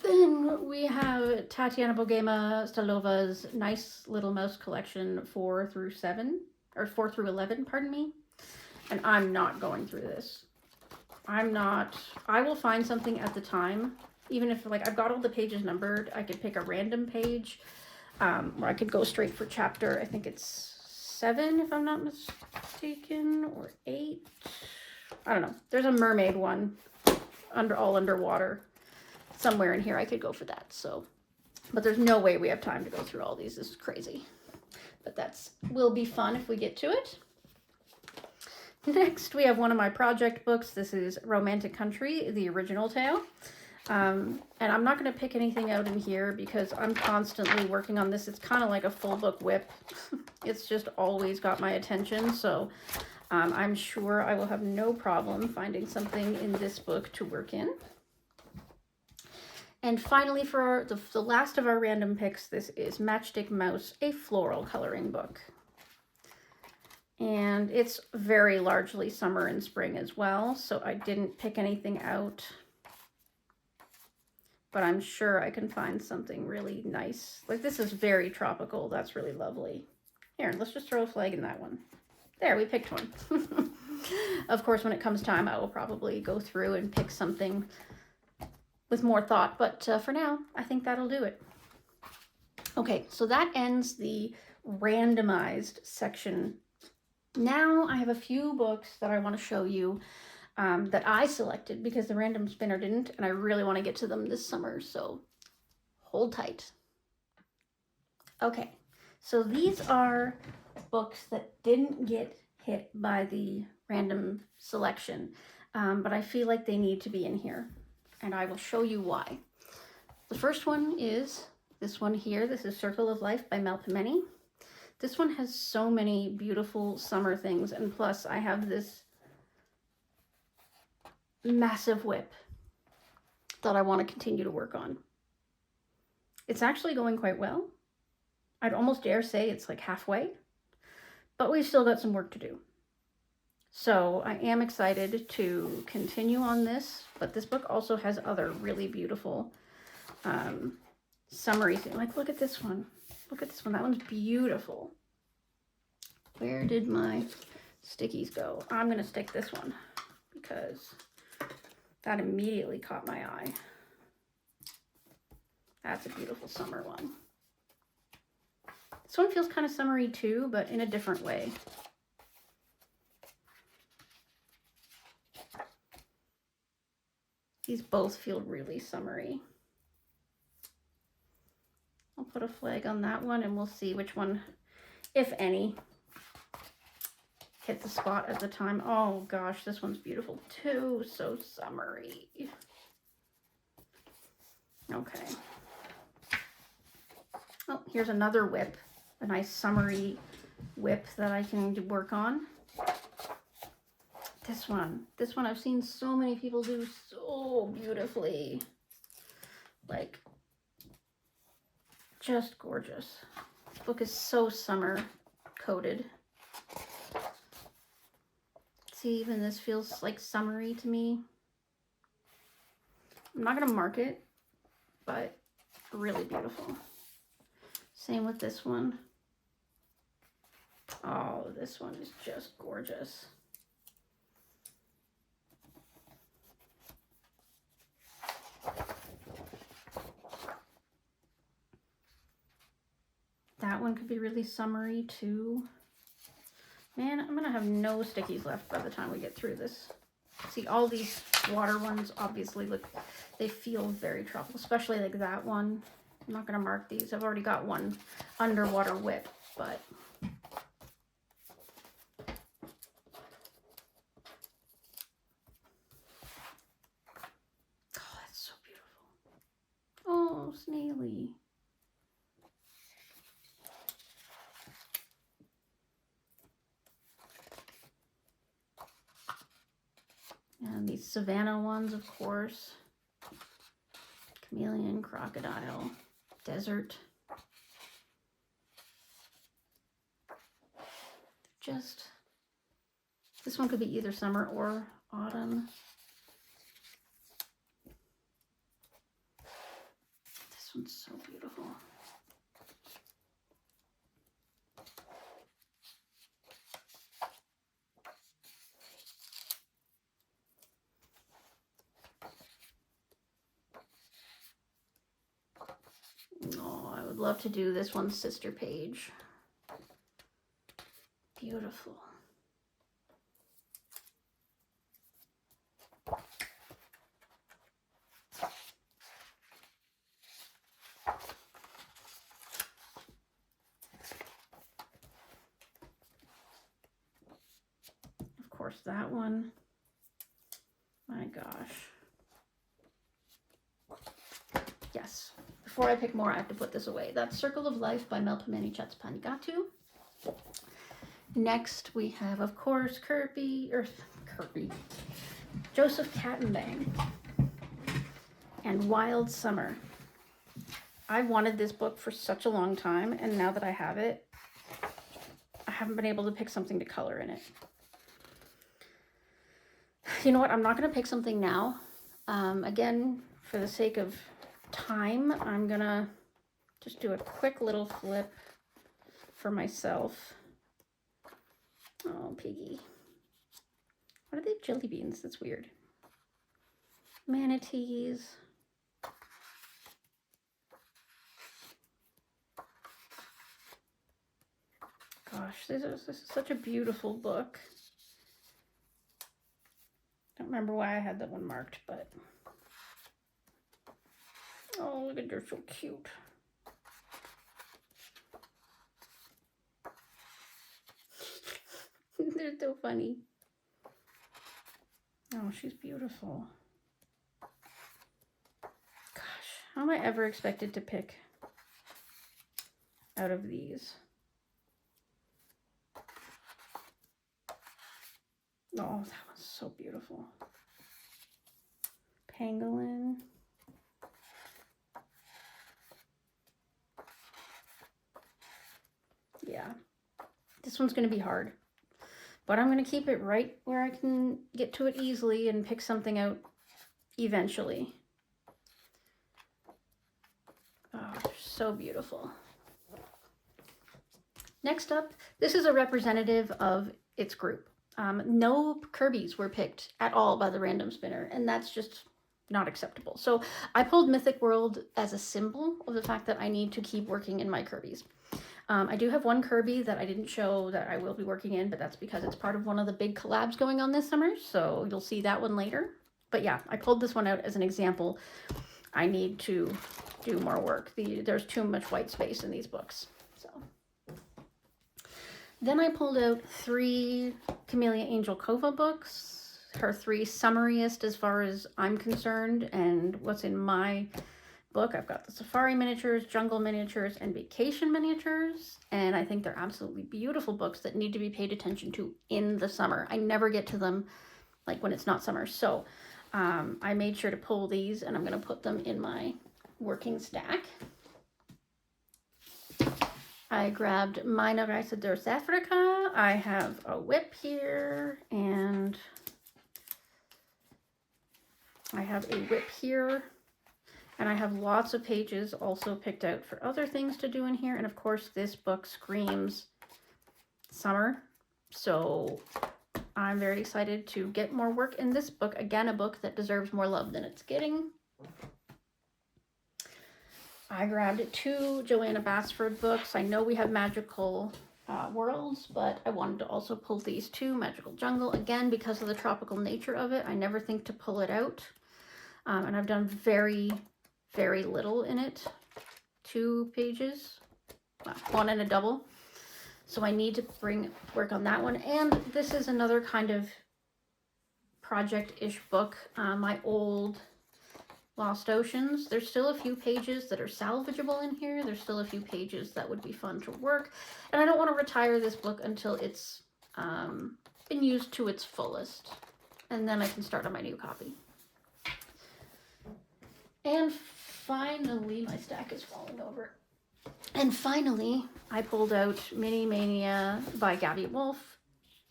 Then we have Tatiana Bogema Stalova's Nice Little Mouse Collection 4 through 11, pardon me. And I'm not going through this. I will find something at the time. Even if like I've got all the pages numbered, I could pick a random page, or I could go straight for chapter, I think it's 7 if I'm not mistaken, or 8. I don't know. There's a mermaid one all underwater. Somewhere in here I could go for that. So, but there's no way we have time to go through all these. This is crazy. But will be fun if we get to it. Next, we have one of my project books. This is Romantic Country, the original tale. And I'm not going to pick anything out in here because I'm constantly working on this. It's kind of like a full book whip. It's just always got my attention. So I'm sure I will have no problem finding something in this book to work in. And finally, for the last of our random picks, this is Matchstick Mouse, a floral coloring book. And it's very largely summer and spring as well, so I didn't pick anything out. But I'm sure I can find something really nice. Like this is very tropical. That's really lovely. Here, let's just throw a flag in that one. There, we picked one. Of course, when it comes time, I will probably go through and pick something with more thought. But for now, I think that'll do it. Okay, so that ends the randomized section. Now I have a few books that I want to show you that I selected because the random spinner didn't, and I really want to get to them this summer, so hold tight. Okay, so these are books that didn't get hit by the random selection, but I feel like they need to be in here, and I will show you why. The first one is this one here. This is Circle of Life by Mel Pimeni. This one has so many beautiful summer things, and plus I have this massive whip that I want to continue to work on. It's actually going quite well. I'd almost dare say it's like halfway, but we've still got some work to do. So I am excited to continue on this, but this book also has other really beautiful summery things. Like, look at this one. Look at this one. That one's beautiful. Where did my stickies go? I'm going to stick this one because that immediately caught my eye. That's a beautiful summer one. This one feels kind of summery too, but in a different way. These both feel really summery. I'll put a flag on that one and we'll see which one, if any, hit the spot at the time. Oh gosh, this one's beautiful too. So summery. Okay. Oh, here's another whip. A nice summery whip that I can work on. This one I've seen so many people do so beautifully. Like, just gorgeous. This book is so summer coated. See, even this feels like summery to me. I'm not gonna mark it, but really beautiful. Same with this one. Oh, this one is just gorgeous. That one could be really summery too. Man, I'm gonna have no stickies left by the time we get through this. See, all these water ones obviously look, they feel very tropical, especially like that one. I'm not gonna mark these. I've already got one underwater whip, but oh, that's so beautiful. Oh, snaily. And these Savannah ones, of course. Chameleon, crocodile, desert. Just, this one could be either summer or autumn. This one's so beautiful. Oh, I would love to do this one's sister page. Beautiful. Of course, that one. My gosh. Yes. Before I pick more, I have to put this away. That's Circle of Life by Melpomene Chattopadhyay. Next, we have, of course, Joseph Kattenbang and Wild Summer. I wanted this book for such a long time, and now that I have it, I haven't been able to pick something to color in it. You know what? I'm not going to pick something now. Again, for the sake of time, I'm going to just do a quick little flip for myself. Oh, piggy. What are they? Jelly beans. That's weird. Manatees. Gosh, this is such a beautiful book. Don't remember why I had that one marked, but oh, look at, they're so cute. They're so funny. Oh, she's beautiful. Gosh, how am I ever expected to pick out of these? Oh, that one's so beautiful. Pangolin. Yeah, this one's going to be hard, but I'm going to keep it right where I can get to it easily and pick something out eventually. Oh, so beautiful. Next up, this is a representative of its group. No Kirby's were picked at all by the random spinner, and that's just not acceptable. So I pulled Mythic World as a symbol of the fact that I need to keep working in my Kirby's. I do have one Kirby that I didn't show that I will be working in, but that's because it's part of one of the big collabs going on this summer, so you'll see that one later. But yeah, I pulled this one out as an example. I need to do more work. There's too much white space in these books. So then I pulled out 3 Camellia Angel Kova books, her 3 summariest as far as I'm concerned, and what's in my book. I've got the Safari Miniatures, Jungle Miniatures, and Vacation Miniatures, and I think they're absolutely beautiful books that need to be paid attention to in the summer. I never get to them like when it's not summer, so I made sure to pull these, and I'm going to put them in my working stack. I grabbed Meine Reise durch Afrika. I have a whip here, and I have a whip here, and I have lots of pages also picked out for other things to do in here. And of course, this book screams summer, so I'm very excited to get more work in this book. Again, a book that deserves more love than it's getting. I grabbed 2 Joanna Basford books. I know we have Magical Worlds, but I wanted to also pull these 2. Magical Jungle, again, because of the tropical nature of it. I never think to pull it out. And I've done very, very little in it. 2 pages, 1 and a double. So I need to work on that one. And this is another kind of project-ish book. My old Lost Oceans. There's still a few pages that are salvageable in here. There's still a few pages that would be fun to work. And I don't want to retire this book until it's been used to its fullest. And then I can start on my new copy. And finally, my stack is falling over. And finally, I pulled out Mini Mania by Gabby Wolf,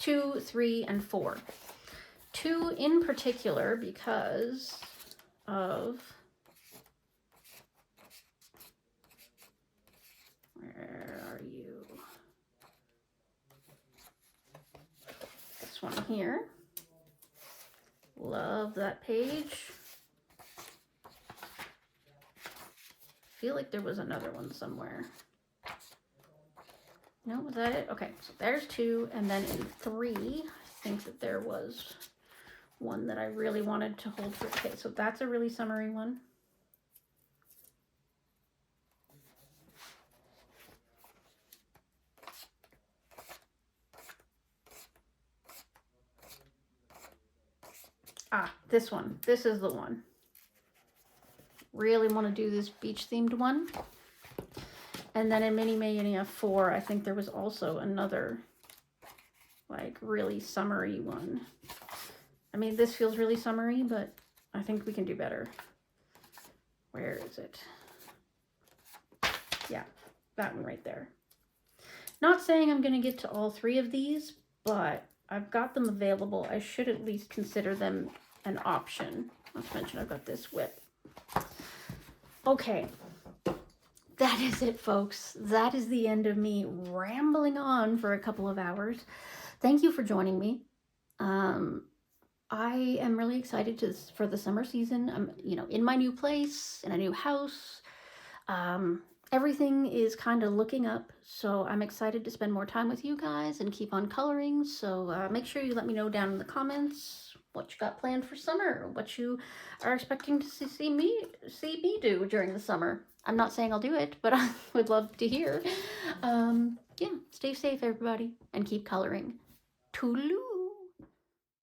2, 3, and 4. 2 in particular because of, where are you? This one here. Love that page. Feel like there was another one somewhere. No, was that it? Okay, so there's 2, and then in 3, I think that there was one that I really wanted to hold for. Okay, so that's a really summery one. Ah, this one. This is the one. Really want to do this beach themed one. And then in Mini Mania 4, I think there was also another like really summery one. I mean, this feels really summery, but I think we can do better. Where is it? Yeah, that one right there. Not saying I'm going to get to all 3 of these, but I've got them available. I should at least consider them an option. Not to mention I've got this whip. Okay, that is it, folks. That is the end of me rambling on for a couple of hours. Thank you for joining me. I am really excited for the summer season. I'm, in my new place, in a new house. Everything is kind of looking up, so I'm excited to spend more time with you guys and keep on coloring. So make sure you let me know down in the comments what you got planned for summer, what you are expecting to see me do during the summer. I'm not saying I'll do it, but I would love to hear. Yeah, stay safe, everybody, and keep coloring. Toodaloo!